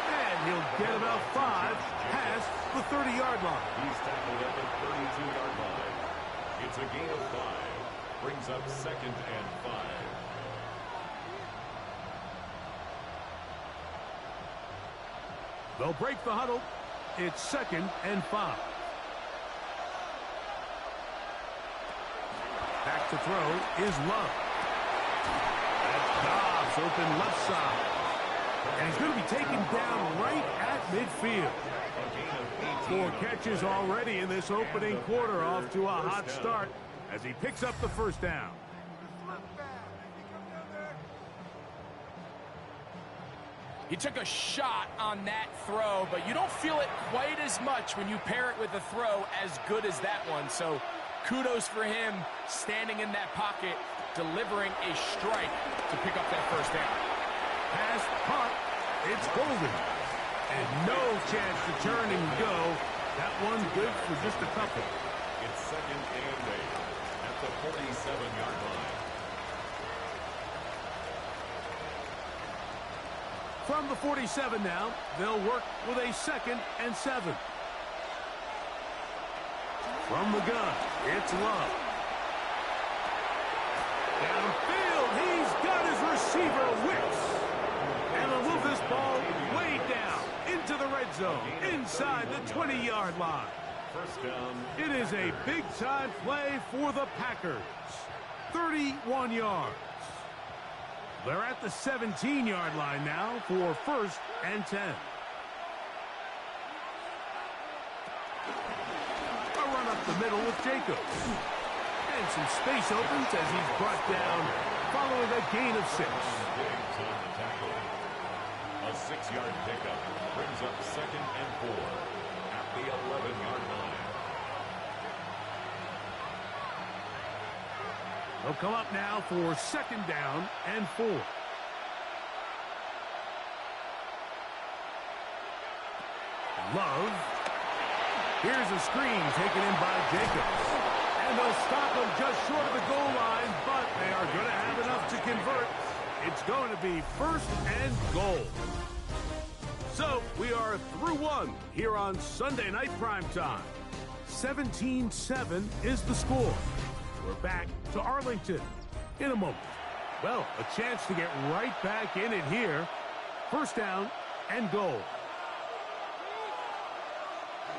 B: And he'll get about 5 past the 30-yard line.
A: He's tackled at the 32-yard line. It's a gain of 5. Brings up 2nd and 5.
B: They'll break the huddle. It's 2nd and 5. Back to throw is Love. Dobbs open left side. And he's going to be taken down right at midfield. 4 catches already in this opening quarter, off to a hot start as he picks up the first down.
C: He took a shot on that throw, but you don't feel it quite as much when you pair it with a throw as good as that one. So kudos for him standing in that pocket, delivering a strike to pick up that first down.
B: Pass, punt, it's Golden. And no chance to turn and go. That one good for just a couple.
A: It's 2nd and 8 at the 47-yard line.
B: From the 47 now, they'll work with a 2nd and 7. From the gun, it's Love. Downfield, he's got his receiver Wicks. And he'll move this ball way down into the red zone, inside the 20-yard line.
A: First down.
B: It is a big-time play for the Packers. 31 yards. They're at the 17-yard line now for 1st and 10. A run up the middle with Jacobs. And some space opens as he's brought down following a gain of 6.
A: A 6-yard pickup brings up 2nd and 4 at the 11-yard line.
B: They'll come up now for 2nd down and 4. Love. Here's a screen taken in by Jacobs. And they'll stop him just short of the goal line, but they are going to have enough to convert. It's going to be 1st and goal. So we are through 1 here on Sunday Night Primetime. 17-7 is the score. We're back to Arlington in a moment. Well, a chance to get right back in it here. 1st down and goal.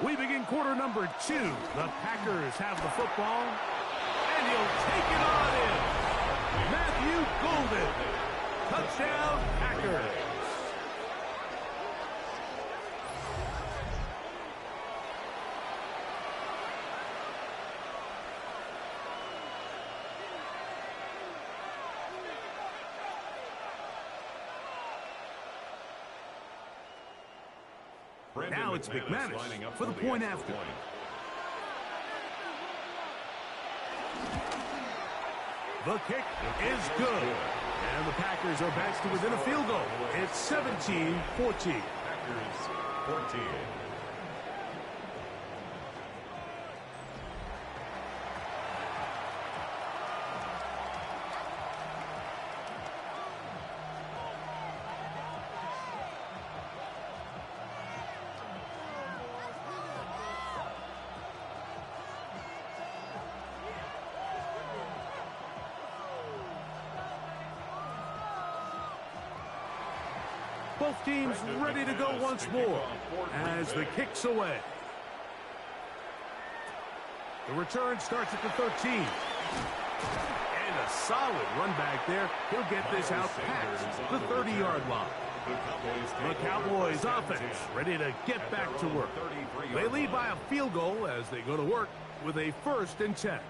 B: We begin quarter number 2. The Packers have the football, and he'll take it on in. Matthew Golden. Touchdown, Packers. Now it's McManus for the point after. The kick is good. And the Packers are back to within a field goal. It's 17-14.
A: Packers 14.
B: Both teams ready to go once more as the kick's away. The return starts at the 13. And a solid run back there. He'll get this out past the 30-yard line. The Cowboys offense ready to get back to work. They lead by a field goal as they go to work with a 1st and 10.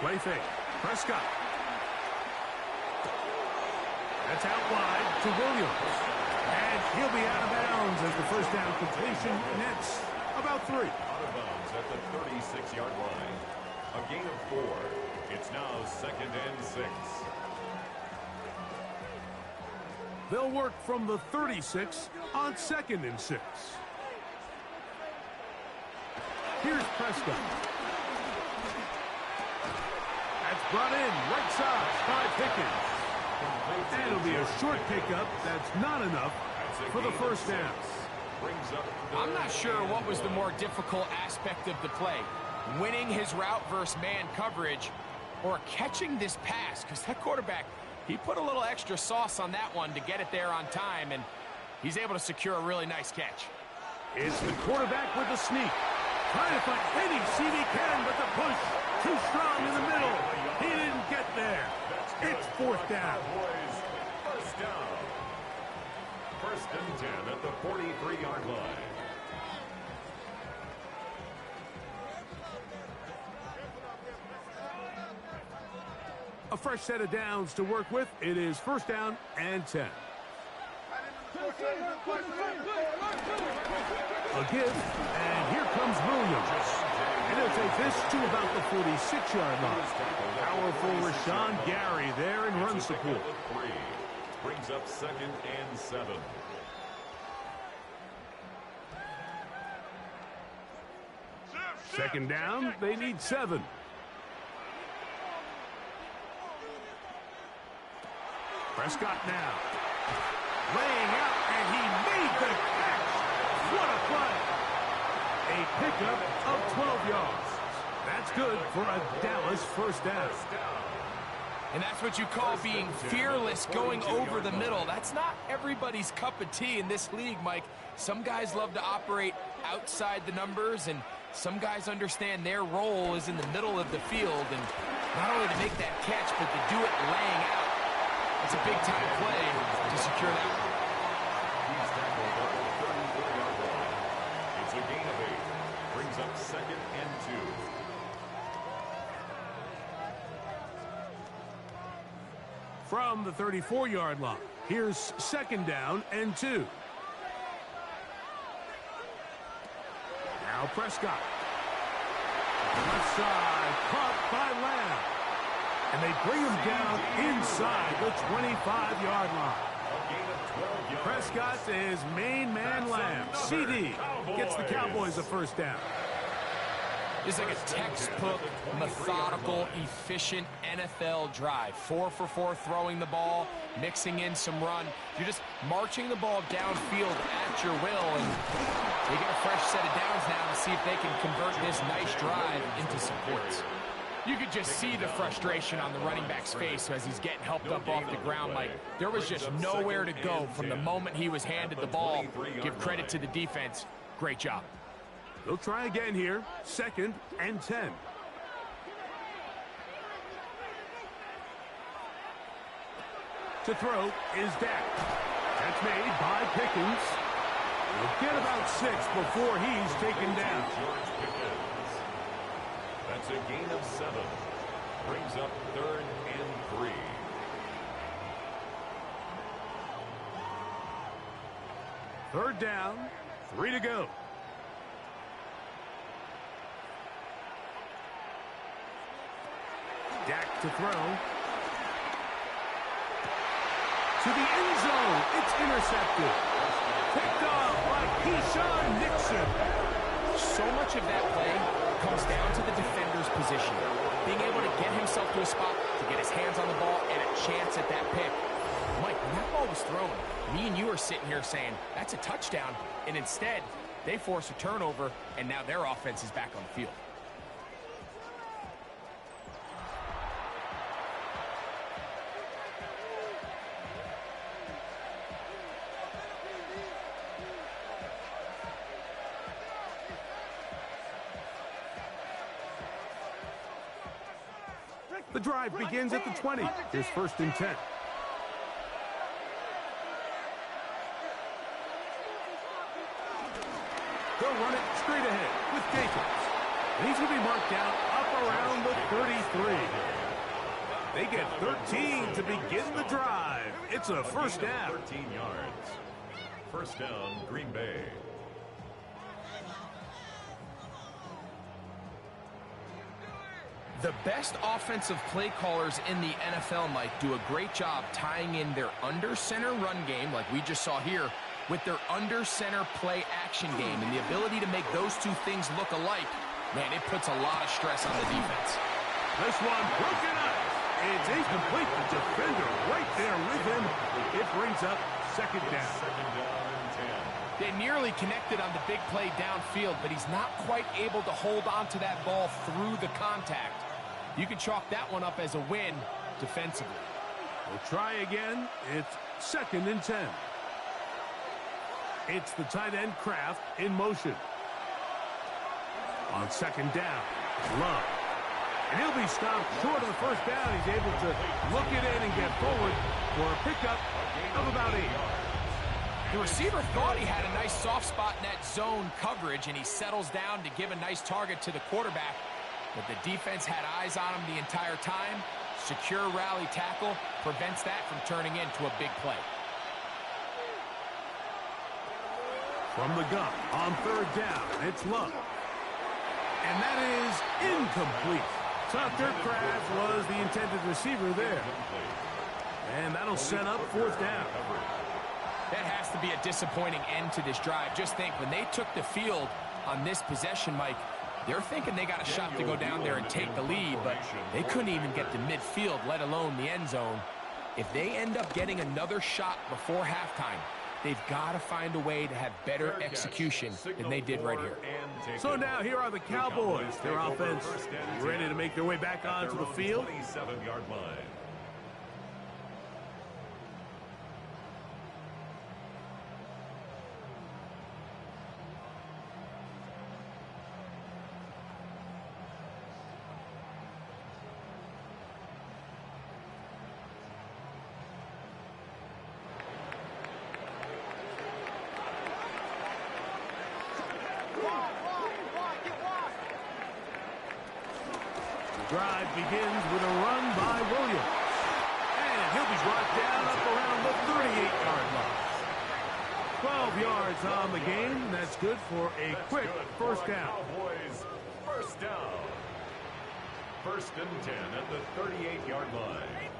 B: Play fake. Prescott. That's out wide to Williams. And he'll be out of bounds as the first down completion nets about 3.
A: Out of bounds at the 36-yard line. A gain of 4. It's now 2nd and 6.
B: They'll work from the 36 on 2nd and 6. Here's Prescott. That's brought in right side by Pickens. And it'll be a short pickup. That's not enough for the first down.
C: I'm not sure what was the more difficult aspect of the play. Winning his route versus man coverage or catching this pass, because that quarterback, he put a little extra sauce on that one to get it there on time, and he's able to secure a really nice catch.
B: It's the quarterback with the sneak. Trying to find any seam he can, but the push too strong in the middle. He didn't get there. It's 4th down.
A: First down. 1st and 10 at the 43-yard line.
B: A fresh set of downs to work with. It is 1st down and 10. A give, and here comes Williams. And he'll take this to about the 46-yard line. Powerful Rashawn Gary there in run support.
A: Brings up 2nd and 7.
B: Second down, they need 7. Prescott now. Laying out, and he made the catch. What a play. A pickup of 12 yards. That's good for a Dallas first down.
C: And that's what you call being fearless, going over the middle. That's not everybody's cup of tea in this league, Mike. Some guys love to operate outside the numbers, and some guys understand their role is in the middle of the field. And not only to make that catch, but to do it laying out. It's a big-time play to secure that one.
A: He's tackled up at the 34-yard line. It's a gain of 8. Brings up 2nd and 2.
B: From the 34-yard line, here's 2nd down and 2. Now Prescott. Left side, caught by Lamb. And they bring him down inside the 25-yard line. Prescott is main man Lamb. CD gets the Cowboys a first down.
C: It's like a textbook, methodical, efficient NFL drive. 4 for 4 throwing the ball, mixing in some run. You're just marching the ball downfield at your will, and they get a fresh set of downs now to see if they can convert this nice drive into some points. You could just see the frustration on the running back's face as he's getting helped up off the ground. Like, there was just nowhere to go from the moment he was handed the ball. Give credit to the defense. Great job.
B: They'll try again here. 2nd and 10. To throw is Dak. That's made by Pickens. He'll get about 6 before he's taken down.
A: That's a gain of 7. Brings up 3rd and 3.
B: Third down, 3 to go. Dak to throw. To the end zone. It's intercepted. Picked off by Keyshawn Nixon.
C: So much of that play comes down to the defender's position. Being able to get himself to a spot, to get his hands on the ball, and a chance at that pick. Mike, when that ball was thrown, me and you are sitting here saying, that's a touchdown. And instead, they force a turnover, and now their offense is back on the field.
B: The drive begins at the 20. Here's 1st and 10. They'll run it straight ahead with Jacobs. And he's going to be marked down up around the 33. They get 13 to begin the drive. It's a 1st down.
A: 13 yards. 1st down, Green Bay.
C: The best offensive play callers in the NFL, Mike, do a great job tying in their under-center run game, like we just saw here, with their under-center play action game. And the ability to make those two things look alike, man, it puts a lot of stress on the defense.
B: This one broken up. It's incomplete. The defender right there with him. It brings up 2nd down.
A: 2nd down and 10.
C: They nearly connected on the big play downfield, but he's not quite able to hold on to that ball through the contact. You can chalk that one up as a win defensively.
B: We'll try again. It's 2nd and 10. It's the tight end Kraft in motion. On 2nd down, Love. And he'll be stopped short of the 1st down. He's able to look it in and get forward for a pickup of about 8.
C: The receiver thought he had a nice soft spot in that zone coverage, and he settles down to give a nice target to the quarterback. But the defense had eyes on him the entire time. Secure rally tackle prevents that from turning into a big play.
B: From the gun on 3rd down, it's Love. And that is incomplete. Tucker Kraft was the intended receiver there. And that'll set up 4th down.
C: That has to be a disappointing end to this drive. Just think, when they took the field on this possession, Mike, they're thinking they got a shot to go down there and take the lead, but they couldn't even get to midfield, let alone the end zone. If they end up getting another shot before halftime, they've got to find a way to have better execution than they did right here.
B: So now here are the Cowboys. Their offense ready to make their way back onto the field.
A: 27-yard line.
B: Drive begins with a run by Williams. And he'll be brought down up around the 38-yard line. 12 yards on the game. That's good for a quick 1st down.
A: Cowboys, 1st down. 1st and 10 at the 38-yard line.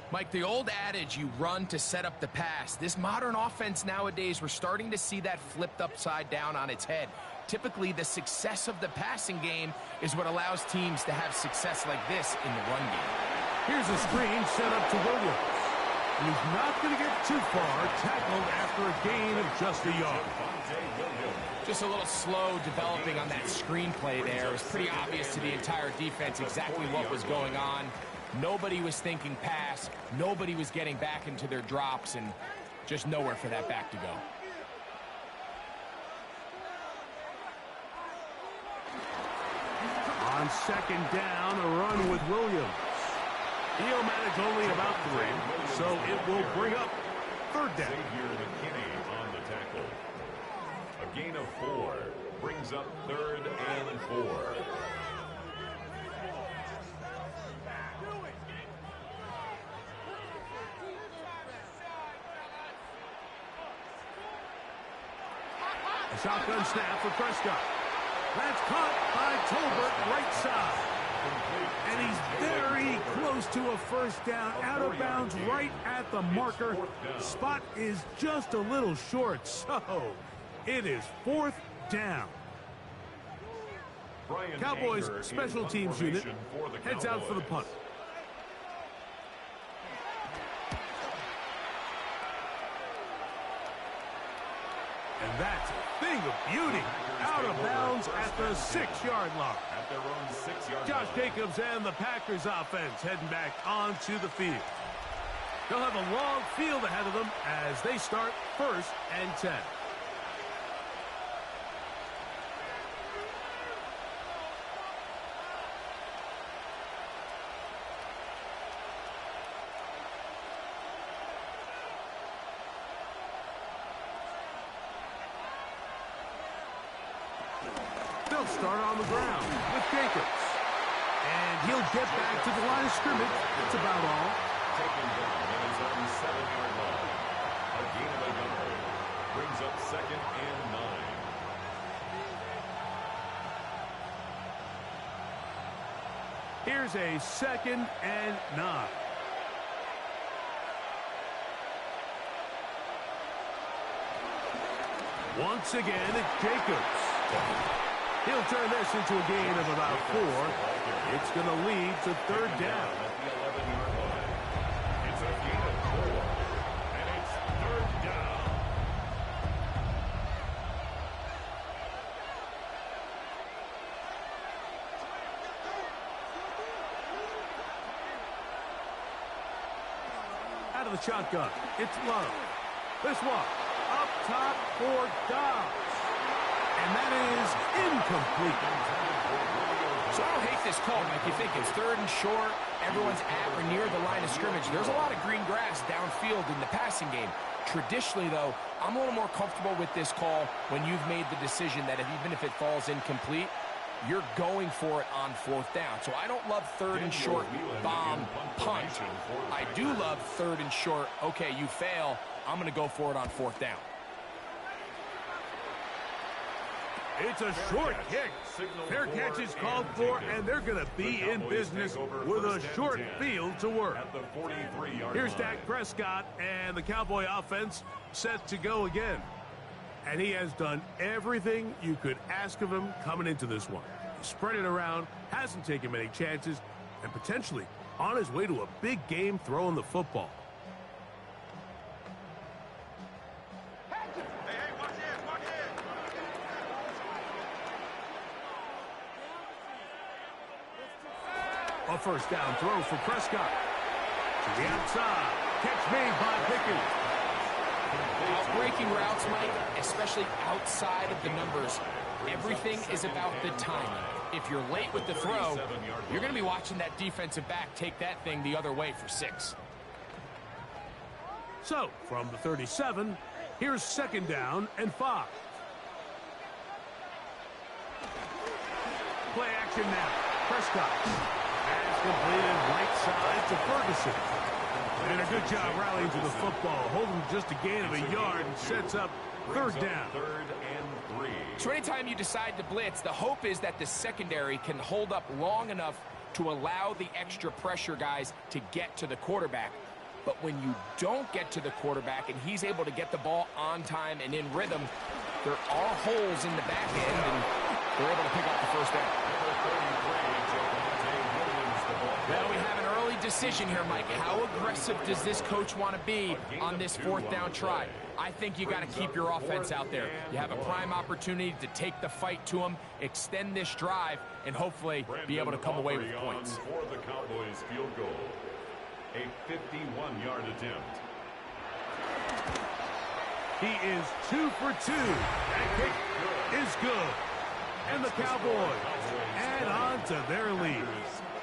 C: Mike, the old adage, you run to set up the pass. This modern offense nowadays, we're starting to see that flipped upside down on its head. Typically, the success of the passing game is what allows teams to have success like this in the run game.
B: Here's a screen set up to Williams. He's not going to get too far, tackled after a gain of just a yard.
C: Just a little slow developing on that screenplay there. It was pretty obvious to the entire defense exactly what was going on. Nobody was thinking pass. Nobody was getting back into their drops, and just nowhere for that back to go.
B: On 2nd down, a run with Williams. He'll manage only about 3, so it will bring up 3rd down.
A: Xavier McKinney on the tackle. A gain of 4 brings up 3rd and 4.
B: A shotgun snap for Prescott. That's caught by Tolbert, right side. And he's very close to a 1st down, out of bounds right at the marker. Spot is just a little short, so it is 4th down. Cowboys special teams unit heads out for the punt. And that's a thing of beauty. Out of bounds at the 6-yard line.
A: At their own 6-yard
B: Josh
A: line.
B: Jacobs and the Packers offense heading back onto the field. They'll have a long field ahead of them as they start 1st and 10. they'll start on the ground with Jacobs. And he'll get back to the line of scrimmage. That's about all.
A: Taken down at his own 7-yard line. A gain of a yard. Brings up 2nd and 9.
B: Here's a 2nd and 9. Once again, it's Jacobs. He'll turn this into a gain of about 4. It's going to lead to 3rd down.
A: At the 11-yard line. It's a gain of 4. And it's 3rd down.
B: Out of the shotgun, it's Love. This one, up top for Dobbs. And that is incomplete.
C: So I don't hate this call, Mike. You think it's 3rd and short, everyone's at or near the line of scrimmage. There's a lot of green grass downfield in the passing game. Traditionally, though, I'm a little more comfortable with this call when you've made the decision that even if it falls incomplete, you're going for it on 4th down. So I don't love 3rd and short bomb punt. I do love 3rd and short, okay, you fail, I'm going to go for it on 4th down.
B: It's a short kick. Fair catch is called for, and they're going to be in business with a short field to work. Here's Dak Prescott, and the Cowboy offense set to go again. And he has done everything you could ask of him coming into this one. Spread it around, hasn't taken many chances, and potentially on his way to a big game throwing the football. A first down throw for Prescott. To the outside. Catch made by Pickens.
C: Breaking routes, Mike, especially outside of the numbers, everything is about the timing. If you're late with the throw, you're going to be watching that defensive back take that thing the other way for 6.
B: So, from the 37, here's 2nd down and 5. Play action now. Prescott has completed right side to Ferguson. And a good job rallying to the football, holding just a gain of a yard and sets up 3rd down.
A: 3rd and 3.
C: So anytime you decide to blitz, the hope is that the secondary can hold up long enough to allow the extra pressure guys to get to the quarterback. But when you don't get to the quarterback and he's able to get the ball on time and in rhythm, there are holes in the back end, and they're able to pick up the 1st down. Now we have an early decision here, Mike. How aggressive does this coach want to be on this 4th down try? I think you got to keep your offense out there. You have a prime opportunity to take the fight to them, extend this drive, and hopefully be able to come away with points.
A: For the Cowboys field goal, a 51-yard attempt.
B: He is 2 for 2. That kick is good. And the Cowboys add on to their lead.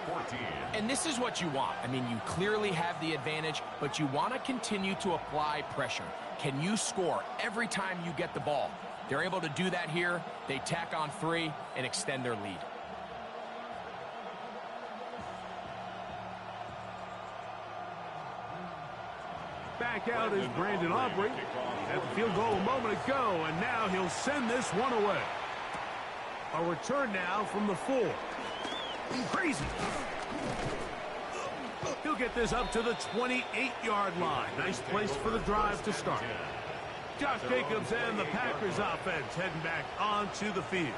A: 14.
C: And this is what you want. I mean, you clearly have the advantage, but you want to continue to apply pressure. Can you score every time you get the ball? They're able to do that here. They tack on 3 and extend their lead.
B: Back out is Brandon Aubrey. At the field goal a moment ago, and now he'll send this one away. A return now from the 4. Crazy. He'll get this up to the 28-yard line. Nice place for the drive to start. Josh Jacobs and the Packers offense heading back onto the field.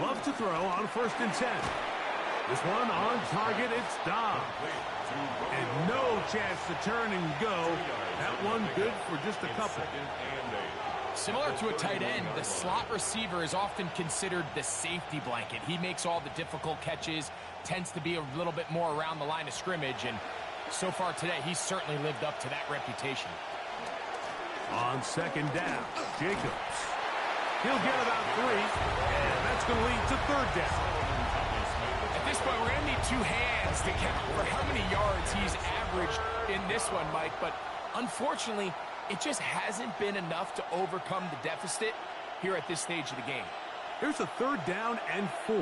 B: Love to throw on 1st and 10. This one on target, it's Dobbs. And no chance to turn and go. That one good for just a couple.
C: Similar to a tight end, the slot receiver is often considered the safety blanket. He makes all the difficult catches, tends to be a little bit more around the line of scrimmage, and so far today, he's certainly lived up to that reputation.
B: On second down, Jacobs. He'll get about 3, and that's going to lead to third down.
C: At this point, we're going to need 2 hands to count for how many yards he's averaged in this one, Mike. But unfortunately, it just hasn't been enough to overcome the deficit here at this stage of the game.
B: Here's a third down and 4.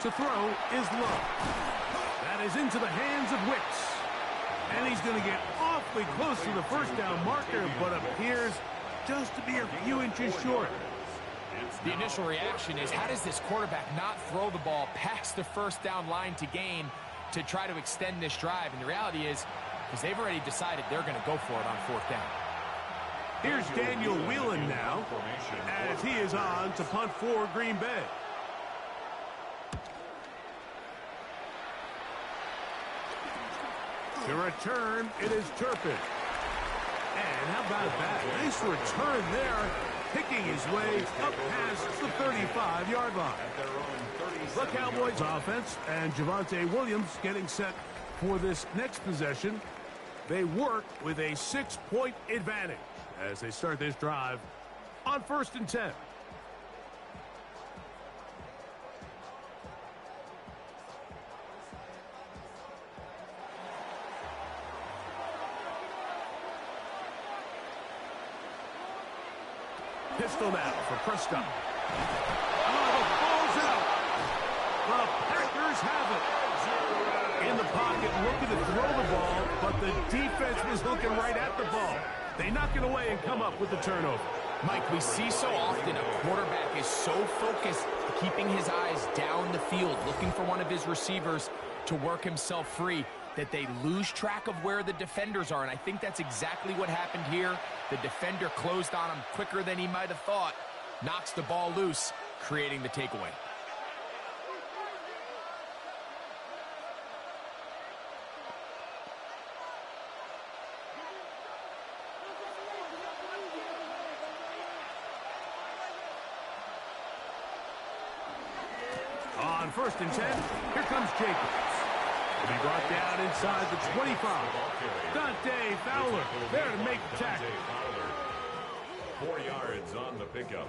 B: To throw is Love. That is into the hands of Wicks. And he's going to get awfully close to the first down marker, but appears just to be a few inches short.
C: The initial reaction is, how does this quarterback not throw the ball past the first down line to gain to try to extend this drive? And the reality is, because they've already decided they're going to go for it on fourth down.
B: Here's Daniel Whelan now, as he is on to punt for Green Bay. To return, it is Turpin. And how about that? Nice return there, picking his way up past the 35-yard line. The Cowboys offense and Javonte Williams getting set for this next possession. They work with a 6-point advantage as they start this drive on 1st and 10. Pistol now for Prescott. Oh, the ball's out. The Packers have it. In the pocket, looking to throw the ball, but the defense was looking right at the ball. They knock it away and come up with the turnover.
C: Mike, we see so often a quarterback is so focused, keeping his eyes down the field, looking for one of his receivers to work himself free, that they lose track of where the defenders are. And I think that's exactly what happened here. The defender closed on him quicker than he might have thought, knocks the ball loose, creating the takeaway.
B: On 1st and 10, here comes Jacobs. He'll be brought down inside the 25. Dante Fowler there to make the tackle.
A: 4 yards on the pickup.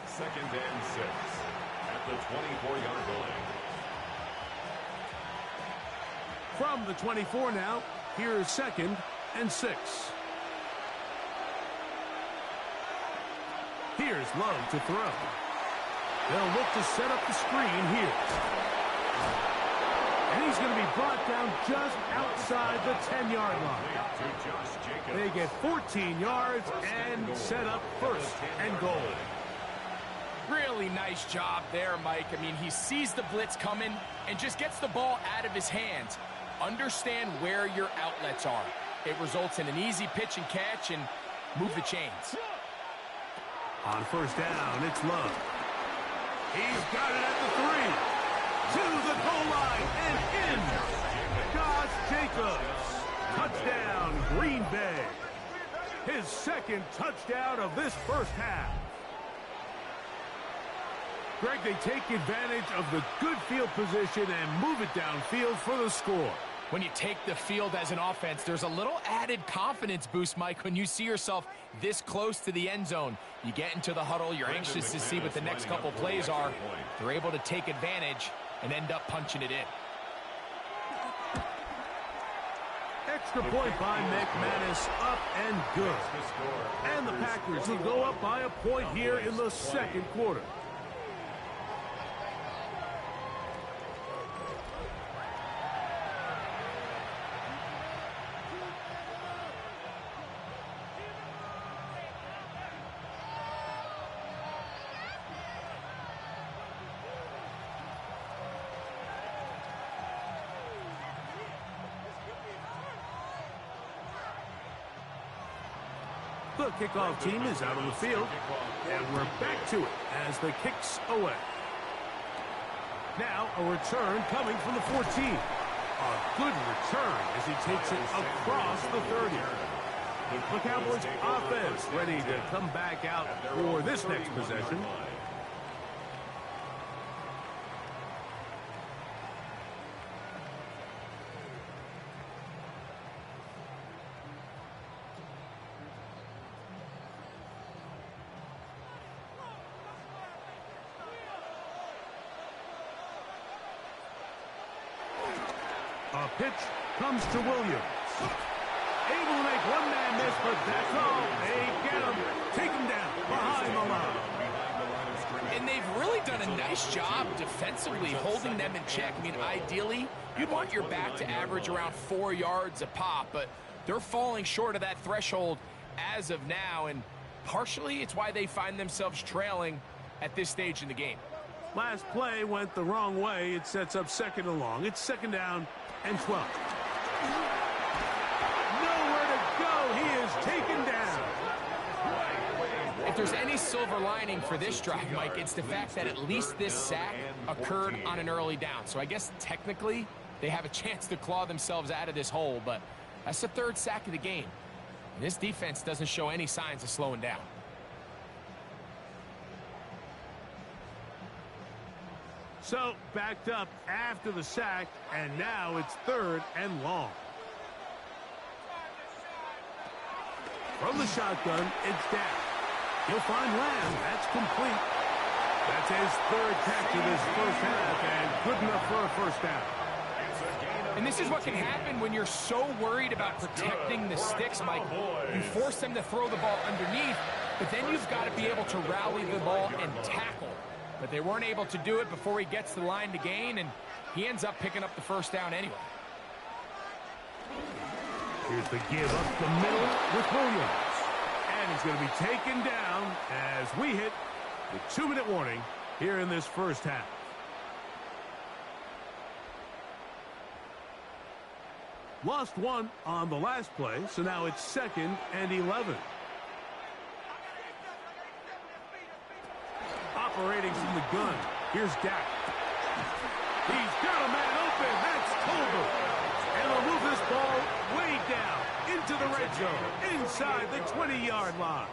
A: 2nd and 6 at the 24-yard line.
B: From the 24 now, here is 2nd and 6. Here's Love to throw. They'll look to set up the screen here. And he's going to be brought down just outside the 10-yard line. They get 14 yards and set up 1st and goal.
C: Really nice job there, Mike. I mean, he sees the blitz coming and just gets the ball out of his hands. Understand where your outlets are. It results in an easy pitch and catch and move the chains.
B: On 1st down, it's Love. He's got it at the 3. To the goal line and in. Josh Jacobs. Touchdown, Green Bay. His 2nd touchdown of this first half. Greg, they take advantage of the good field position and move it downfield for the score.
C: When you take the field as an offense, there's a little added confidence boost, Mike, when you see yourself this close to the end zone. You get into the huddle, you're anxious to see what the next couple plays are. They're able to take advantage and end up punching it in.
B: Extra point by McManus, up and good. And the Packers will go up by a point here in the 2nd quarter. The kickoff team is out on the field, and we're back to it as the kicks away. Now a return coming from the 14. A good return as he takes it across the 30. The Cowboys offense ready to come back out for this next possession. Pitch comes to Williams. Able to make one man miss, but that's all. They get him. Take him down behind the line.
C: And they've really done a nice job defensively holding them in check. I mean, ideally, you'd want your back to average around 4 yards a pop, but they're falling short of that threshold as of now, and partially it's why they find themselves trailing at this stage in the game.
B: Last play went the wrong way. It sets up second and long. It's second down and 12. Nowhere to go. He is taken down.
C: If there's any silver lining for this drive, Mike, it's the fact that at least this sack occurred on an early down. So I guess technically they have a chance to claw themselves out of this hole, but that's the third sack of the game. And this defense doesn't show any signs of slowing down.
B: So backed up after the sack, and now it's third and long. From the shotgun, it's Dak. He'll find Lamb. That's complete. That's his third catch of this first half, and good enough for a first down.
C: And this is what can happen when you're so worried about protecting the sticks, Mike. You force them to throw the ball underneath, but then you've got to be able to rally the ball and tackle. But they weren't able to do it before he gets to the line to gain, and he ends up picking up the first down anyway.
B: Here's the give up the middle with Williams. And he's going to be taken down as we hit the 2-minute warning here in this first half. Lost one on the last play, so now it's second and 11. Operating from the gun, here's Dak. He's got a man open. That's Colbert. And they'll move this ball way down into the red zone, inside the 20-yard line.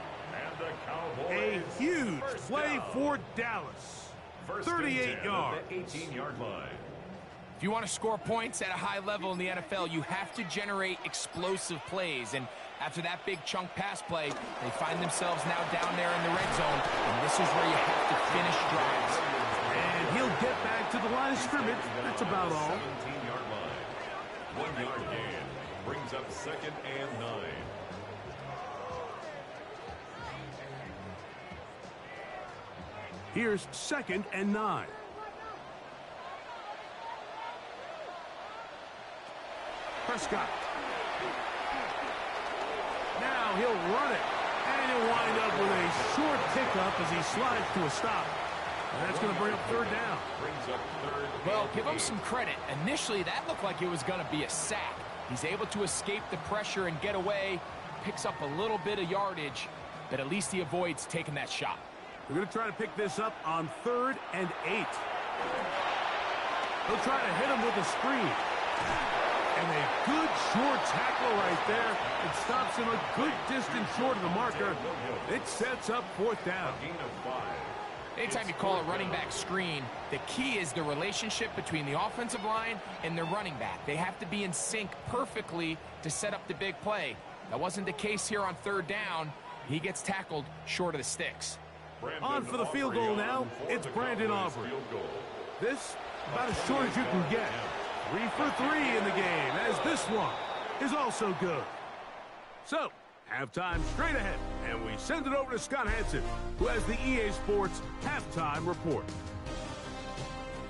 B: A huge play for Dallas. 38 yards.
A: 18-yard line.
C: If you want to score points at a high level in the NFL, you have to generate explosive plays. And after that big chunk pass play, they find themselves now down there in the red zone. And this is where you have to finish drives.
B: And he'll get back to the line of scrimmage. That's about all.
A: 17-yard line. 1-yard gain brings up second and 9.
B: Here's second and 9. Prescott. Now he'll run it. And he'll wind up with a short pickup as he slides to a stop. And that's going to bring up third down.
A: Brings up third.
C: Well, give him some credit. Initially, that looked like it was going to be a sack. He's able to escape the pressure and get away. Picks up a little bit of yardage, but at least he avoids taking that shot.
B: We're going to try to pick this up on 3rd and 8. He'll try to hit him with a screen. And a good short tackle right there. It stops him a good distance short of the marker. It sets up 4th down.
A: Gain of 5.
C: Anytime you call a running back screen, the key is the relationship between the offensive line and the running back. They have to be in sync perfectly to set up the big play. That wasn't the case here on 3rd down. He gets tackled short of the sticks.
B: On for the field goal now, it's Brandon Aubrey. This, about as short as you can get. 3 for 3 in the game, as this one is also good. So, halftime straight ahead, and we send it over to Scott Hanson, who has the EA Sports Halftime Report.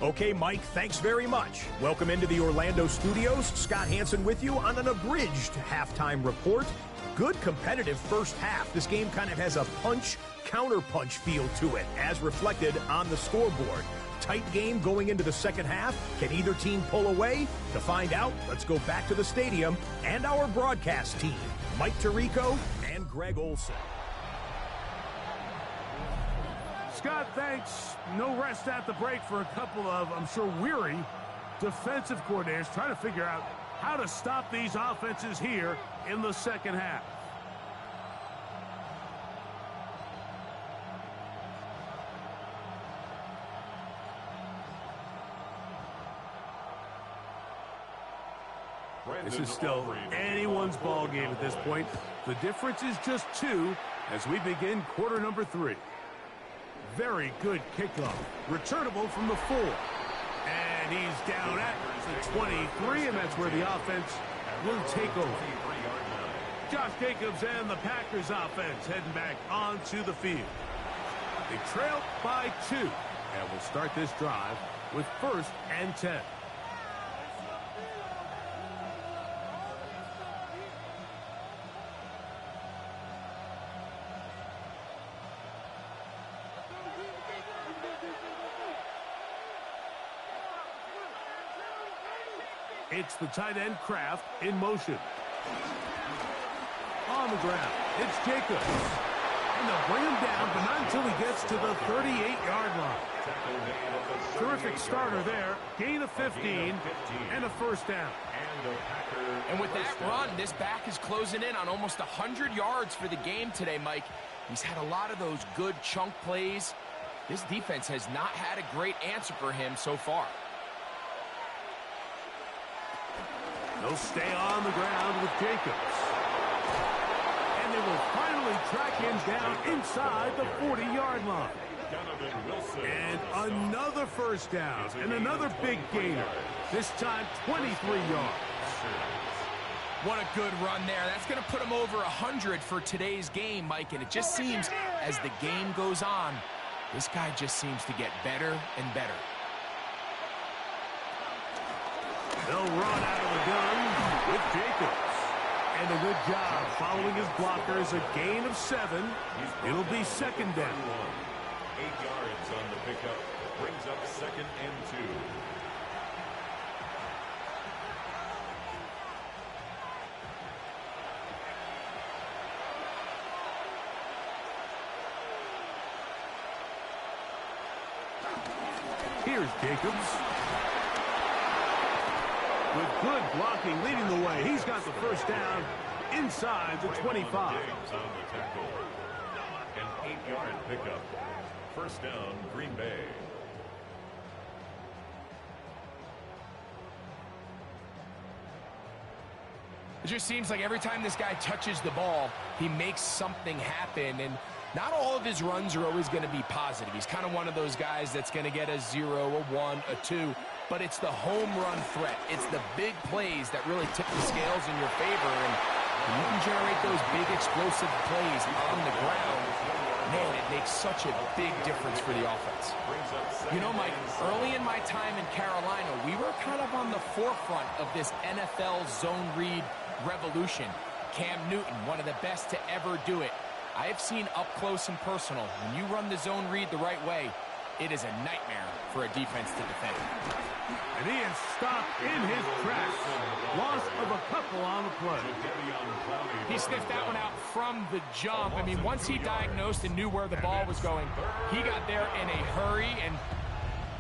D: Okay, Mike, thanks very much. Welcome into the Orlando studios. Scott Hanson with you on an abridged halftime report. Good competitive first half. This game kind of has a punch-counter-punch feel to it, as reflected on the scoreboard. Tight game going into the second half. Can either team pull away? To find out, let's go back to the stadium and our broadcast team, Mike Tirico and Greg Olson.
B: Scott, thanks. No rest at the break for a couple of, I'm sure, weary defensive coordinators trying to figure out how to stop these offenses here in the second half. This is still anyone's ball game at this point. The difference is just 2 as we begin quarter number 3. Very good kickoff. Returnable from the 4. And And he's down at the 23, and that's where the offense will take over. Josh Jacobs and the Packers offense heading back onto the field. They trail by 2, and we'll start this drive with 1st and 10. It's the tight end Kraft in motion. On the ground, it's Jacobs. And they'll bring him down, but not until he gets to the 38-yard line. Terrific starter there. Gain of 15 and a 1st down.
C: And with that run, this back is closing in on almost 100 yards for the game today, Mike. He's had a lot of those good chunk plays. This defense has not had a great answer for him so far.
B: They'll stay on the ground with Jacobs. And they will finally track him down inside the 40-yard line. And another 1st down and another big gainer. This time 23 yards.
C: What a good run there. That's going to put him over 100 for today's game, Mike. And it just seems as the game goes on, this guy just seems to get better and better.
B: They'll run out of the gun with Jacobs. And a good job following his blockers. A gain of 7. It'll be 2nd down.
A: 8 yards on the pickup. Brings up 2nd and 2.
B: Here's Jacobs. With good blocking leading the way. He's got the 1st down inside the 25.
A: On the tackle. An 8-yard pickup. 1st down, Green Bay.
C: It just seems like every time this guy touches the ball, he makes something happen. And not all of his runs are always going to be positive. He's kind of one of those guys that's going to get a 0, a 1, a 2. But it's the home run threat. It's the big plays that really tip the scales in your favor. And when you can generate those big explosive plays on the ground, man, it makes such a big difference for the offense. You know, Mike, early in my time in Carolina, we were kind of on the forefront of this NFL zone read revolution. Cam Newton, one of the best to ever do it. I have seen up close and personal, when you run the zone read the right way, it is a nightmare for a defense to defend.
B: And he is stopped in his tracks. Loss of a couple on the play.
C: He sniffed that one out from the jump. I mean, once he diagnosed and knew where the ball was going, he got there in a hurry, and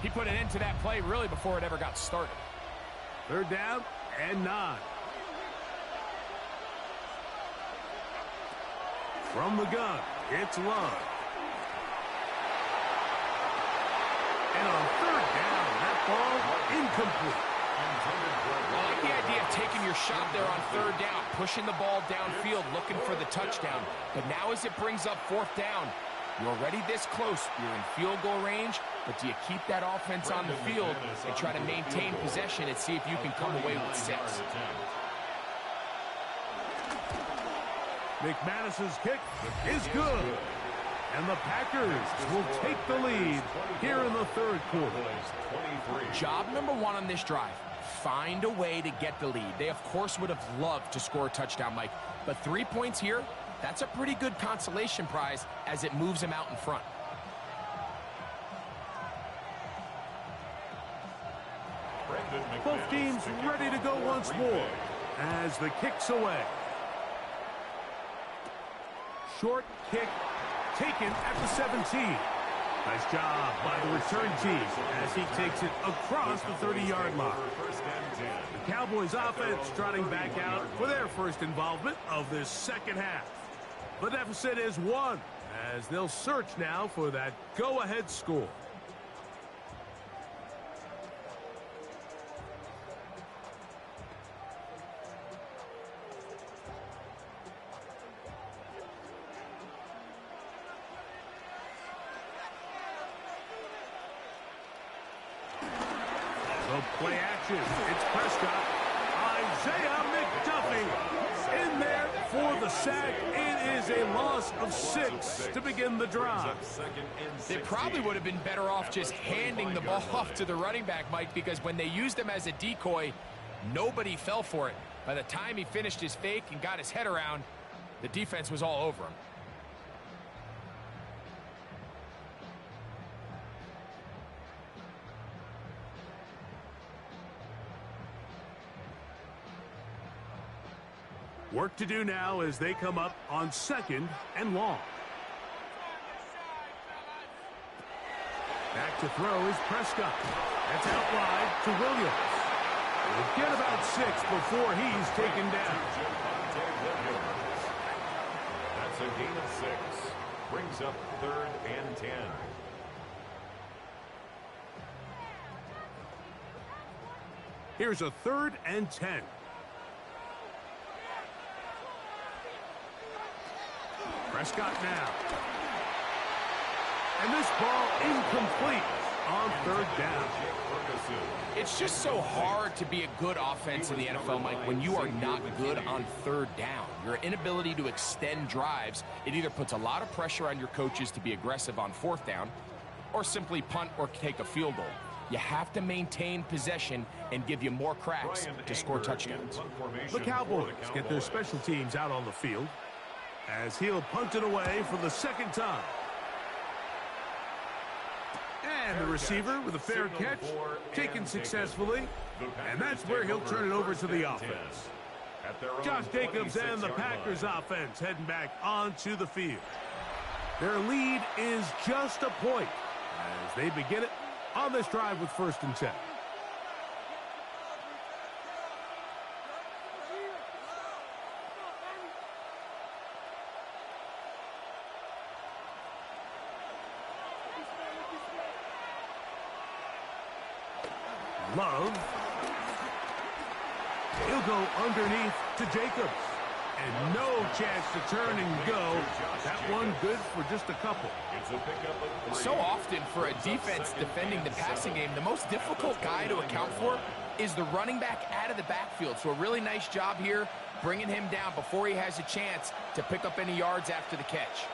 C: he put an end to that play really before it ever got started.
B: 3rd down and 9. From the gun, it's Love. And on 3rd down, that ball incomplete.
C: I like the idea of taking your shot there on 3rd down, pushing the ball downfield, looking for the touchdown. But now as it brings up 4th down, you're already this close. You're in field goal range, but do you keep that offense on the field and try to maintain possession and see if you can come away with 6?
B: McManus's kick is good. And the Packers will take the lead here in the 3rd quarter.
C: Job number 1 on this drive, find a way to get the lead. They, of course, would have loved to score a touchdown, Mike. But 3 points here, that's a pretty good consolation prize as it moves them out in front.
B: Both teams ready to go once more as the kick's away. Short kick taken at the 17. Nice job by the return team as he takes it across the 30-yard line. The Cowboys offense trotting back out for their first involvement of this 2nd half. The deficit is 1 as they'll search now for that go-ahead score. Play action. It's Prescott. Isaiah McDuffie in there for the sack. It is a loss of 6 to begin the drive.
C: They probably would have been better off just handing the ball off to the running back, Mike, because when they used him as a decoy, nobody fell for it. By the time he finished his fake and got his head around, the defense was all over him.
B: Work to do now as they come up on 2nd and long. Back to throw is Prescott. That's out wide to Williams. We'll get about 6 before he's taken down.
A: That's a gain of 6. Brings up 3rd and 10.
B: Here's a 3rd and 10. Prescott now. And this ball incomplete on 3rd down.
C: It's just so hard to be a good offense in the NFL, Mike, when you are not good on 3rd down. Your inability to extend drives, it either puts a lot of pressure on your coaches to be aggressive on 4th down or simply punt or take a field goal. You have to maintain possession and give you more cracks to score touchdowns.
B: The Cowboys get their special teams out on the field as he'll punt it away for the 2nd time. And the receiver with a fair catch, taken successfully, and that's where he'll turn it over to the offense. Josh Jacobs and the Packers offense heading back onto the field. Their lead is just a point as they begin it on this drive with 1st and 10. Love. He'll go underneath to Jacobs. And no chance to turn and go. That one good for just a couple.
C: So often for a defense defending the passing game, the most difficult guy to account for is the running back out of the backfield. So a really nice job here bringing him down before he has a chance to pick up any yards after the catch.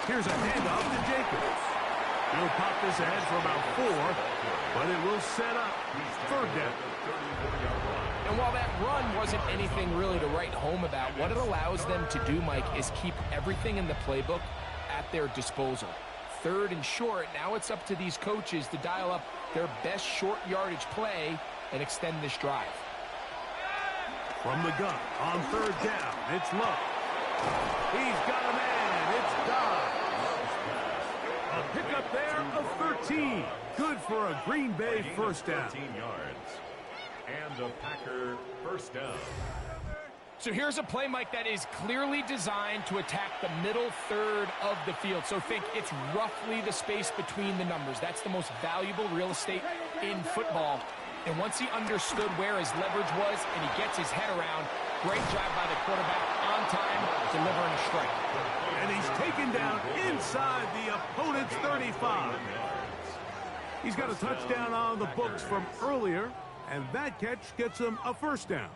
B: Here's a handoff to Jacobs. He'll pop this ahead for about 4, but it will set up 3rd down.
C: And while that run wasn't anything really to write home about, what it allows them to do, Mike, is keep everything in the playbook at their disposal. 3rd and short, now it's up to these coaches to dial up their best short yardage play and extend this drive.
B: From the gun on 3rd down, it's Love. He's got a man. It's Dodd. A pickup there of 13. Good for a Green Bay 1st down.
A: 13 yards. And a Packer 1st down.
C: So here's a play, Mike, that is clearly designed to attack the middle 3rd of the field. So think it's roughly the space between the numbers. That's the most valuable real estate in football. And once he understood where his leverage was and he gets his head around, great job by the quarterback on time, delivering a strike.
B: And he's taken down inside the opponent's 35. He's got a touchdown on the books from earlier, and that catch gets him a 1st down.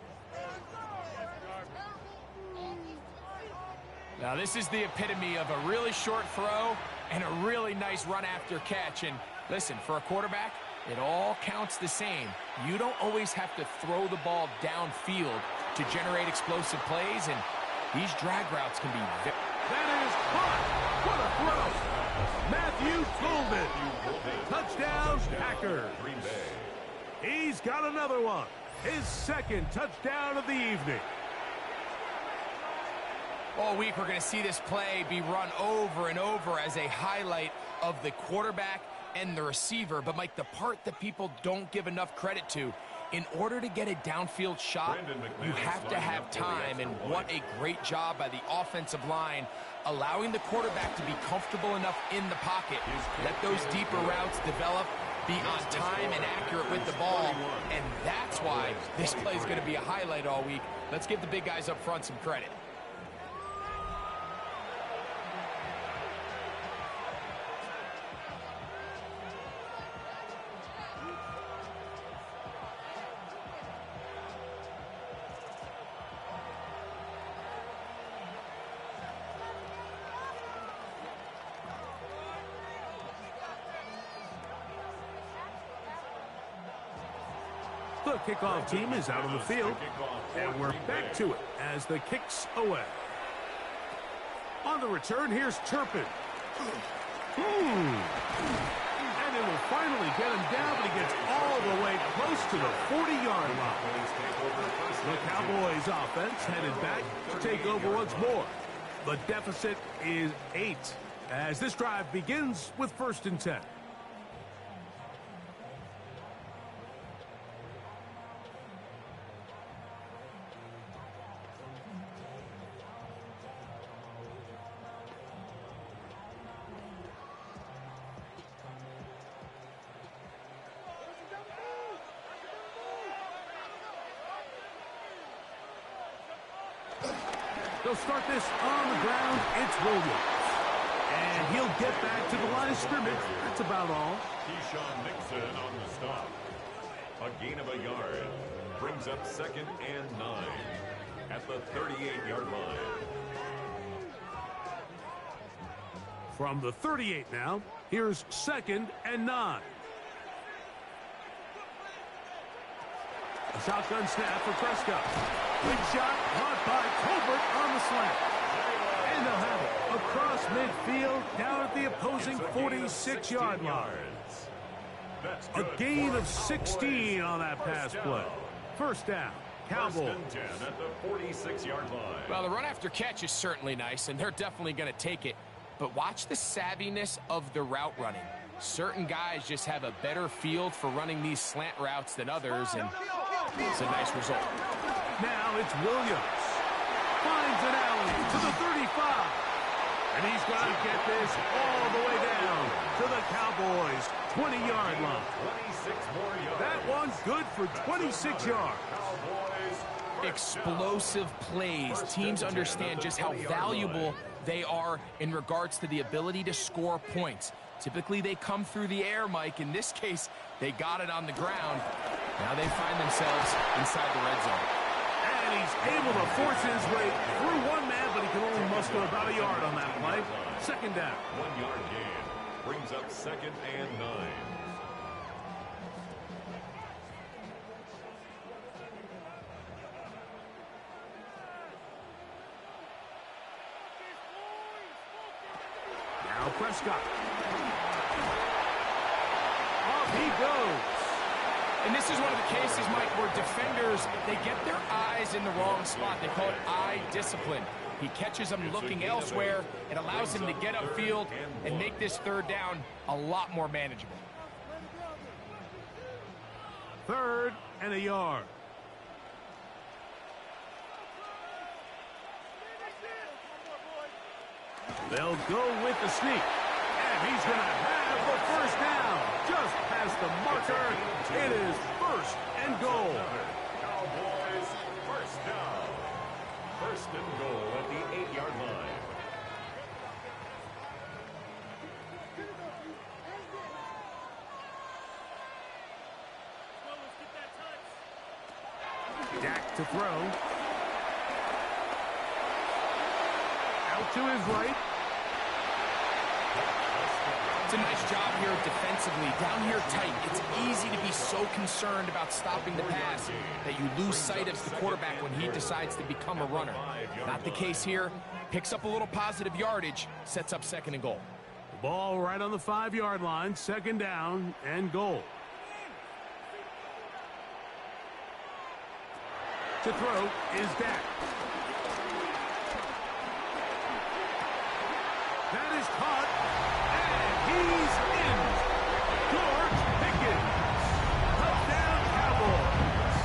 C: Now this is the epitome of a really short throw and a really nice run after catch. And listen, for a quarterback, it all counts the same. You don't always have to throw the ball downfield to generate explosive plays, and these drag routes can be very...
B: That is caught. What a throw. Matthew Golden. Touchdown, Packers. He's got another one. His 2nd touchdown of the evening.
C: All week, we're going to see this play be run over and over as a highlight of the quarterback and the receiver. But, Mike, the part that people don't give enough credit to, in order to get a downfield shot, you have to have time, and what a great job by the offensive line, allowing the quarterback to be comfortable enough in the pocket. Let those deeper routes develop, be on time and accurate with the ball, and that's why this play is going to be a highlight all week. Let's give the big guys up front some credit.
B: The kickoff team is out on the field, and we're back to it as the kick's away. On the return, here's Turpin. And it will finally get him down, but he gets all the way close to the 40-yard line. The Cowboys offense headed back to take over once more. The deficit is 8 as this drive begins with 1st and 10. They'll start this on the ground. It's Williams. And he'll get back to the line of scrimmage. That's about all.
A: Keyshawn Nixon on the stop. A gain of a yard. Brings up 2nd and 9 at the 38-yard line.
B: From the 38 now, here's 2nd and 9. A shotgun snap for Prescott. Big shot caught by Colbert on the slant. And they'll have it across midfield down at the opposing 46-yard line. A gain of 16 on that pass play. 1st down, Cowboys.
A: 1st and 10 at the 46-yard line.
C: Well, the run after catch is certainly nice, and they're definitely going to take it. But watch the savviness of the route running. Certain guys just have a better field for running these slant routes than others, and it's a nice result.
B: Now it's Williams. Finds an alley to the 35. And he's got to get this all the way down to the Cowboys' 20-yard line.
A: 26 more yards.
B: That one's good for 26 yards.
C: Explosive plays. Teams understand just how valuable they are in regards to the ability to score points. Typically, they come through the air, Mike. In this case, they got it on the ground. Now they find themselves inside the red zone.
B: And he's able to force his way through one man, but he can only muster about a yard on that play. 2nd down.
A: 1 yard gain. Brings up 2nd and 9.
B: Now Prescott. Off he goes.
C: And this is one of the cases, Mike, where defenders, they get their eyes in the wrong spot. They call it eye discipline. He catches them looking elsewhere. It allows him to get upfield and make this 3rd down a lot more manageable.
B: 3rd and a yard. They'll go with the sneak. And he's going to have the 1st down. Just past the marker. It is 1st and goal.
A: Cowboys 1st down. 1st and goal at the 8-yard line.
B: Dak to throw. Out to his right.
C: It's a nice job here defensively. Down here tight, it's easy to be so concerned about stopping the pass that you lose sight of the quarterback when he decides to become a runner. Not the case here. Picks up a little positive yardage, sets up 2nd and goal.
B: Ball right on the 5-yard line. 2nd down and goal. To throw is Dak. That is caught. He's in. George Pickens. Touchdown, Cowboys.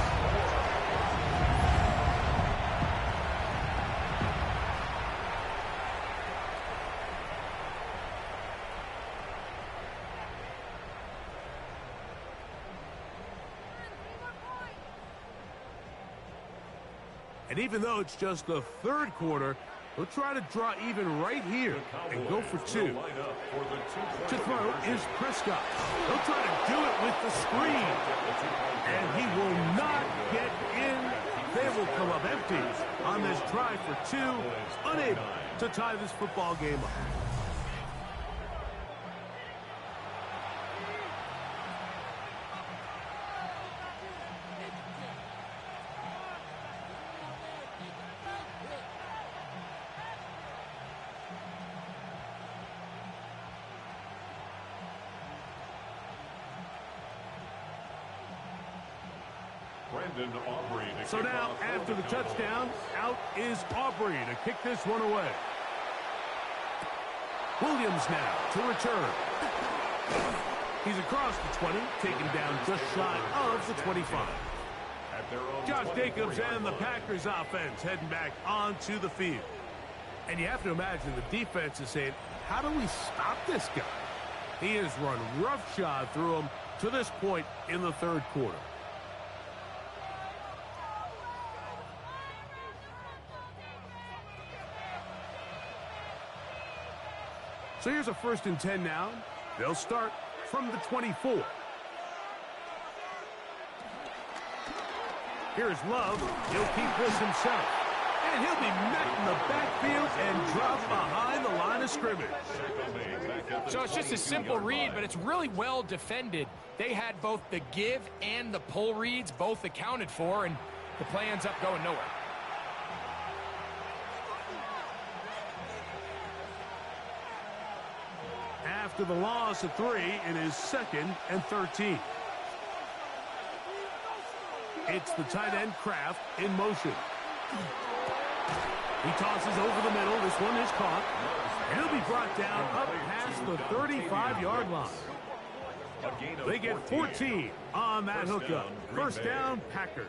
B: And even though it's just the 3rd quarter, they'll try to draw even right here and go for 2. To throw is Prescott. They'll try to do it with the screen. And he will not get in. They will come up empty on this try for 2. Unable to tie this football game up.
A: Brandon Aubrey to
B: So
A: kick
B: now,
A: off
B: after the
A: for Cowboys.
B: touchdown, out is Aubrey to kick this one away. Williams now to return. He's across the 20, taken down just shy of the 25.
A: At their own
B: Josh
A: 24
B: Jacobs and the
A: line.
B: Packers offense heading back onto the field. And you have to imagine the defense is saying, how do we stop this guy? He has run roughshod through him to this point in the third quarter. So here's a 1st and 10 now. They'll start from the 24. Here's Love. He'll keep this himself. And he'll be met in the backfield and dropped behind the line of scrimmage.
C: So it's just a simple read, but it's really well defended. They had both the give and the pull reads both accounted for, and the play ends up going nowhere.
B: After the loss of 3, it is 2nd and 13. It's the tight end Kraft in motion. He tosses over the middle. This one is caught. And he'll be brought down up past the 35-yard line. They get 14 on that hookup. First down, Packers.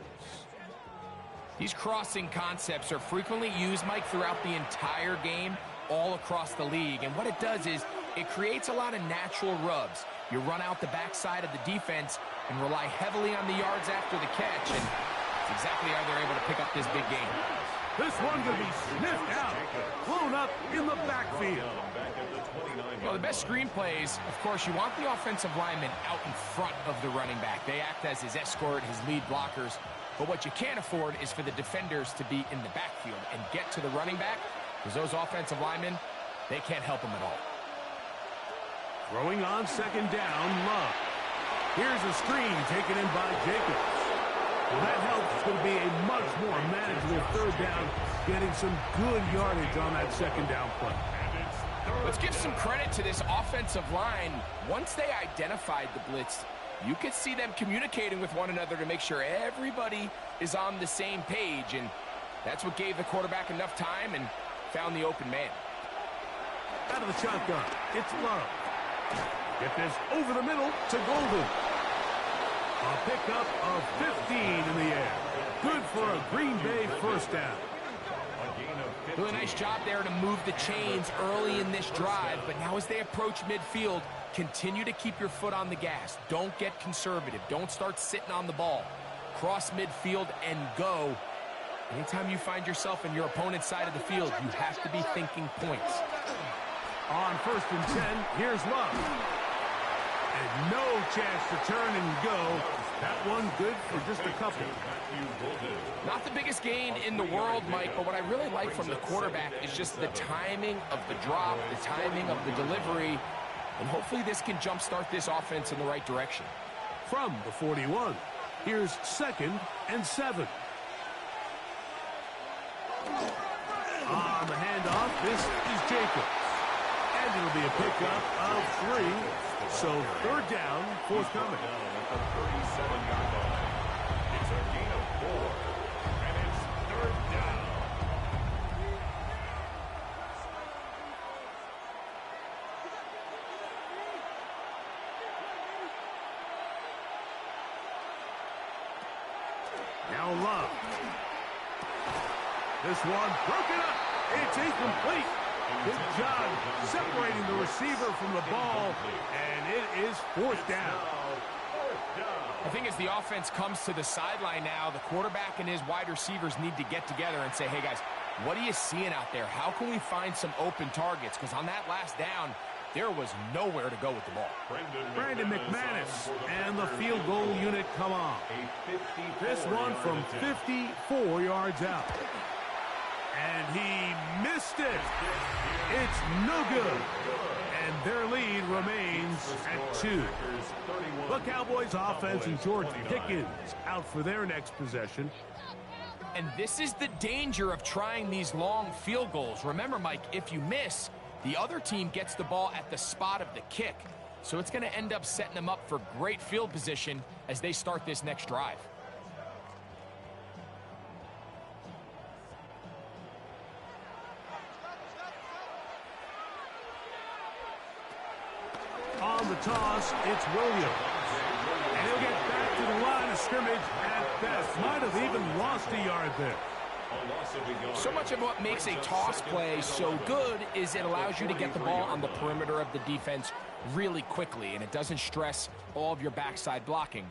C: These crossing concepts are frequently used, Mike, throughout the entire game, all across the league. And what it does is it creates a lot of natural rubs. You run out the backside of the defense and rely heavily on the yards after the catch, and that's exactly how they're able to pick up this big game.
B: This one could be sniffed out, blown up in the backfield.
C: Well, the best screen plays, of course, you want the offensive lineman out in front of the running back. They act as his escort, his lead blockers. But what you can't afford is for the defenders to be in the backfield and get to the running back, because those offensive linemen, they can't help him at all.
B: Throwing on 2nd down, Love. Here's a screen taken in by Jacobs. Well, that helps. It's going to be a much more manageable 3rd down, getting some good yardage on that 2nd down play.
C: Let's give some credit to this offensive line. Once they identified the blitz, you could see them communicating with one another to make sure everybody is on the same page, and that's what gave the quarterback enough time and found the open man.
B: Out of the shotgun, it's Love. Get this over the middle to Golden. A pickup of 15 in the air. Good for a Green Bay first down.
C: Doing a nice job there to move the chains early in this drive, but now as they approach midfield, continue to keep your foot on the gas. Don't get conservative. Don't start sitting on the ball. Cross midfield and go. Anytime you find yourself in your opponent's side of the field, you have to be thinking points.
B: On 1st and 10, here's Love. And no chance to turn and go. That one good for just a couple.
C: Not the biggest gain in the world, Mike, but what I really like from the quarterback is just the timing of the drop, the timing of the delivery, and hopefully this can jumpstart this offense in the right direction.
B: From the 41, here's 2nd and 7. On the handoff, this is Jacobs. And it'll be a pickup of 3. So 3rd down, forthcoming.
A: At the 37-yard line. It's a gain of 4, and it's 3rd down.
B: Now Love. This one broken up. It's incomplete. Good job separating the receiver from the ball, and it is 4th down.
C: I think as the offense comes to the sideline now, the quarterback and his wide receivers need to get together and say, hey, guys, what are you seeing out there? How can we find some open targets? Because on that last down, there was nowhere to go with the ball.
B: Brandon McManus and the field goal unit come on. This one from 54 yards out. And he missed it. It's no good. And their lead remains at 2. The Cowboys offense and George Pickens out for their next possession.
C: And this is the danger of trying these long field goals. Remember, Mike, if you miss, the other team gets the ball at the spot of the kick. So it's going to end up setting them up for great field position as they start this next drive.
B: toss, it's Williams. And he'll get back to the line of scrimmage at best. Might have even lost a yard there.
C: So much of what makes a toss play so good is it allows you to get the ball on the perimeter of the defense really quickly, and it doesn't stress all of your backside blocking.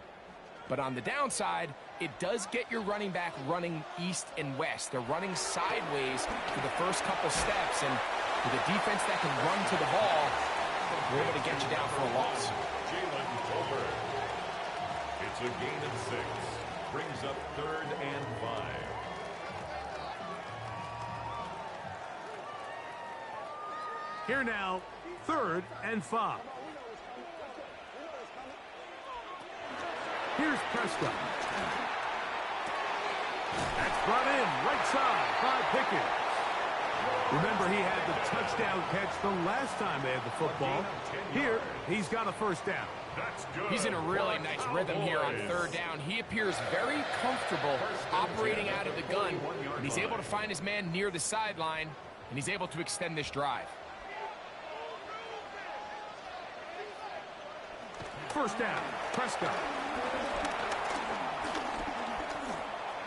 C: But on the downside, it does get your running back running east and west. They're running sideways for the first couple steps, and with a defense that can run to the ball, we're able to get you down for a loss.
A: It's a gain of 6. Brings up 3rd and 5.
B: Here now, 3rd and 5. Here's Prescott. That's brought in right side by Pickens. Remember, he had the touchdown catch the last time they had the football. Here, he's got a first down.
C: He's in a really nice rhythm here on 3rd down. He appears very comfortable operating out of the gun, and he's able to find his man near the sideline, and he's able to extend this drive.
B: First down, Prescott.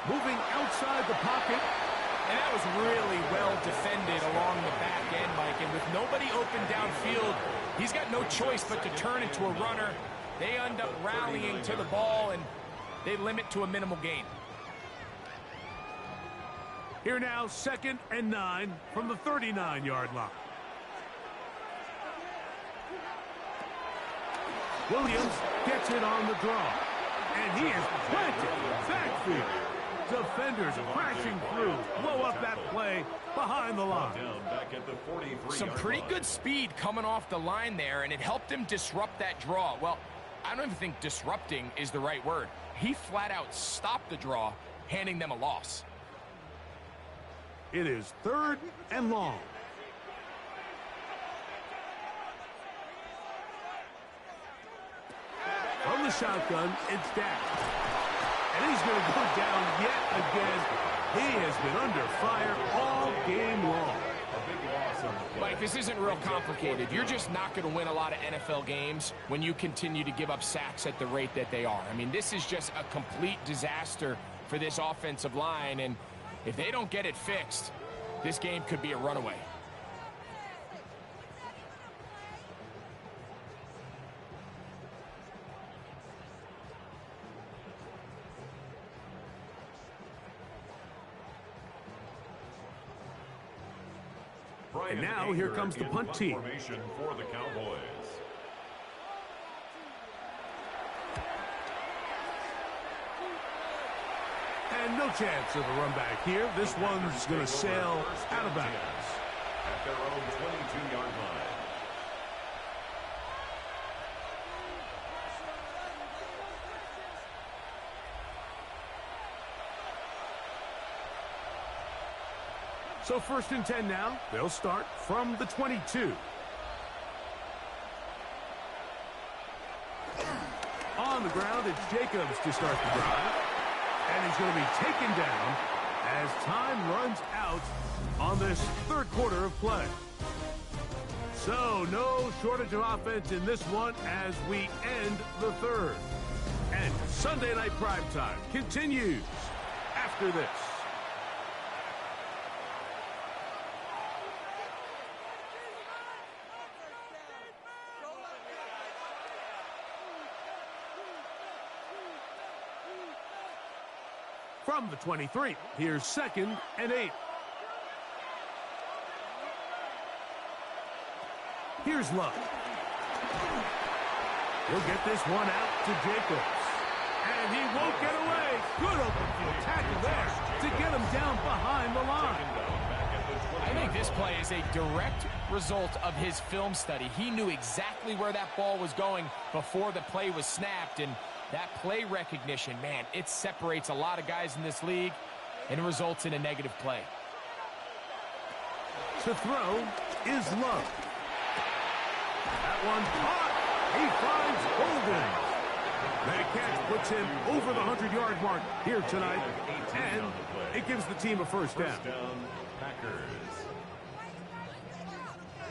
B: Moving outside the pocket.
C: And that was really well defended along the back end, Mike. And with nobody open downfield, he's got no choice but to turn into a runner. They end up rallying to the ball, and they limit to a minimal gain.
B: Here now, 2nd and 9 from the 39-yard line. Williams gets it on the draw. And he is planted backfield. Defenders crashing through. Blow up that play behind the line.
C: Some pretty good speed coming off the line there, and it helped him disrupt that draw. Well, I don't even think disrupting is the right word. He flat out stopped the draw, handing them a loss.
B: It is 3rd and long. From the shotgun, it's Dak. And he's going to go down yet again. He has been under fire all game long.
C: Mike, this isn't real complicated. You're just not going to win a lot of NFL games when you continue to give up sacks at the rate that they are. I mean, this is just a complete disaster for this offensive line, and if they don't get it fixed, this game could be a runaway.
B: And now here comes the punt team.
A: For the Cowboys.
B: And no chance of a run back here. This one's going to sail out of bounds.
A: At their own 22-yard line.
B: So 1st and 10 now. They'll start from the 22. On the ground, it's Jacobs to start the drive. And he's going to be taken down as time runs out on this 3rd quarter of play. So no shortage of offense in this one as we end the 3rd. And Sunday Night Primetime continues after this. From the 23, here's 2nd and 8. Here's Love. He'll get this one out to Jacobs. And he won't get away. Good open field tackle there to get him down behind the line.
C: I think this play is a direct result of his film study. He knew exactly where that ball was going before the play was snapped, and that play recognition, man, it separates a lot of guys in this league and results in a negative play.
B: To throw is Love. That one caught. He finds Golden. That catch puts him over the 100-yard mark here tonight, and it gives the team a first down.
A: Packers.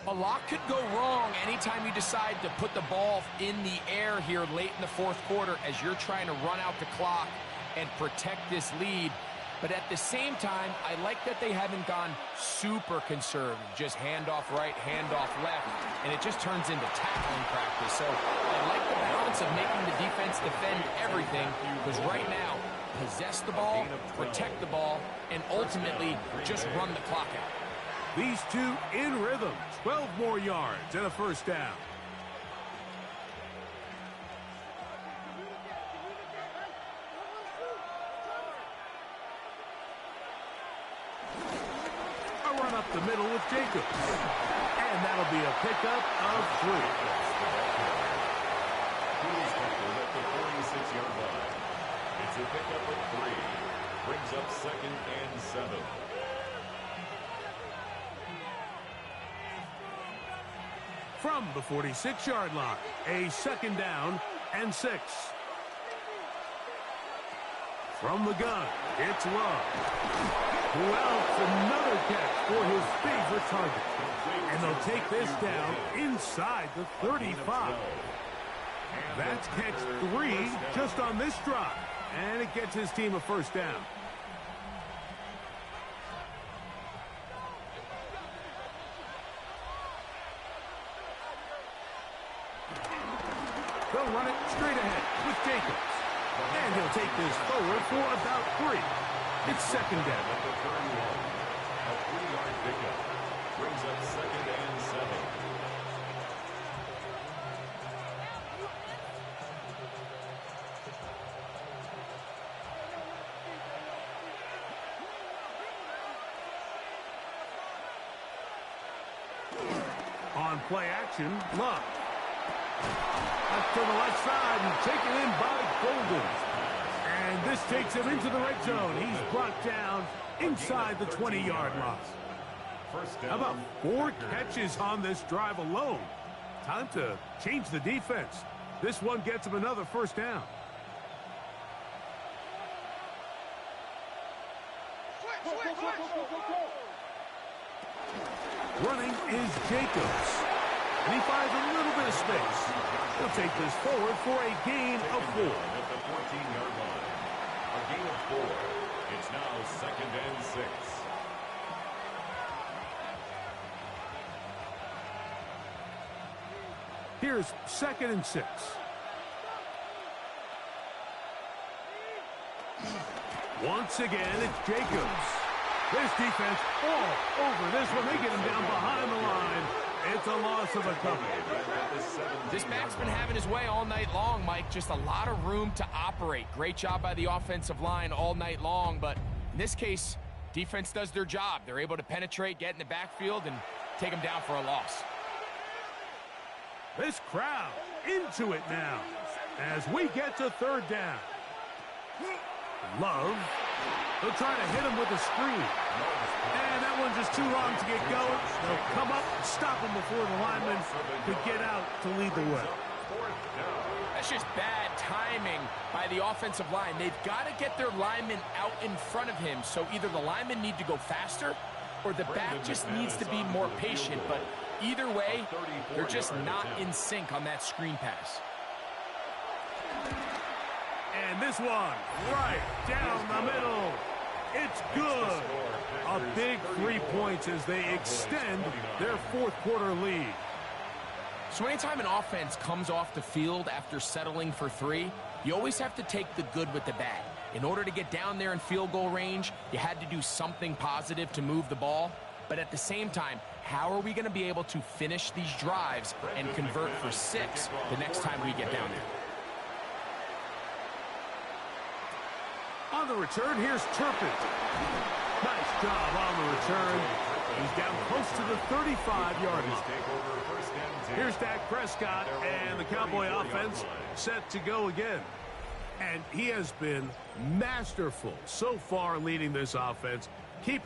C: A lot could go wrong anytime you decide to put the ball in the air here late in the fourth quarter as you're trying to run out the clock and protect this lead. But at the same time, I like that they haven't gone super conservative, just handoff right, handoff left, and it just turns into tackling practice. So I like the balance of making the defense defend everything, because right now, possess the ball, protect the ball, and ultimately just run the clock out.
B: These two in rhythm, 12 more yards and a first down. Run up the middle with Jacobs. And that'll be a pickup of 3.
A: He's tackled at the 46-yard line. It's a pickup of 3. Brings up 2nd and 7.
B: From the 46-yard line, a 2nd down and 6. From the gun, it's Love. Who else? Another catch for his favorite target. And they'll take this down inside the 35. That's catch 3 just on this drive. And it gets his team a first down. They'll run it straight ahead with Jacobs. And he'll take this forward for about 3. It's 2nd down.
A: At the 31, a 3-yard pickup. Brings up 2nd and 7.
B: On play action, Love. Up to the left side and taken in by Golden. And this takes him into the red zone. He's brought down inside the 20-yard line. How about 4 catches on this drive alone? Time to change the defense. This one gets him another first down. Running is Jacobs. And he finds a little bit of space. He'll take this forward for a gain of 4.
A: At the 14-yard line. A gain of 4. It's now 2nd and 6.
B: Here's 2nd and 6. Once again, it's Jacobs. This defense all over this one. They get him down behind the line. It's a loss of a couple.
C: This back's been having his way all night long, Mike. Just a lot of room to operate. Great job by the offensive line all night long, but in this case, defense does their job. They're able to penetrate, get in the backfield, and take him down for a loss.
B: This crowd into it now as we get to 3rd down. Love. They'll try to hit him with a screen. And that one's just too long to get going. They'll come up and stop him before the lineman could get out to lead the way.
C: That's just bad timing by the offensive line. They've got to get their linemen out in front of him. So either the linemen need to go faster or the back just needs to be more patient. But either way, they're just not in sync on that screen pass.
B: And this one right down the middle. It's good. A big 3 points as they extend their 4th quarter lead.
C: So anytime an offense comes off the field after settling for 3, you always have to take the good with the bad. In order to get down there in field goal range, you had to do something positive to move the ball. But at the same time, how are we going to be able to finish these drives and convert for 6 the next time we get down there?
B: On the return, here's Turpin. Nice job on the return. He's down close to the 35-yard line. Here's Dak Prescott, and the Cowboy offense set to go again. And he has been masterful so far leading this offense, keeping